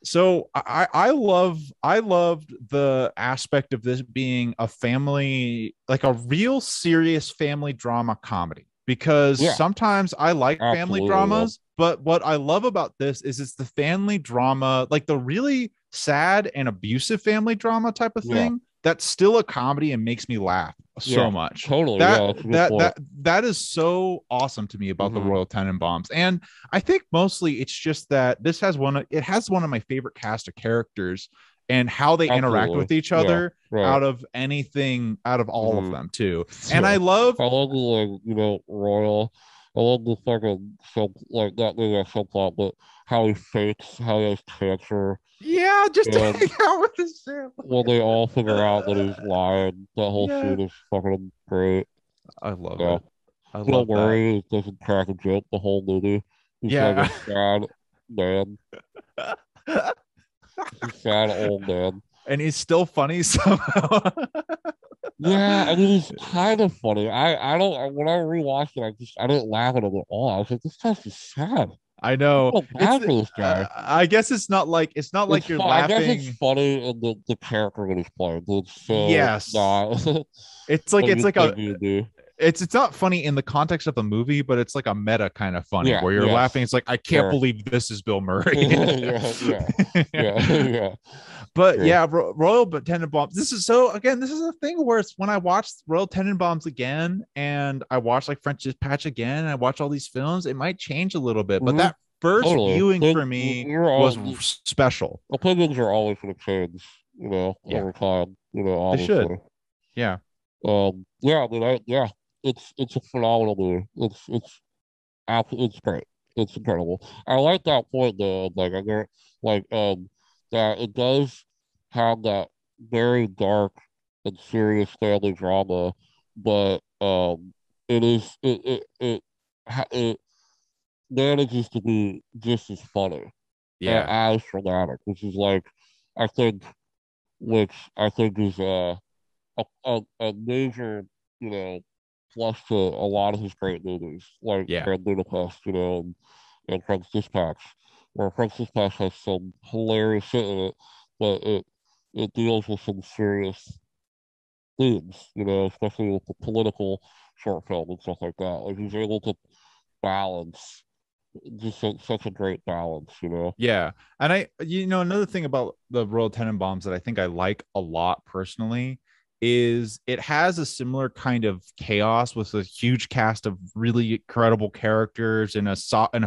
So I loved the aspect of this being a family, like a real serious family drama comedy, because Yeah, sometimes I like family absolutely. Yeah. dramas, but what I love about this is it's the family drama, like the really sad and abusive family drama type of Yeah. thing, that's still a comedy and makes me laugh so Yeah. much. Totally. Yeah, that's a good point. That is so awesome to me about the Mm-hmm. Royal Tenenbaums. And I think mostly it's just that this has one of my favorite cast of characters, and how they interact Absolutely. with each Yeah. other Right. out of all of Mm-hmm. them too. And Yeah. I love, I love the like, Royal. I love the fucking sub like that maybe that subplot, but how he fakes, how he has cancer, yeah, just to and hang out with this family. when they all figure out that he's lying, that whole Yeah, scene is fucking great. I love Yeah. it. I Bill love that. Murray doesn't crack a joke the whole movie. He's like a Yeah. sad man. He's a sad old man. And he's still funny somehow. Yeah, I mean he's kind of funny. I don't when I rewatched it, I didn't laugh at him at all. I was like, this guy's just sad. I I know. feel It's bad for this guy. I guess it's not It's like you're fun. I guess it's laughing. funny in the character that he's playing. It's so Yes. not It's what it's you like think you do. it's not funny in the context of the movie, but it's like a meta kind of funny Yeah, where you're yes. laughing. It's like, I can't Sure. believe this is Bill Murray. Yeah. But Sure. yeah, Royal Tenenbaums. This is a thing where it's when I watch Royal Tenenbaums again, and I watch like French Dispatch again, and I watch all these films, it might change a little bit. But Mm-hmm. that first Totally. viewing for me was special. Opinions are always going to change, Yeah, over time, they obviously. should. Yeah. Yeah, I mean, it's a phenomenal movie. It's great. It's incredible. I like that point though, like I get like that it does have that very dark and serious family drama, but it is it manages to be just as funny and Yeah. as dramatic, which is like, I think, which I think is a major, you know, plus to a lot of his great movies, like Yeah. Grand Budapest, and French Dispatch, where French Dispatch has some hilarious shit in it, but it deals with some serious themes, especially with the political short film and stuff like that. Like he's able to balance just such a great balance. Yeah. And another thing about the Royal Tenenbaums that I think I like a lot personally is it has a similar kind of chaos with a huge cast of really incredible characters in a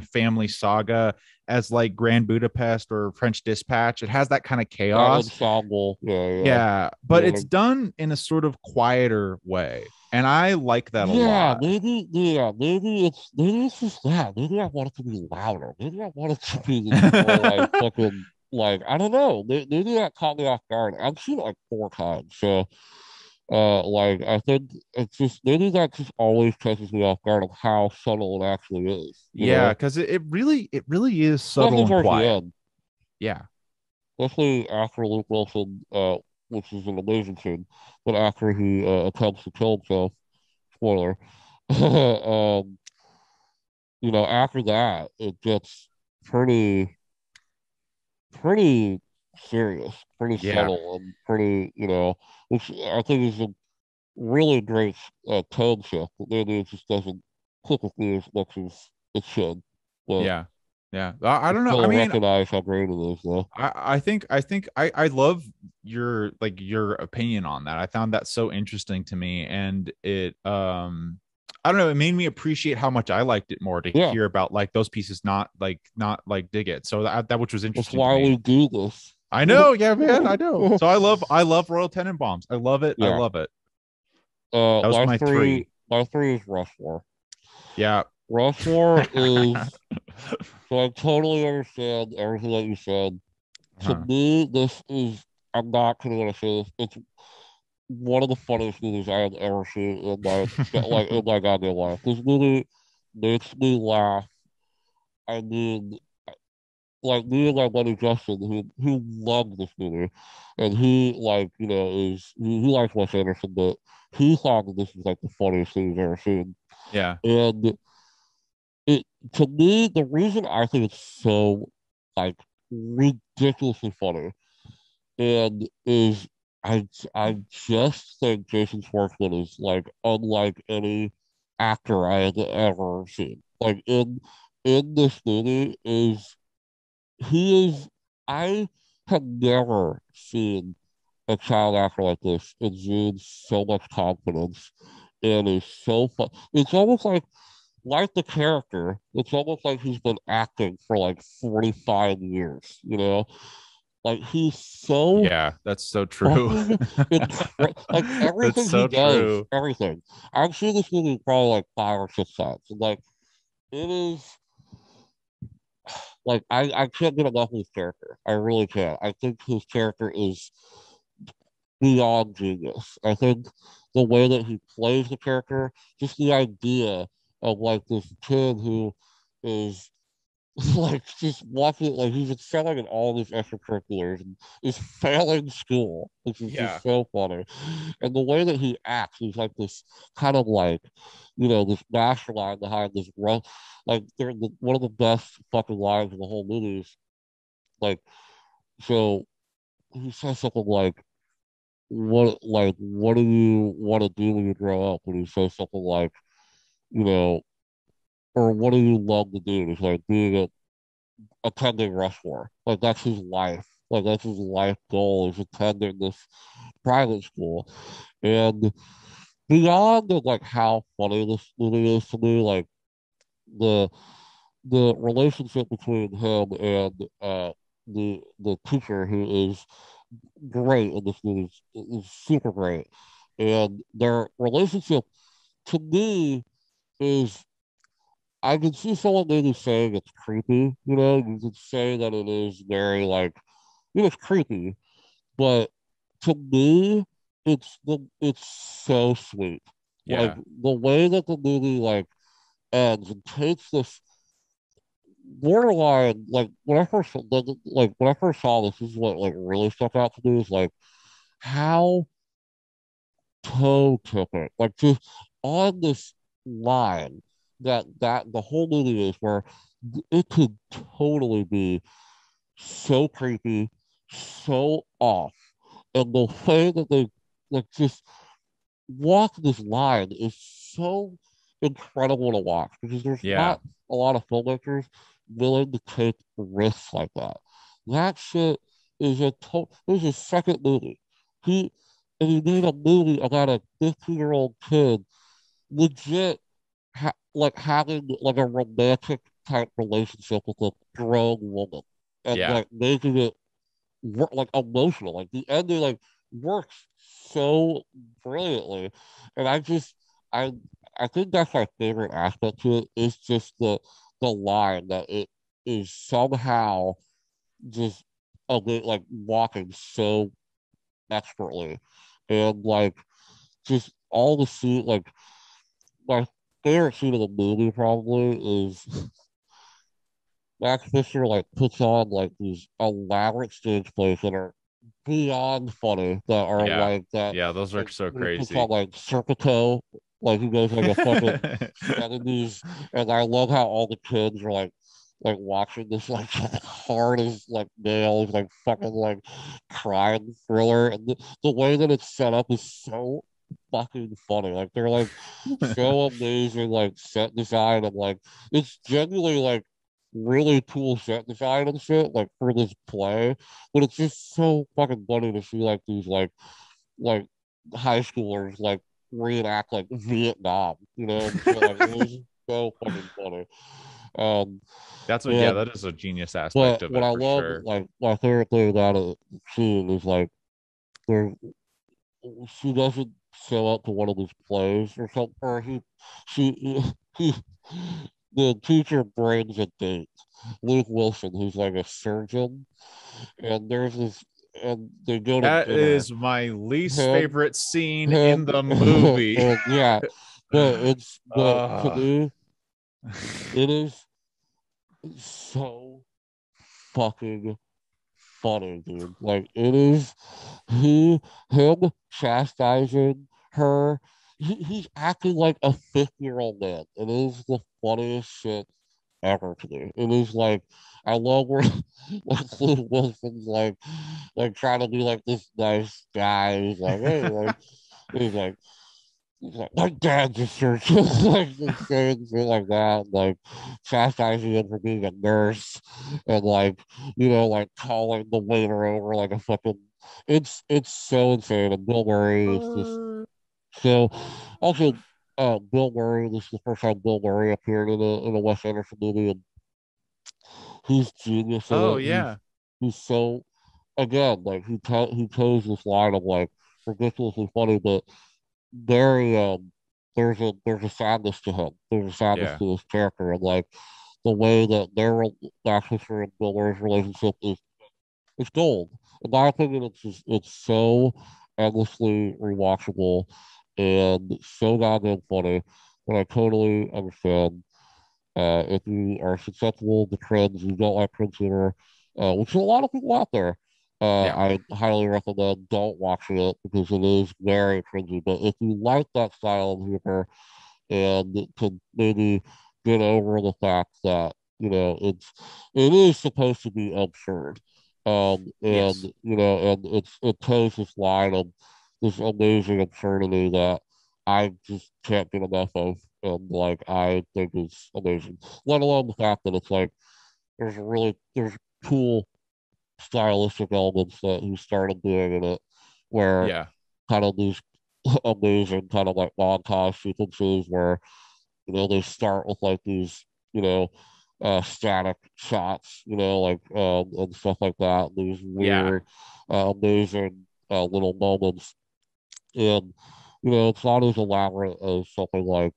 family saga as like Grand Budapest or French Dispatch. It has that kind of That chaos. ensemble, yeah. Yeah, but it's done in a sort of quieter way. And I like that a lot. Maybe it's just that. Maybe I want it to be louder. Maybe I want it to be more like fucking like I don't know. Maybe that caught me off guard. I've seen it like 4 times, so like I think it's just maybe that just always catches me off guard of how subtle it actually is. Yeah, because it really is subtle Especially and towards the quiet. end. Yeah. Especially after Luke Wilson, which is an amazing scene, but after he attempts to kill himself, spoiler, um, after that, it gets pretty serious, pretty Yeah. subtle, and pretty, which I think is a really great tone shift, but maybe it just doesn't click with me as much as it should. But Yeah. Yeah. I don't know. I still mean, recognize how great it is, though. I think I love your opinion on that. I found that so interesting to me, and it I don't know, it made me appreciate how much I liked it more to Yeah, hear about like those pieces not dig it. So that which was that's interesting to why me. we do this. I know, yeah, man, I know. So I love Royal Tenenbaums. I love it. I Yeah. love it. That was My my three, three. my three is Rushmore. Yeah. Rushmore is so I totally understand everything that you said. To Huh. me, this is I'm not gonna say this. It's one of the funniest movies I have ever seen in my goddamn life. This movie makes me laugh. I mean, like me and my buddy Justin, who loved this movie, and he like he likes Wes Anderson, but he thought that this was like the funniest thing he's ever seen. Yeah. And it to me, the reason I think it's so like ridiculously funny and is I just think Jason Schwartzman is like unlike any actor I had ever seen. Like in this movie is he is I have never seen a child actor like this exude so much confidence and is so fun. It's almost like the character, it's almost like he's been acting for like 45 years. Like he's so Yeah, that's so true. fucking like That's everything he so does, true. everything. I've seen this movie probably like 5 or 6 times. And like it is like I can't get enough of his character. I really can't. I think his character is beyond genius. I think the way that he plays the character, just the idea of like this kid who is like just watching like he's excelling in all these extracurriculars and is failing school, which is Yeah. just so funny. And the way that he acts, he's like this kind of like, this mastermind behind this run. Like one of the best fucking lines in the whole movie is like, so he says something what do you want to do when you grow up? And he says something like, you know, or what do you love to do? And it's like being attending Rushmore. Like that's his life. Like that's his life goal is attending this private school. And beyond like how funny this movie is to me, like the the relationship between him and the teacher who is great in this movie is super great. And their relationship to me is I can see someone maybe saying it's creepy, you could say that it is very like it's creepy, but to me it's so sweet. Like Yeah. the way that the movie like ends and takes this borderline, like when I first saw this is what like really stuck out to me is like how toe took it, like just on this line that the whole movie is where it could totally be so creepy, so off, and the way that they like just walk this line is so incredible to watch because there's Yeah. not a lot of filmmakers willing to take risks like that. That shit is this is his second movie. He he made a movie about a 15-year-old kid legit like having like a romantic type relationship with a grown woman and Yeah. like making it work like emotional. Like the ending like works so brilliantly. And I I think that's my favorite aspect to it is just the line that it is somehow just like walking so expertly. And like just all the scene like my favorite scene of the movie probably is Max Fisher like puts on like these elaborate stage plays that are beyond funny that are Yeah. like that. Yeah. Those are Like so he puts on crazy. like Serpico, like he goes like a fucking 70s, and I love how all the kids are like watching this like hard as like nails, like fucking like crime thriller, and the way that it's set up is so fucking funny. Like they're like so amazing, like set design and like it's genuinely like really cool set design and shit, like for this play. But it's just so fucking funny to see like these like high schoolers like reenact like Vietnam, you know, and shit. Like it was so fucking funny. Um That's what, yeah, and that is a genius aspect but of what it I for love sure. like my favorite thing about it scene is like there she doesn't show up to one of his plays or something or he the teacher brings a date. Luke Wilson, who's like a surgeon, and there's this, and they go to That dinner. is my least Him, favorite scene in him, the movie. and yeah, but to uh, me, it is so fucking funny, dude. Like it is him chastising her. He's acting like a 50-year-old man. It is the funniest shit ever to me. It is like I love where like Luke Wilson's like trying to be like this nice guy. He's like, hey, like he's like my dad's a surgeon, like just saying shit like that, like chastising him for being a nurse, and like like calling the waiter over like a fucking. It's so insane, and Bill Murray is just so. Also, Bill Murray. This is the first time Bill Murray appeared in a Wes Anderson movie, and he's genius in oh it. yeah. He's so again like he chose this line of like ridiculously funny, but very there's a sadness to him. There's a sadness Yeah. to his character, and like the way that Max Fisher and Bill Murray's relationship is it's gold. In my opinion, it's so endlessly rewatchable and so goddamn funny. And I totally understand if you are susceptible to trends, you don't like cringe humor, which is a lot of people out there. Yeah. I highly recommend don't watching it because it is very cringy. But if you like that style of humor and can maybe get over the fact that it is supposed to be absurd, and Yes. and it toes this line of this amazing absurdity that I just can't get enough of, and like I think it's amazing. Let alone the fact that it's like there's cool stylistic elements that he started doing in it, where Yeah. kind of these amazing kind of like montage sequences where they start with like these static shots, like and stuff like that, these Yeah. weird amazing little moments, and it's not as elaborate as something like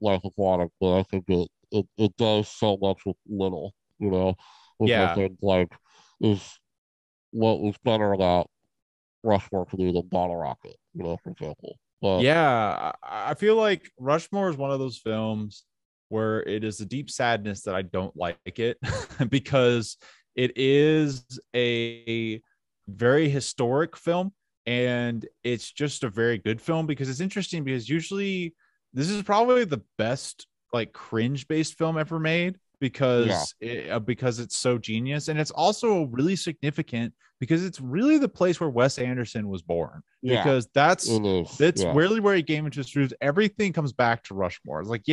Aquatic, but I think it does so much with little, which I Yeah. think like is what was better about Rushmore to do than Bottle Rocket, for example. But Yeah. I feel like Rushmore is one of those films. where it is a deep sadness that I don't like it because it is a very historic film, and it's just a very good film because it's interesting because usually this is probably the best like cringe based film ever made because it's so genius, and it's also really significant because it's really the place where Wes Anderson was born, because that's really where he came into his roots. Everything comes back to Rushmore. It's like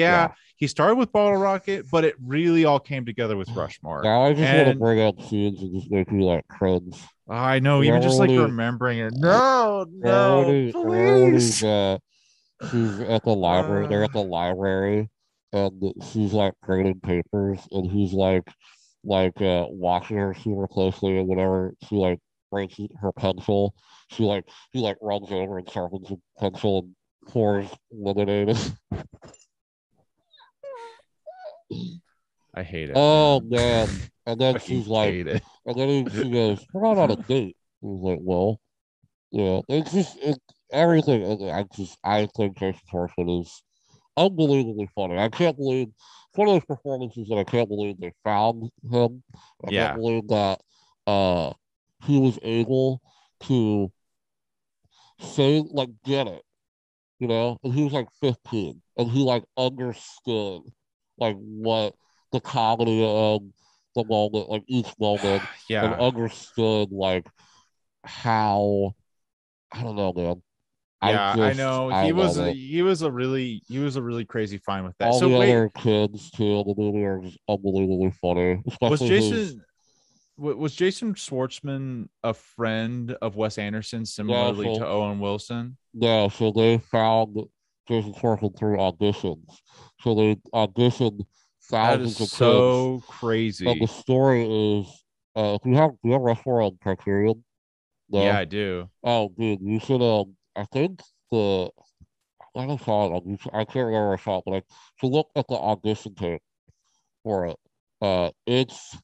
he started with Bottle Rocket, but it really all came together with Rushmore. Now I just want to bring up scenes and just make me like cringe. I know, even just like remembering it. No, please. She's at the library. They're at the library, and she's like grading papers, and he's like watching her super closely, and whenever she like breaks her pencil, he runs over and sharpens the pencil and pours lemonade. I hate it. Oh man! And then she's like, and then she goes, "We're not on a date." He's like, "Well, yeah." It's just everything. I think Jason Schwartzman is unbelievably funny. I can't believe it's one of those performances that I can't believe they found him. I can't believe that he was able to say like get it, you know, and he was like 15 and he like understood like what the comedy of the moment, like each moment, and understood like how, I don't know, man. I know he was a really crazy find with that. All the other kids too in the movie are just unbelievably funny. Was Jason Schwartzman a friend of Wes Anderson, similarly to Owen Wilson? No, so they found Jason Schwartzman through auditions. So they auditioned thousands of kids. So crazy. And the story is, do you have Rushmore on Criterion? No? Yeah, I do. Oh, dude, you should. I think I saw it. I can't remember where I saw it, but to look at the audition tape for it. It's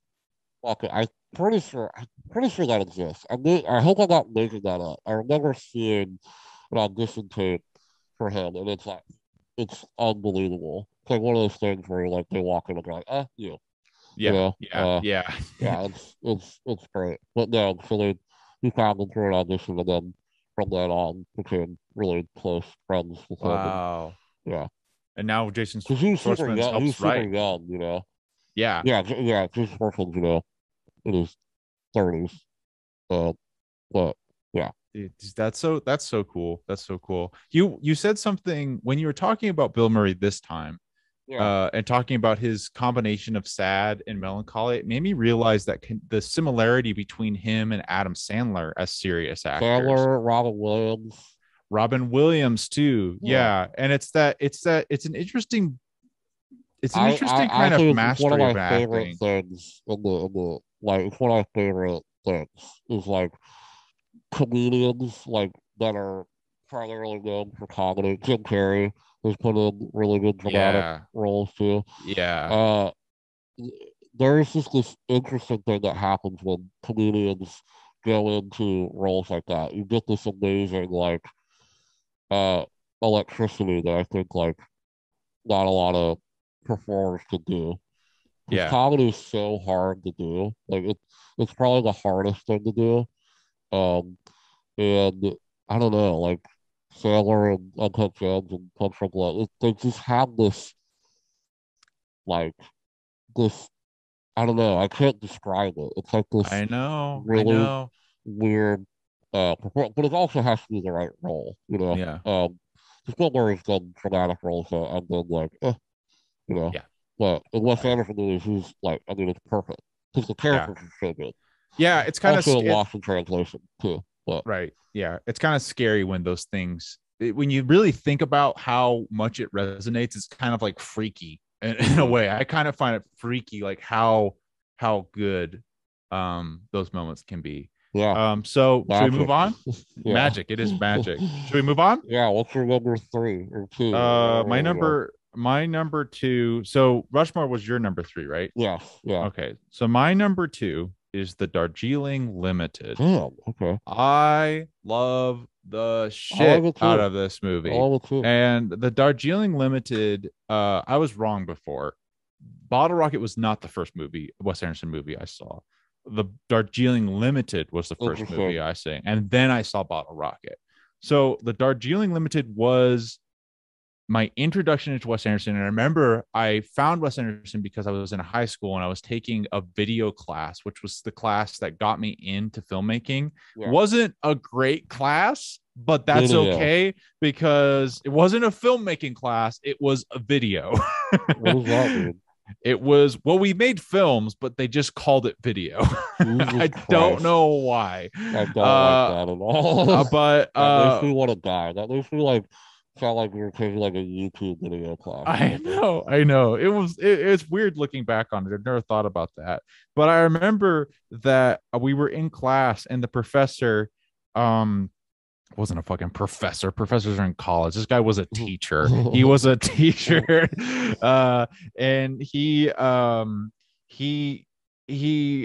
okay. I'm pretty sure that exists. I hope I'm not making that up. I remember seeing an audition tape for him, and it's unbelievable. It's like one of those things where like they walk in and go like, you. Yeah, you know? Yeah. It's great. But no, so he found him through an audition, and then from then on became really close friends with him. Wow. And now Jason Schwartzman helps write. Super young, you know. Yeah. Jason Schwartzman, you know, in his 30s. But yeah. That's so cool. That's so cool. You said something when you were talking about Bill Murray this time. And talking about his combination of sad and melancholy, it made me realize that the similarity between him and Adam Sandler as serious actors. Robin Williams too. Yeah. And it's an interesting kind of mastery of acting. Things in the it's one of my favorite things is like comedians like that are primarily known for comedy. Jim Carrey has put in really good dramatic roles too. There's just this interesting thing that happens when comedians go into roles like that. You get this amazing like electricity that I think like not a lot of performers could do. Comedy is so hard to do. Like it's probably the hardest thing to do. And I don't know, like Sandler and Uncut Gems and Punch Drunk Love, they just have this, like, I don't know, I can't describe it. It's like this really weird performance, but it also has to be the right role, you know? Just Bill Murray's done dramatic roles that I've been like, you know? But in Wes Anderson movies, he's like, I mean, it's perfect. Because the characters are so good. Yeah, it's kind of lost in translation, too. But. Right. Yeah. It's kind of scary when those things, when you really think about how much it resonates, it's kind of like freaky in a way. I kind of find it freaky, like how good those moments can be. So magic. Should we move on? Magic. It is magic. Should we move on? Yeah. What's your number 3 or 2? My number 2. So Rushmore was your number 3, right? Yeah. Okay. So my number 2 is the Darjeeling Limited. Damn, okay. I love the shit out of this movie. And the Darjeeling Limited, I was wrong before. Bottle Rocket was not the first Wes Anderson movie I saw. The Darjeeling Limited was the first movie I saw, and then I saw Bottle Rocket. So the Darjeeling Limited was my introduction into Wes Anderson. And I remember I found Wes Anderson because I was in high school and I was taking a video class, which was the class that got me into filmmaking. Wasn't a great class, but that's okay because it wasn't a filmmaking class. It was a video. What was that, dude? It was, well, we made films, but they just called it video. I don't know why. I don't like that at all. But that makes me want to die. That makes me like sound like we were taking like a YouTube video class. I know. It's weird looking back on it. I've never thought about that. But I remember that we were in class and the professor wasn't a fucking professor. Professors are in college. This guy was a teacher. He was a teacher. And he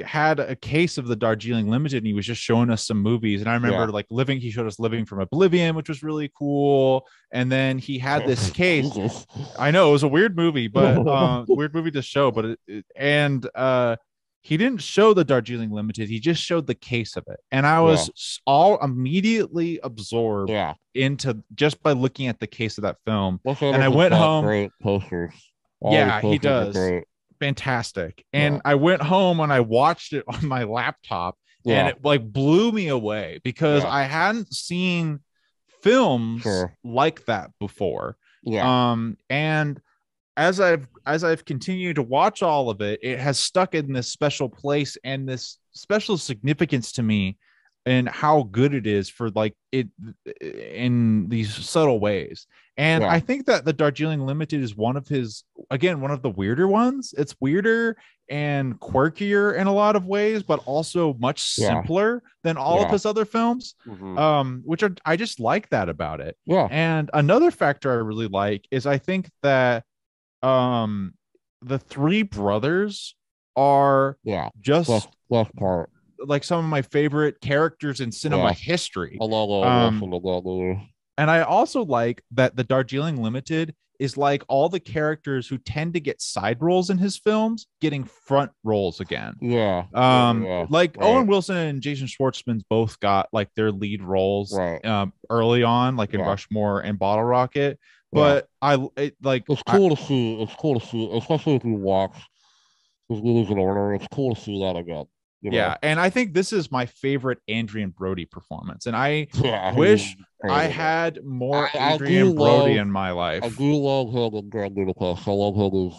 had a case of the Darjeeling Limited and he was just showing us some movies. And I remember he showed us Living from Oblivion, which was really cool. And then he had this case. I know it was a weird movie, but weird movie to show, but he didn't show the Darjeeling Limited. He just showed the case of it. And I was all immediately absorbed into just by looking at the case of that film. And I went home. Great posters. He does. Fantastic. And I went home and I watched it on my laptop and it like blew me away because I hadn't seen films like that before. And as I've continued to watch all of it, it has stuck in this special place and this special significance to me and how good it is for like it in these subtle ways. And I think that the Darjeeling Limited is one of the weirder ones. It's weirder and quirkier in a lot of ways, but also much simpler than all of his other films, I just like that about it. And another factor I really like is I think that the three brothers are just left part like some of my favorite characters in cinema history. And I also like that the Darjeeling Limited is like all the characters who tend to get side roles in his films getting front roles again. Owen Wilson and Jason Schwartzman both got like their lead roles early on, like in Rushmore and Bottle Rocket. But it's cool to see. It's cool to see, especially if you watch his movies in order. It's cool to see that again. And I think this is my favorite Adrian Brody performance, and I wish I had more Adrian Brody in my life. I do love him in Grand Budapest. I love him as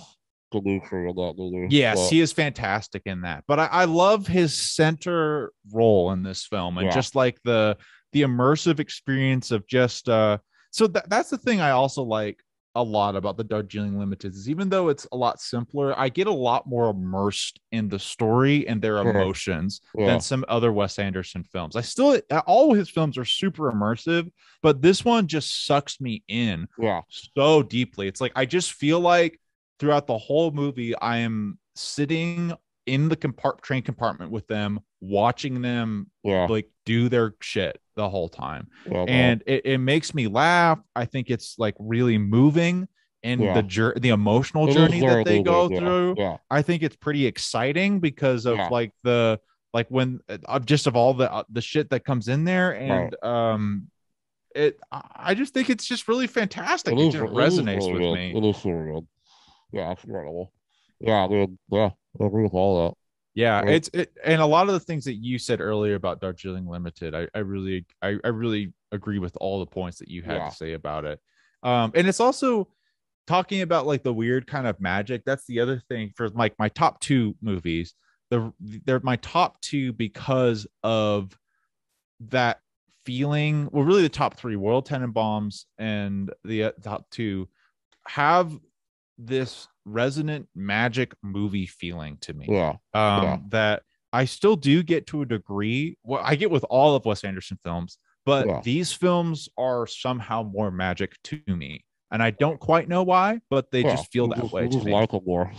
Dimitri in that movie. Yes, he is fantastic in that. But I love his center role in this film, and just like the immersive experience of just so that's the thing I also like a lot about the Darjeeling Limited is even though it's a lot simpler, I get a lot more immersed in the story and their emotions than some other Wes Anderson films. All his films are super immersive, but this one just sucks me in so deeply. It's like I just feel like throughout the whole movie, I am sitting in the train compartment with them, watching them like do their shit the whole time. And it makes me laugh. I think it's like really moving and the emotional journey that they go through. I think it's pretty exciting because of like when just of all the shit that comes in there. And I just think it's just really fantastic. It just resonates with me. It is really good. Yeah, it's incredible. Yeah, dude. Yeah, I agree with all that. Yeah, and a lot of the things that you said earlier about Darjeeling Limited, I really agree with all the points that you had to say about it. And it's also talking about like the weird kind of magic. That's the other thing for like my top two movies. They're my top two because of that feeling. Well, really the top three, Royal Tenenbaums and the top two, have this resonant magic movie feeling to me that I still do get to a degree. Well, I get with all of Wes Anderson films, but these films are somehow more magic to me, and I don't quite know why, but they just feel that way to me. Like it more.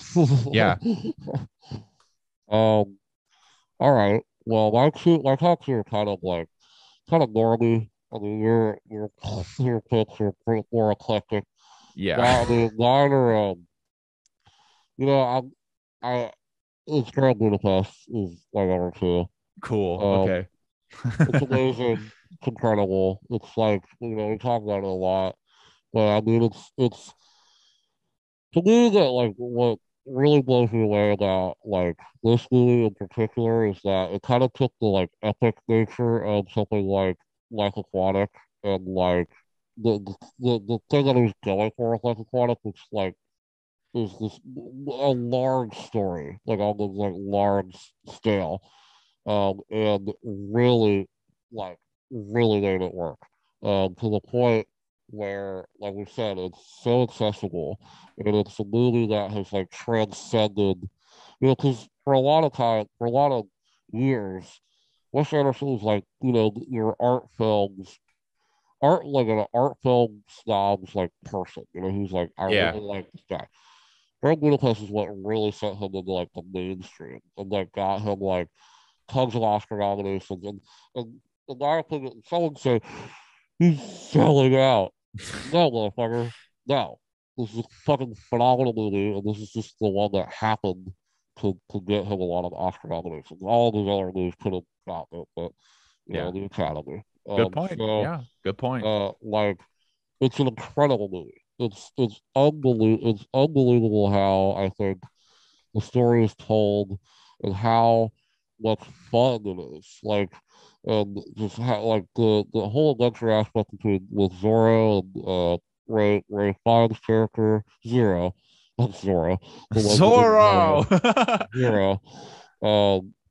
All right, well, my top two are kind of normie I mean, your picks are pretty more eclectic. Yeah. I mean, mine are you know, I it's Grand Budapest is my number two. Cool. Um, Okay. it's amazing. It's incredible. It's like, we talk about it a lot, but I mean, it's to me that like what really blows me away about like this movie in particular is that it kind of took the like epic nature of something like Aquatic and like the thing that it was going for with like Aquatic, which like is this a large story, like on this like large scale, and really, like, really made it work, to the point where, like we said, it's so accessible, and it's a movie that has like transcended, because for a lot of years, Wes Anderson was like, your like an art film snob's like person, who's like, I Yeah. really like this guy. Greg Budapest is what really sent him into like the mainstream and like got him like tons of Oscar nominations, and in my opinion, someone say he's selling out. No, motherfucker, no. This is a fucking phenomenal movie, and this is just the one that happened to get him a lot of Oscar nominations. All of his other movies could have gotten it, but Yeah. the Academy. Good point. So Yeah. Good point. like it's an incredible movie. It's unbelievable how I think the story is told and how much fun it is. Like, and just how like the whole adventure aspect between with Zorro and Ray Fiennes' character Zero, not Zorro, the one that didn't Zorro. Zero,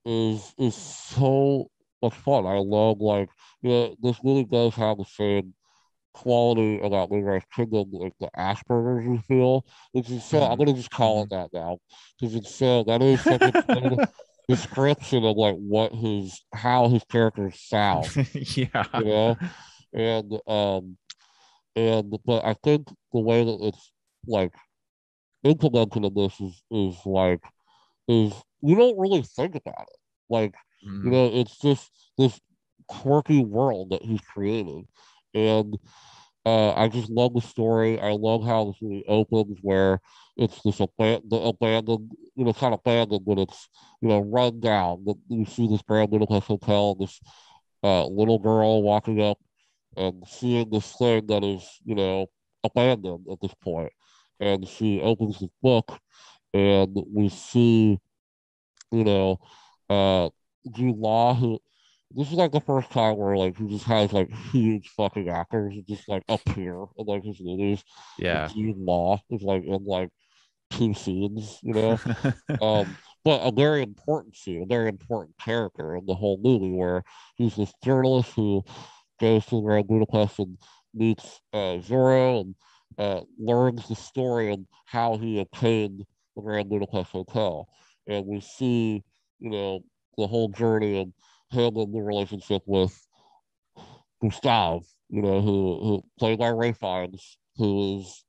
is so much fun. I love like this movie does have the same quality about Moonrise Kingdom, like the Asperger's you feel, which is so, I'm Mhm. gonna just call it Mhm. that now, because it's so, that is such a good description of like how his characters sound, Yeah. you know, and but I think the way that it's like implemented in this is you don't really think about it, like, Mhm. it's just this quirky world that he's created, and I just love the story. I love how this movie opens, where it's this abandoned, it's not abandoned, but it's run down. You see this Grand Budapest hotel, and this little girl walking up and seeing this thing that is abandoned at this point, and she opens the book, and we see you know, uh, Jude Law, who this is like the first time where like he just has like huge fucking actors who just like appear in like his movies. Like Yeah. Jude Law is like in like two scenes. But a very important scene, a very important character in the whole movie, where he's this journalist who goes to Grand Budapest and meets Zorro, and learns the story and how he obtained the Grand Budapest Hotel. And we see, you know, the whole journey of him and the relationship with Gustav, who played by Ray Fiennes, who is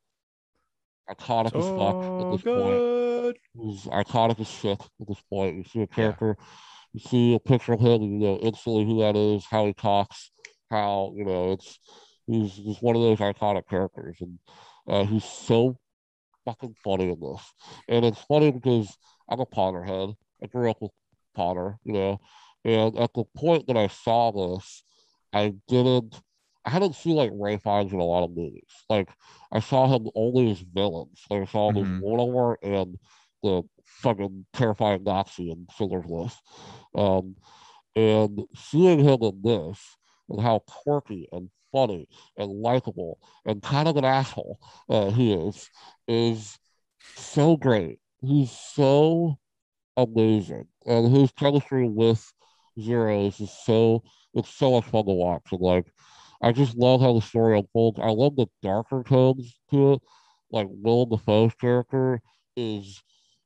iconic as fuck at So this point. good. Who's iconic as shit at this point. You see a Yeah. character, you see a picture of him, and you know instantly who that is, how he talks, how he's just one of those iconic characters, and he's so fucking funny in this. And it's funny because I'm a Potterhead. I grew up with Potter, and at the point that I saw this, I didn't. I hadn't seen like Ray Fiennes in a lot of movies. Like I saw him only as villains. Like I saw him as Mhm. Voldemort and the fucking terrifying Nazi in Schindler's List. Um, and seeing him in this and how quirky and funny and likable and kind of an asshole he is so great. He's so amazing. And his chemistry with Zeros is it's so much fun to watch. And like, I just love how the story unfolds. I love the darker tones to it. Like Will Dafoe's character is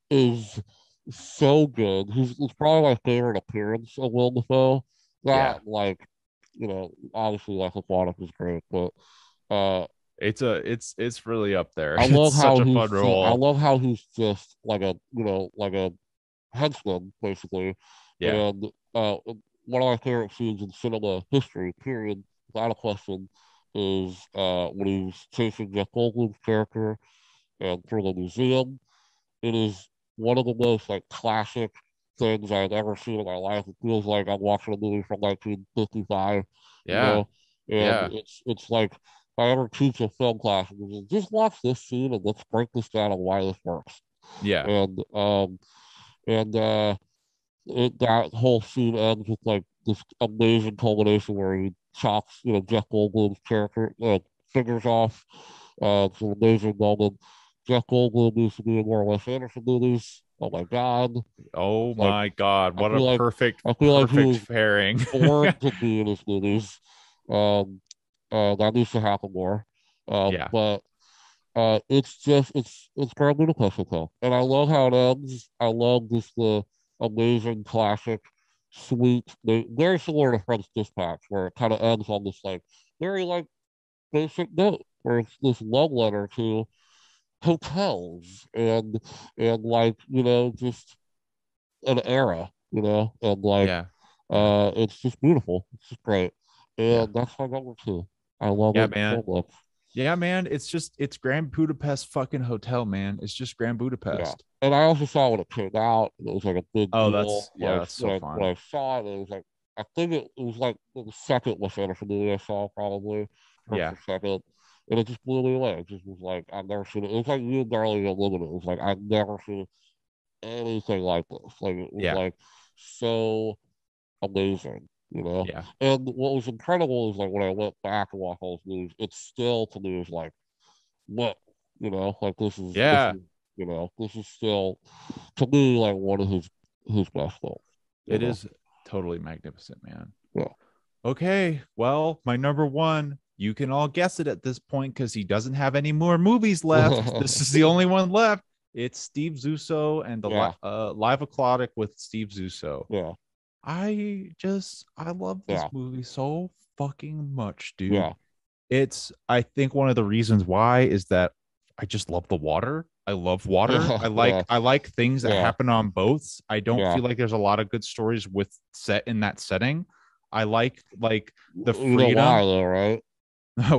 is so good. He's probably my favorite appearance of Will Dafoe. Yeah. That like, obviously like Aquatic is great, but uh It's really up there. I It's love such how a he's fun just, I role. love how he's just like a henchman basically, Yeah. and one of my favorite scenes in cinema history period without a question, is when he's chasing Jeff Goldblum's character and through the museum. It is one of the most like classic things I've ever seen in my life. It feels like I'm watching a movie from 1955. You Yeah. know, and it's like if I ever teach a film class, just watch this scene and let's break this down on why this works. Yeah. And that whole scene ends with like this amazing culmination where he chops, Jeff Goldblum's character fingers off. It's an amazing moment. Jeff Goldblum used to be in more Wes Anderson movies. Oh my god! Oh it's like, my god! What a perfect I feel like he was pairing. born to be in his movies. That needs to happen more. Yeah. But it's Grand Budapest Hotel, and I love how it ends. I love just the amazing classic, sweet, very similar to French Dispatch, where it kind of ends on this like very like basic note, where it's this love letter to hotels and like just an era, and like it's just beautiful. It's just great, and that's my number two. I love it so much. Yeah, man. It's Grand Budapest fucking Hotel, man. It's just Grand Budapest. Yeah. And I also saw when it came out. It was like a big deal. That's so fun. When I saw it, it was like I think it was like the second Wes Anderson movie I saw, probably. First or second. And it just blew me away. It just was like I've never seen it. It was like you and Darjeeling Limited. It was like I've never seen anything like this. Like it was like so amazing. Yeah. And what was incredible is like when I went back and watched all those movies, it still to me was like, what, like this is this is still to me like one of his best films. It is totally magnificent, man. Yeah. Okay, well, my number one, you can all guess it at this point because he doesn't have any more movies left. This is the only one left. It's Steve Zissou and the Live Aquatic with Steve Zissou. Yeah. I love this movie so fucking much, dude. Yeah. I think one of the reasons why is that I just love the water. I love water. I like things that happen on boats. I don't feel like there's a lot of good stories set in that setting. I like the freedom. You know why though, right?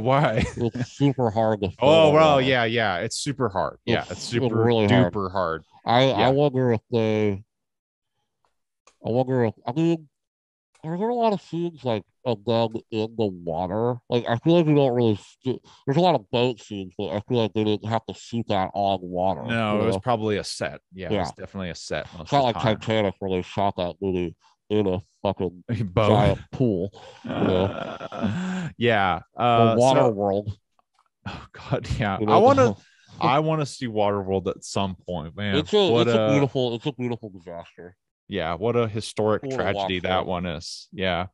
Why? It's super hard to Oh well, yeah. It's super hard. It's super really duper hard. I wonder I mean, are there a lot of scenes like of them in the water? Like, I feel like we don't really. There's a lot of boat scenes, but I feel like they didn't have to shoot that on water. No, it was probably a set. Yeah, it was definitely a set. It's not like Titanic where they shot that movie in a fucking giant pool. Yeah. The water world. Oh God, yeah. I want to see Waterworld at some point, man. It's a beautiful disaster. Yeah, what a historic tragedy that one is. Yeah.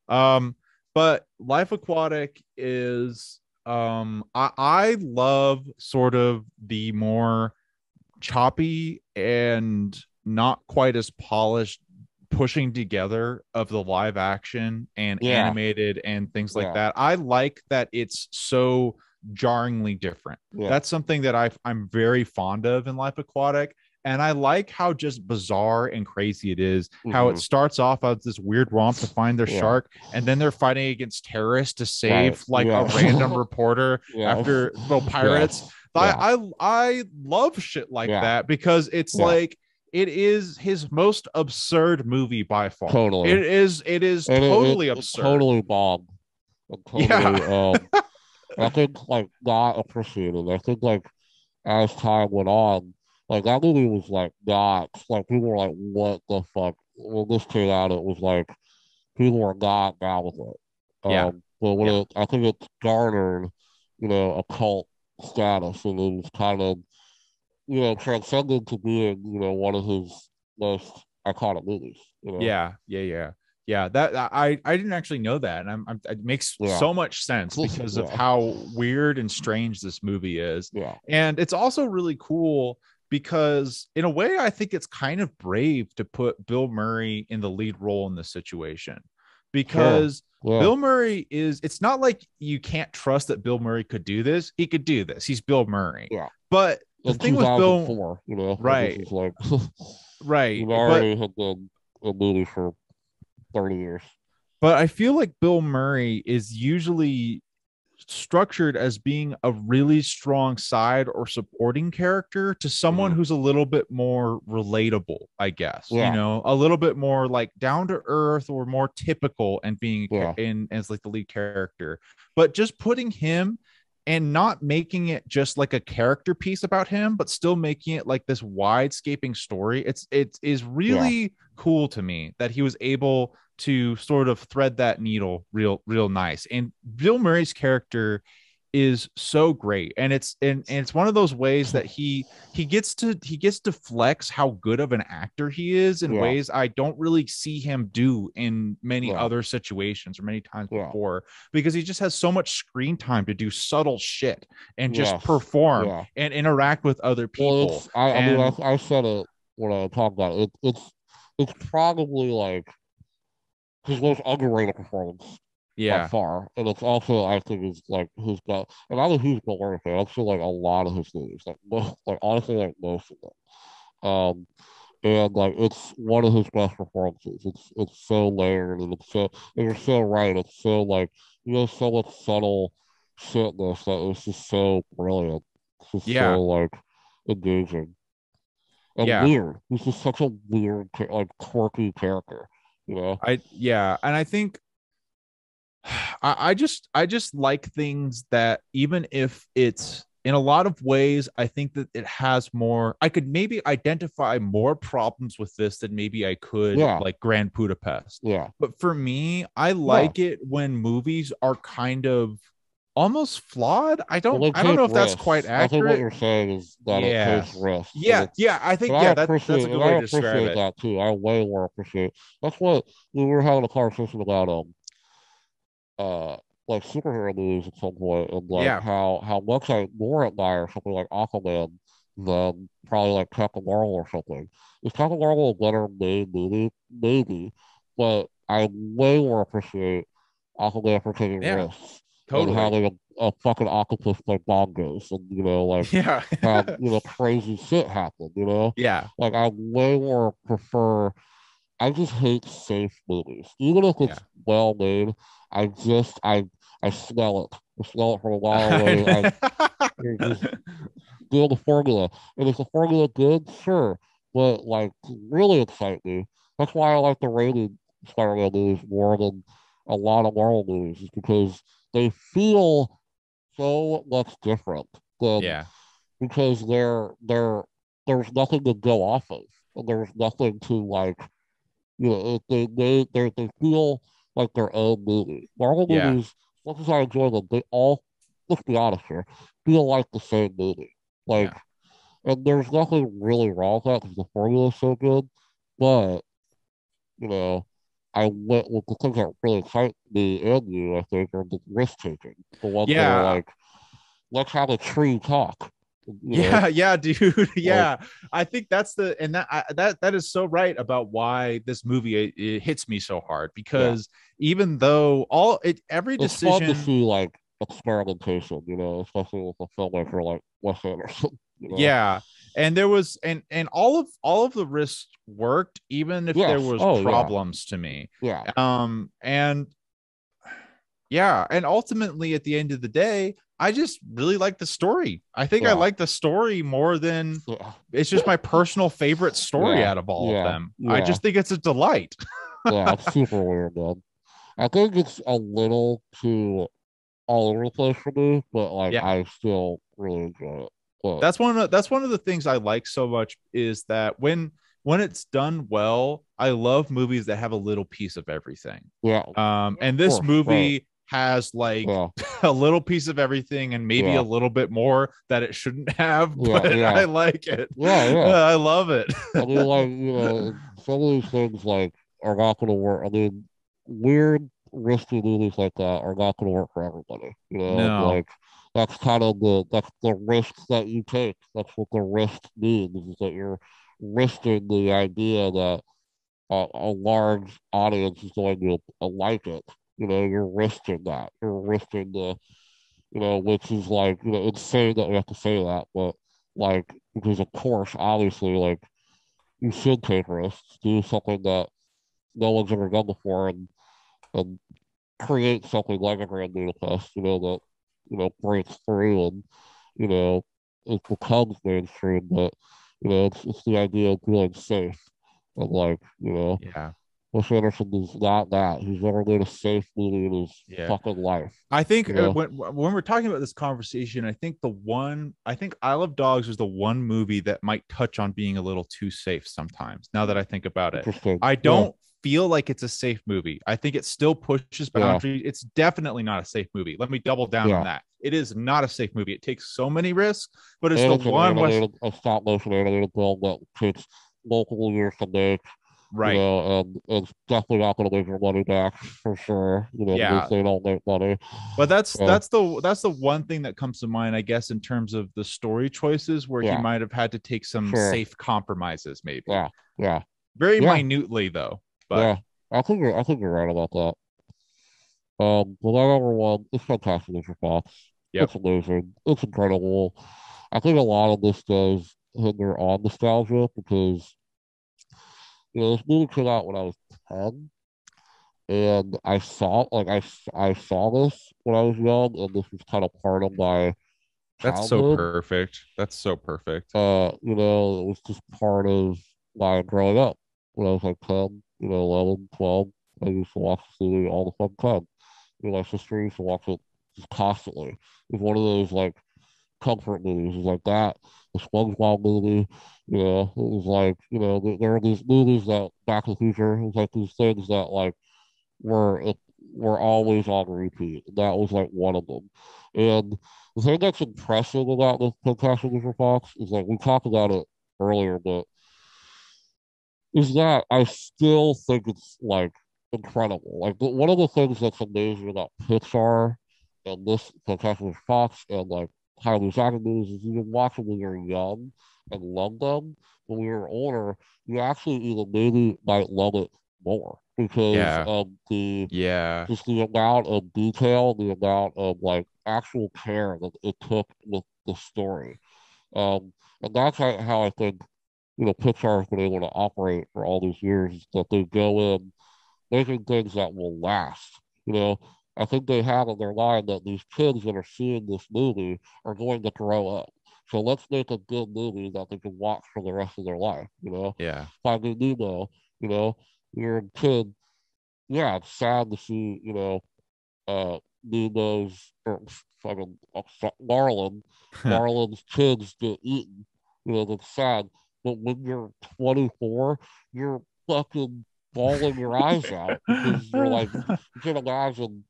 But Life Aquatic is I love sort of the more choppy and not quite as polished pushing together of the live action and animated and things like that. I like that it's so jarringly different. That's something that I'm very fond of in Life Aquatic. And I like how just bizarre and crazy it is. How it starts off as this weird romp to find their shark, and then they're fighting against terrorists to save a random reporter after pirates. I love shit like that because it's like it is his most absurd movie by far. Totally, it is totally absurd. Totally bomb. Totally, I think like not appreciated. I think like as time went on. Like, that movie was, like, not, like, people were like, what the fuck? When this came out, it was like, people were not down with it. But when I think it garnered, a cult status, and it was kind of, transcended to being, one of his most iconic movies. Yeah, that I didn't actually know that, and it makes so much sense because of how weird and strange this movie is. And it's also really cool because in a way, I think it's kind of brave to put Bill Murray in the lead role in this situation because Bill Murray it's not like you can't trust that Bill Murray could do this. He could do this. He's Bill Murray. But the thing with Bill, right. Right. He already had done a movie for 30 years. But I feel like Bill Murray is usually structured as being a really strong side or supporting character to someone who's a little bit more relatable, I guess. You know, a little bit more like down to earth or more typical and being in as like the lead character. But just putting him and not making it just like a character piece about him, but still making it like this wide-scaping story. It is really cool to me that he was able to sort of thread that needle real nice. And Bill Murray's character is so great, and it's one of those ways that he gets to flex how good of an actor he is in ways I don't really see him do in many other situations or many times before, because he just has so much screen time to do subtle shit and just perform and interact with other people. I mean, I said it when I talked about it. It's probably like his most underrated performance by far. And it's also, I think, is like who's got, and I'm a huge Bill Murray fan. I've seen like a lot of his movies, like honestly, like most of them. And like it's one of his best performances. It's so layered, and and you're so right. It's so like, so much subtle shitness that it's just so brilliant. It's just so like engaging and weird. He's just such a weird, like quirky character. And I think I just like things that, even if it's in a lot of ways, I think that it has more, I could maybe identify more problems with this than maybe I could like Grand Budapest. But for me, I like it when movies are kind of almost flawed. I don't know if that's quite accurate. I think what you're saying is that it takes risks. I think that's a good way to describe it. That too. I way more appreciate. That's what we were having a conversation about like superhero movies at some point, and like how much I more admire something like Aquaman than probably like Captain Marvel or something. Is Captain Marvel a better made movie? Maybe, but I way more appreciate Aquaman for taking risks. Totally. And having a fucking octopus like bongos, and like have crazy shit happen, like I way more prefer. I just hate safe movies, even if it's well made. I smell it. I smell it from a mile away. Just build the formula, and is the formula good? Sure, but like really excite me. That's why I like the rated Spider-Man movies more than a lot of Marvel movies, is because they feel so much different than because there's nothing to go off of, and there's nothing to like, they feel like their own movie. Marvel movies, as much as I enjoy them, they all, let's be honest here, feel like the same movie. Like, and there's nothing really wrong with that because the formula is so good, but I went with the things that really excite me and you, I think, are the risk taking. The ones that are like, let's have a tree talk. Dude. I think that's that is so right about why this movie it hits me so hard, because even though every decision, it's fun to see like experimentation, especially with a filmmaker like Wes Anderson. And there was and all of the risks worked, even if there was problems to me. And ultimately at the end of the day, I just really like the story. I think I like the story more than it's just my personal favorite story out of all of them. I just think it's a delight. It's super weird, man. I think it's a little too all over the place for me, but like I still really enjoy it. But that's one of the things I like so much, is that when it's done well, I love movies that have a little piece of everything. And this movie has like a little piece of everything, and maybe a little bit more that it shouldn't have, but I like it. I love it. I mean, like, some of these things like are not going to work. I mean, weird risky movies like that are not going to work for everybody. No. Like that's kind of the risk that you take. That's what the risk means, is that you're risking the idea that a large audience is going to like it. You're risking that. You're risking which is like, it's insane that we have to say that, but like, because of course, obviously, like, you should take risks, do something that no one's ever done before, and and create something like a Grand Budapest, that breaks through and it becomes mainstream. But it's the idea of feeling safe and Yeah. Wes Anderson is not that. He's never made a safe movie in his Yeah. fucking life. I think when we're talking about this conversation, I think I Love Dogs is the one movie that might touch on being a little too safe sometimes. Now that I think about it, I don't feel like it's a safe movie. I think it still pushes boundaries. It's definitely not a safe movie. Let me double down on that. It is not a safe movie. It takes so many risks, but it's the one a stop motion animated film that takes multiple years to make. Right. And it's definitely not going to make your money back for sure. Because they don't make money. But that's the one thing that comes to mind, I guess, in terms of the story choices where he might have had to take some safe compromises, maybe. Yeah. Very minutely though. But yeah, I think you're right about that. But my number one, it's fantastic, Mr. Fox. Yep. It's amazing. It's incredible. I think a lot of this does hinder on nostalgia because this movie came out when I was 10, and I saw I saw this when I was young, and this was kind of part of my childhood. That's so perfect. That's so perfect. It was just part of my growing up when I was like 10, 11, 12. I used to watch the movie all the fucking time. My sister used to watch it just constantly. It was one of those like comfort movies. It was like that. The SpongeBob movie, it was like, there are these movies that Back to the Future, it was like these things that like were always on repeat. That was like one of them. And the thing that's impressive about this Fantastic Mr. Fox is like we talked about it earlier, but is that I still think it's like incredible. Like one of the things that's amazing about Pixar and this Fantastic Mr. Fox and like highly acted movies is you can watch them when you're young and love them. When you're older, you actually even maybe might love it more because of just the amount of detail, the amount of like actual care that it took with the story. And that's how I think Pixar has been able to operate for all these years, that they go in making things that will last. I think they have in their mind that these kids that are seeing this movie are going to grow up. So let's make a good movie that they can watch for the rest of their life. Yeah. Finding Nemo, you're a kid. Yeah, it's sad to see, Nemo's or fucking Marlin's kids get eaten. That's sad. But when you're 24, you're fucking bawling your eyes out because you're like, you can imagine,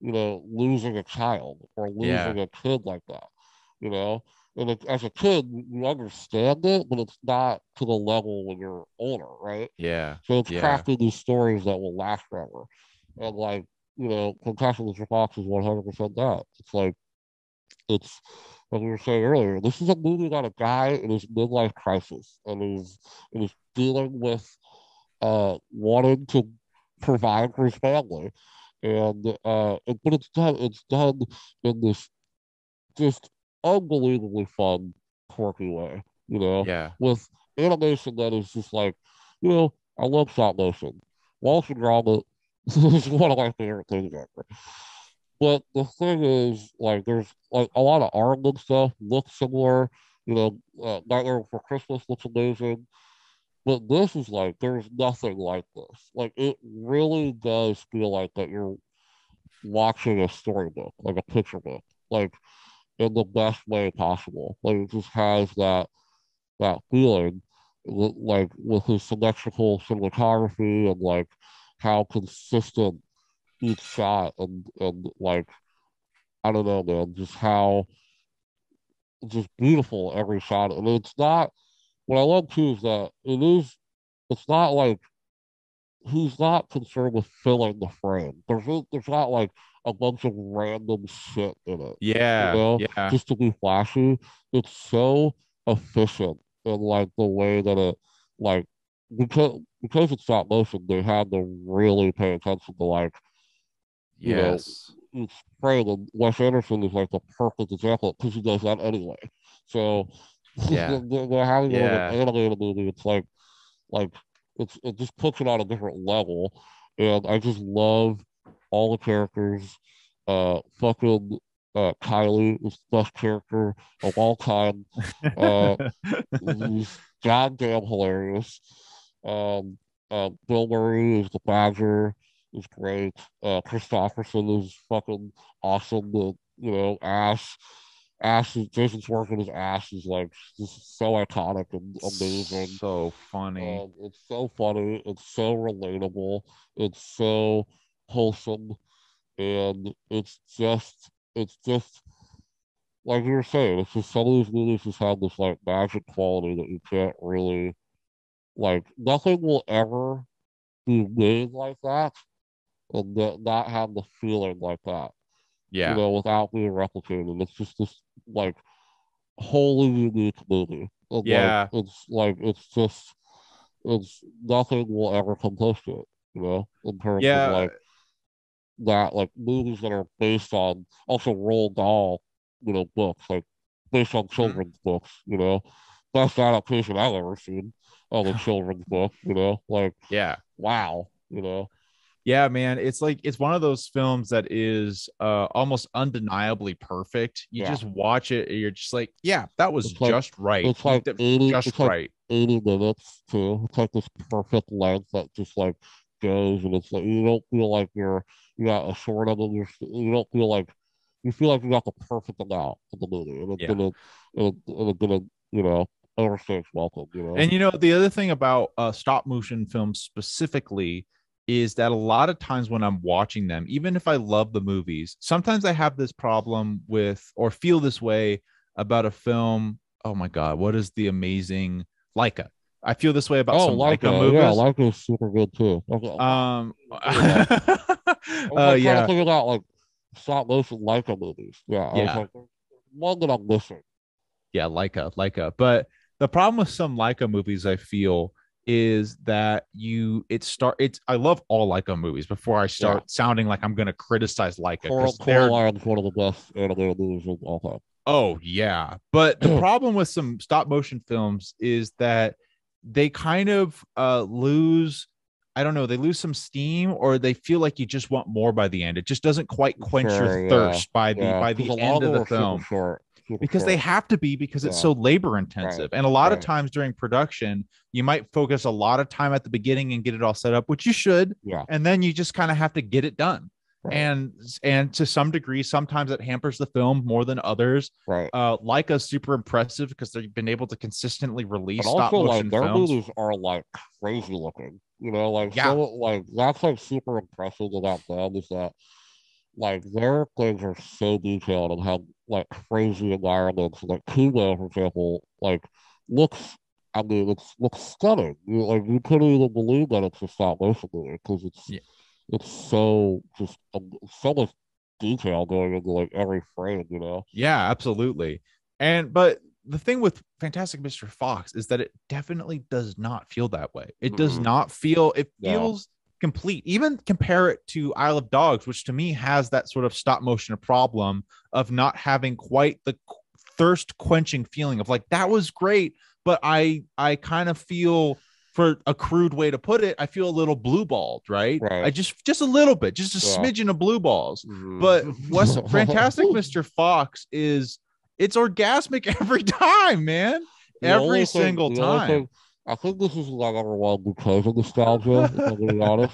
losing a child or losing a kid like that, And as a kid, you understand it, but it's not to the level when you're older, right? Yeah. So it's crafting these stories that will last forever. And like, Fantastic Mr. Fox is 100% that. It's like, it's like we were saying earlier, this is a movie about a guy in his midlife crisis and is dealing with wanting to provide for his family. But it's done in this just unbelievably fun, quirky way, with animation that is just like, I love stop motion. Wallace and Gromit is one of my favorite things ever. But the thing is, like, there's like a lot of Arnold stuff looks similar. Nightmare Before Christmas looks amazing. But this is like, there's nothing like this. Like, it really does feel like that you're watching a storybook, like a picture book, like in the best way possible. Like, it just has that feeling, like with his symmetrical cinematography and like how consistent each shot and like I don't know, man, just how just beautiful every shot. And it's not what I love too is that it's not like he's not concerned with filling the frame. There's not like a bunch of random shit in it. Yeah. Just to be flashy. It's so efficient in like the way that it like because it's stop motion, they had to really pay attention to like each frame. And Wes Anderson is like the perfect example because he does that anyway. So they're having an animated movie. It's like it just puts it on a different level, and I just love all the characters. Fucking Kylie is the best character of all time. He's goddamn hilarious. Bill Murray is the Badger, is great. Christopherson is fucking awesome. Jason Schwartzman's Ash is like just so iconic and amazing. So funny. It's so funny. It's so relatable. It's so wholesome, and it's just like you were saying. It's just some of these movies just have this like magic quality that you can't really like. Nothing will ever be made like that, and not have the feeling like that. Yeah. Without being replicated. It's just this like wholly unique movie. And, yeah. It's nothing will ever come close to it, in terms of like that, like movies that are based on also Roald Dahl, books, like based on children's books, best adaptation I've ever seen of a children's book, wow, Yeah, man, it's like it's one of those films that is almost undeniably perfect. You just watch it, and you're just like, yeah, that was just right. It's like 80 minutes too. It's like this perfect length that just like goes, and it's like you don't feel like you got a short of them. You don't feel like you got the perfect amount of the movie, and it's gonna overstay its welcome. And the other thing about stop motion films specifically is that a lot of times when I'm watching them, even if I love the movies, sometimes I have this problem with or feel this way about a film. Oh my God, what is the amazing Laika? I feel this way about some Laika movies. Yeah, Laika is super good too. Yeah. Thinking about like stop motion Laika movies. Yeah. I was like, one that I'm missing. Yeah, Laika. But the problem with some Laika movies, I feel, is that I love all Laika movies before I start sounding like I'm going to criticize Laika. Coraline's one of the best animated movies of all time. Oh, yeah. But the problem with some stop motion films is that they kind of lose, I don't know, they lose some steam, or they feel like you just want more by the end. It just doesn't quite quench your thirst by the end of the film. Because they have to be, because it's so labor intensive. And a lot of times during production, you might focus a lot of time at the beginning and get it all set up, which you should. And then you just kind of have to get it done. And to some degree, sometimes it hampers the film more than others. Laika's super impressive because they've been able to consistently release stop motion their films. Movies are like crazy looking. So that's like super impressive about them, is that like their things are so detailed and have like crazy environments. Like Kubo, for example, like looks stunning. You couldn't even believe that it's a stop motion movie because it's so just so much detail going into like every frame. Yeah, absolutely. But the thing with Fantastic Mr. Fox is that it definitely does not feel that way. It does not feel. It feels complete. Even compare it to Isle of Dogs, which to me has that sort of stop motion problem of not having quite the thirst quenching feeling of like, that was great, but I kind of feel, for a crude way to put it, I feel a little blue balled, right? I just a little bit, just a smidgen of blue balls. But what's Fantastic Mr. Fox is, it's orgasmic every time, man. Every single time. I think this is like number one because of nostalgia, if I'm being honest.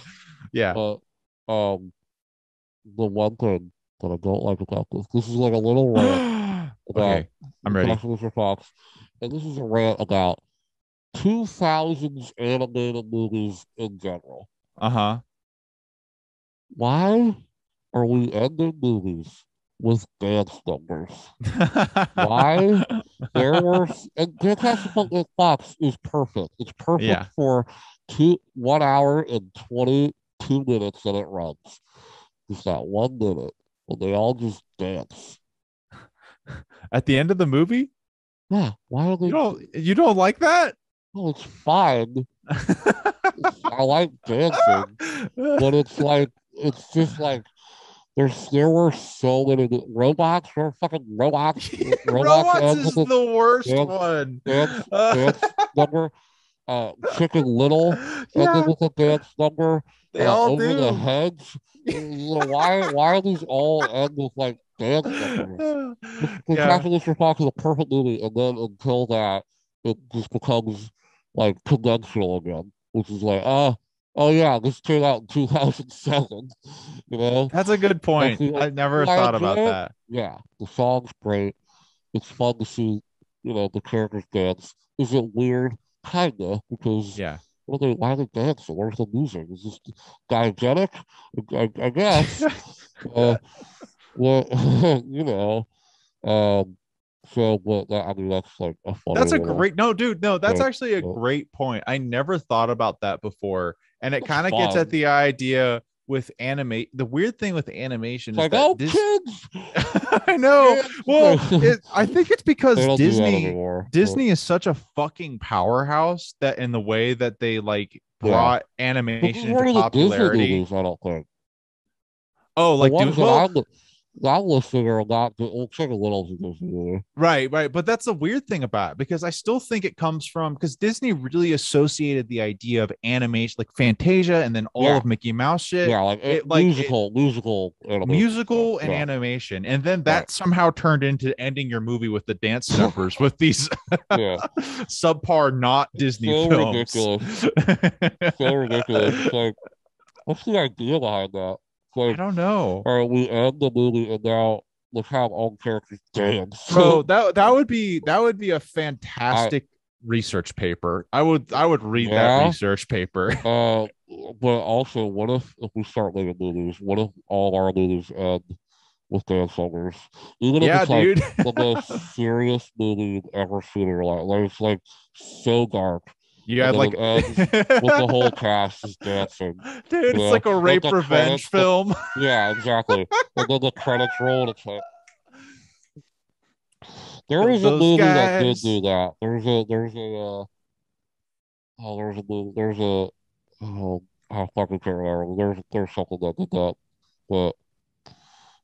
Yeah. But the one thing that I don't like about this is like a little rant about I'm ready. Mr. Fox. And this is a rant about 2000s animated movies in general. Why are we ending movies with dance numbers? Why? And Fantastic Fox is perfect. It's perfect for 1 hour and 22 minutes that it runs. Just that 1 minute, and they all just dance. At the end of the movie? Yeah. Why are they? You don't like that? No, it's fine. I like dancing, but it's just like. There were so many robots. There were fucking robots. Robots is the worst one. Dance number. Chicken Little, I think was a dance number. They all Over the do. Hedge. Why are these all end with like dance numbers? Which Yeah. actually Mr. Fox is a perfect movie, and then until that, it just becomes like conventional again, which is like, oh yeah, this came out in 2007. You know, That's a good point. actually, I never I thought enjoy about it. that. Yeah, the song's great. It's fun to see, the characters dance. Is it weird? Kinda, because Yeah. why are they dancing? Where's the music? Is this diegetic? I guess. Uh, well, um, so, but I mean, that's like a funny That's a little great no, dude. No, that's thing. actually a great point. I never thought about that before. And it It's kind of gets at fun. the idea with animate. The weird thing with animation It's is like, that oh, this kids, I know. Well, kids. I think it's They because don't do that anymore. Disney is such a fucking powerhouse that in the way that they like Yeah, brought but these animation into weren't even Disney popularity. movies. I don't think Oh, the like ones dude, that well, I'm listing are not. Well, Chicken Little's a Disney movie. right. But that's the weird thing about it because I still think it comes from because Disney really associated the idea of animation, like Fantasia, and then all Yeah, of Mickey Mouse shit. yeah, like musical animation stuff. Musical and Yeah, animation, and then right. that somehow turned into ending your movie with the dance numbers with these Yeah, subpar not Disney so films. ridiculous, so ridiculous. It's like, what's the idea behind that? It's I like, don't know, all right, we end the movie and now let's have all characters dance. bro. That would be a I fantastic research paper. I would read that Yeah. research paper. But also, what if we start making movies? What if all our movies end with dance numbers? Even if Yeah, it's like dude. the most serious movie you've ever seen in your life, like it's like so dark, You and had then like it ends with the whole cast just dancing. dude, it's like a Like rape the revenge credits, film. yeah, exactly. And then the credits roll, and it's like there Killed was a those movie that did guys. do that. There's a movie, oh, I fucking can't remember. There's something that did that, but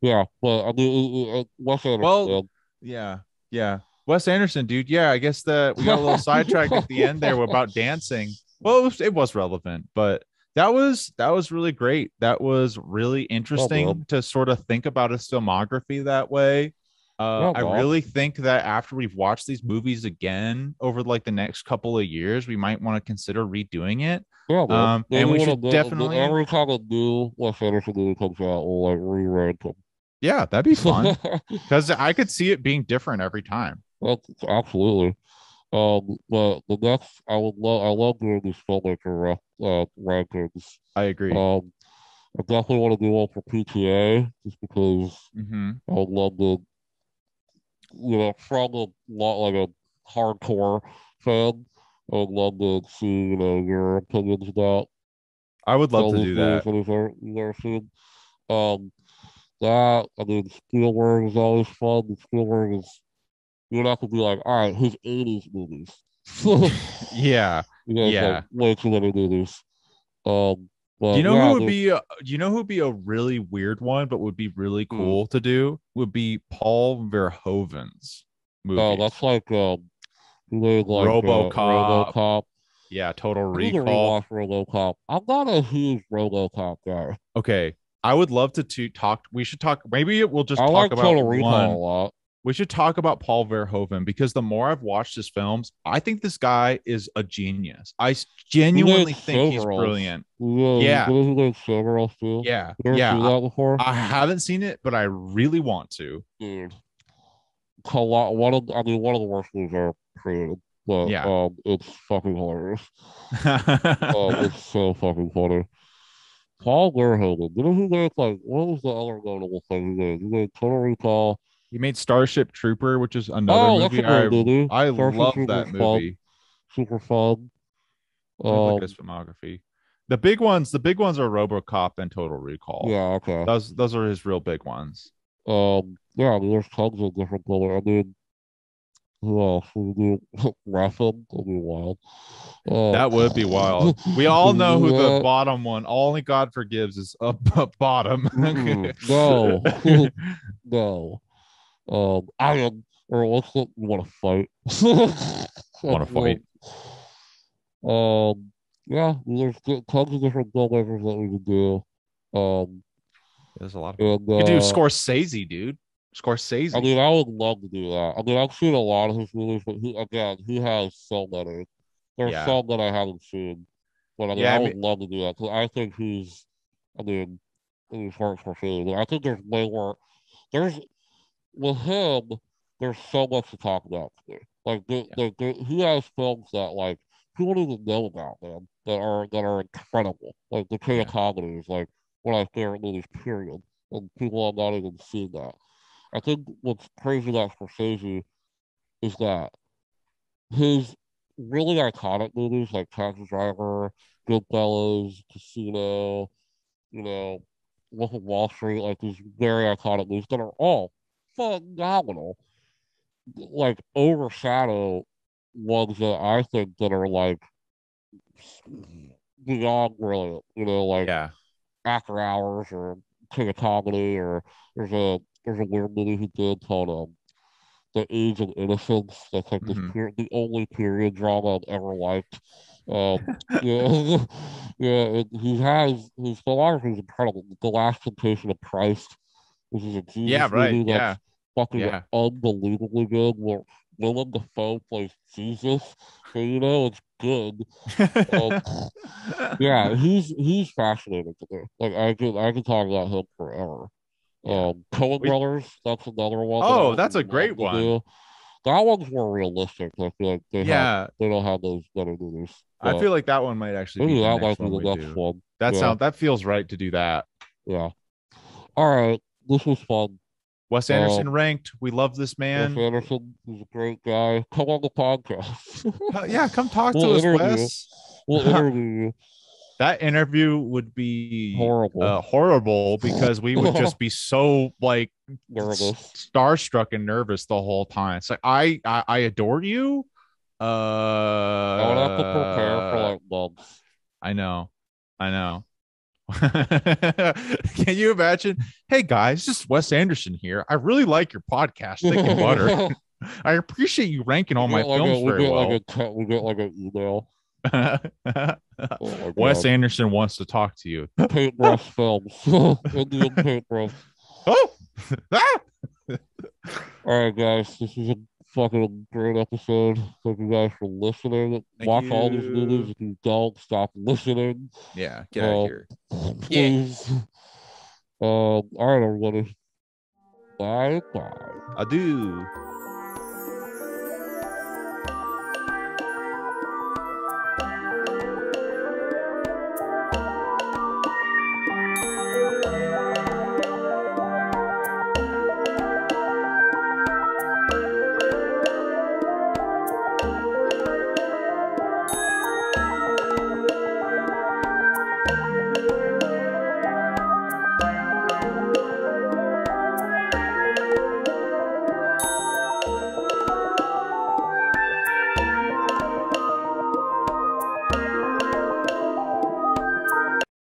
yeah, but I mean, Wes Anderson Well, did. yeah, yeah. Wes Anderson, dude. Yeah, I guess that we got a little sidetracked at the end there about dancing. Well, it was relevant, but that was really great. That was really Yeah, man. interesting to sort of think about his filmography that way. Yeah, I man. really think that after we've watched these movies again over like the next couple of years, we might want to consider redoing it. Yeah, man. And Maybe we when should definitely, every time a new Wes Anderson movie comes out, we'll like re-rank them. yeah, that'd be fun because I could see it being different every time. That's absolutely. But the next, I love doing these filmmaker rankings. I agree. I definitely want to do one for PTA just because Mm-hmm. I would love to, from a lot like a hardcore fan, I would love to see, your opinions about I would love all to these do movies that. that you've ever seen. Um, that, I mean, Spielberg is always fun. Spielberg is, you'd have to be like, all right, his 80s movies. Yeah. It's like Yeah. way too many movies. Um, Do you but know who yeah, would be do you know who would be a really weird one but would be really hmm. cool to do? Would be Paul Verhoeven's Oh, movies. that's like, he made like, RoboCop. RoboCop. Yeah, Total I need to Recall. rewatch RoboCop. I'm not a huge RoboCop guy. Okay. I would love to talk. We should talk. Maybe we'll I just talk like about Total Recall one. a lot. We should talk about Paul Verhoeven because the more I've watched his films, I think this guy is a genius. I He made genuinely think he's Showgirls. brilliant. Yeah, Yeah, he made Showgirls too. You ever yeah. see that before? I haven't seen it, but I really want to. Dude, one of the worst movies ever created, but Yeah. it's fucking hilarious. It's so fucking funny. Paul Verhoeven. You know who made like what was the other notable thing he made? He made Total Recall. He made Starship Trooper, which is another Oh, that's a movie great movie. I Starship love Troopers that fun, movie. super fun. Let me look at his Um, filmography. The big ones are RoboCop and Total Recall. yeah, okay. Those are his real big ones. Yeah, I mean, there's tons of different color. I mean, who else? We do Ratham. That'll be wild. That would be wild. We all know who the bottom one, Only God Forgives, is up bottom. No, no. Iron or what's the want to fight? Want to fight? Yeah, there's tons of different filmmakers that we could do. There's a lot of and you could do Scorsese, dude. Scorsese. I mean, I would love to do that. I mean, I've seen a lot of his movies, but he has so many. There's Yeah. some that I haven't seen, but I mean, I would love to do that because I think I mean, he's hard for food. I think there's way more. There's with him, there's so much to talk about today. Like, he has films that like people don't even know about, man, that are incredible. Like the King of Comedy is like one of my favorite movies, period. And people have not even seen that. I think what's crazy about Scorsese is that his really iconic movies like Taxi Driver, Goodfellas, Casino, you know, Wolf of Wall Street, like these very iconic movies that are all phenomenal, like overshadow ones that I think that are like beyond brilliant, like After Hours or King of Comedy, or there's a weird movie he did called The Age of Innocence. That's like the only period drama I've ever liked. Yeah, yeah. He has his filmography is incredible. The Last Temptation of Christ, which is a Jesus movie that's fucking unbelievably good. Where Willem Dafoe plays Jesus, so it's good. Yeah, he's fascinating to me. Like I could talk about him forever. Coen Brothers, that's another one. Oh, that's a great one. Do. That one's more realistic. I feel like they don't have those better movies. I feel like that one might actually be the next one we do. That feels right to do that. Yeah. All right, this was fun. Wes Anderson ranked. We love this man. Wes Anderson is a great guy. Come on the podcast. Yeah, come talk to us, Wes. We'll interview you. That interview would be horrible because we would just be so like starstruck and nervous the whole time. It's like I adore you. I would have to prepare for like months. I know. Can you imagine? Hey guys, this is Wes Anderson here. I really like your podcast, Thick and Butter. I appreciate you ranking all my films very well. We get like an email. Wes Anderson wants to talk to you. Paintbrush films. Indian paintbrush. Oh! All right, guys. This is a fucking great episode. Thank you guys for listening. Watch all these movies. If you don't, stop listening. Yeah, get out of here. Please. All right, everybody. Bye. Adieu.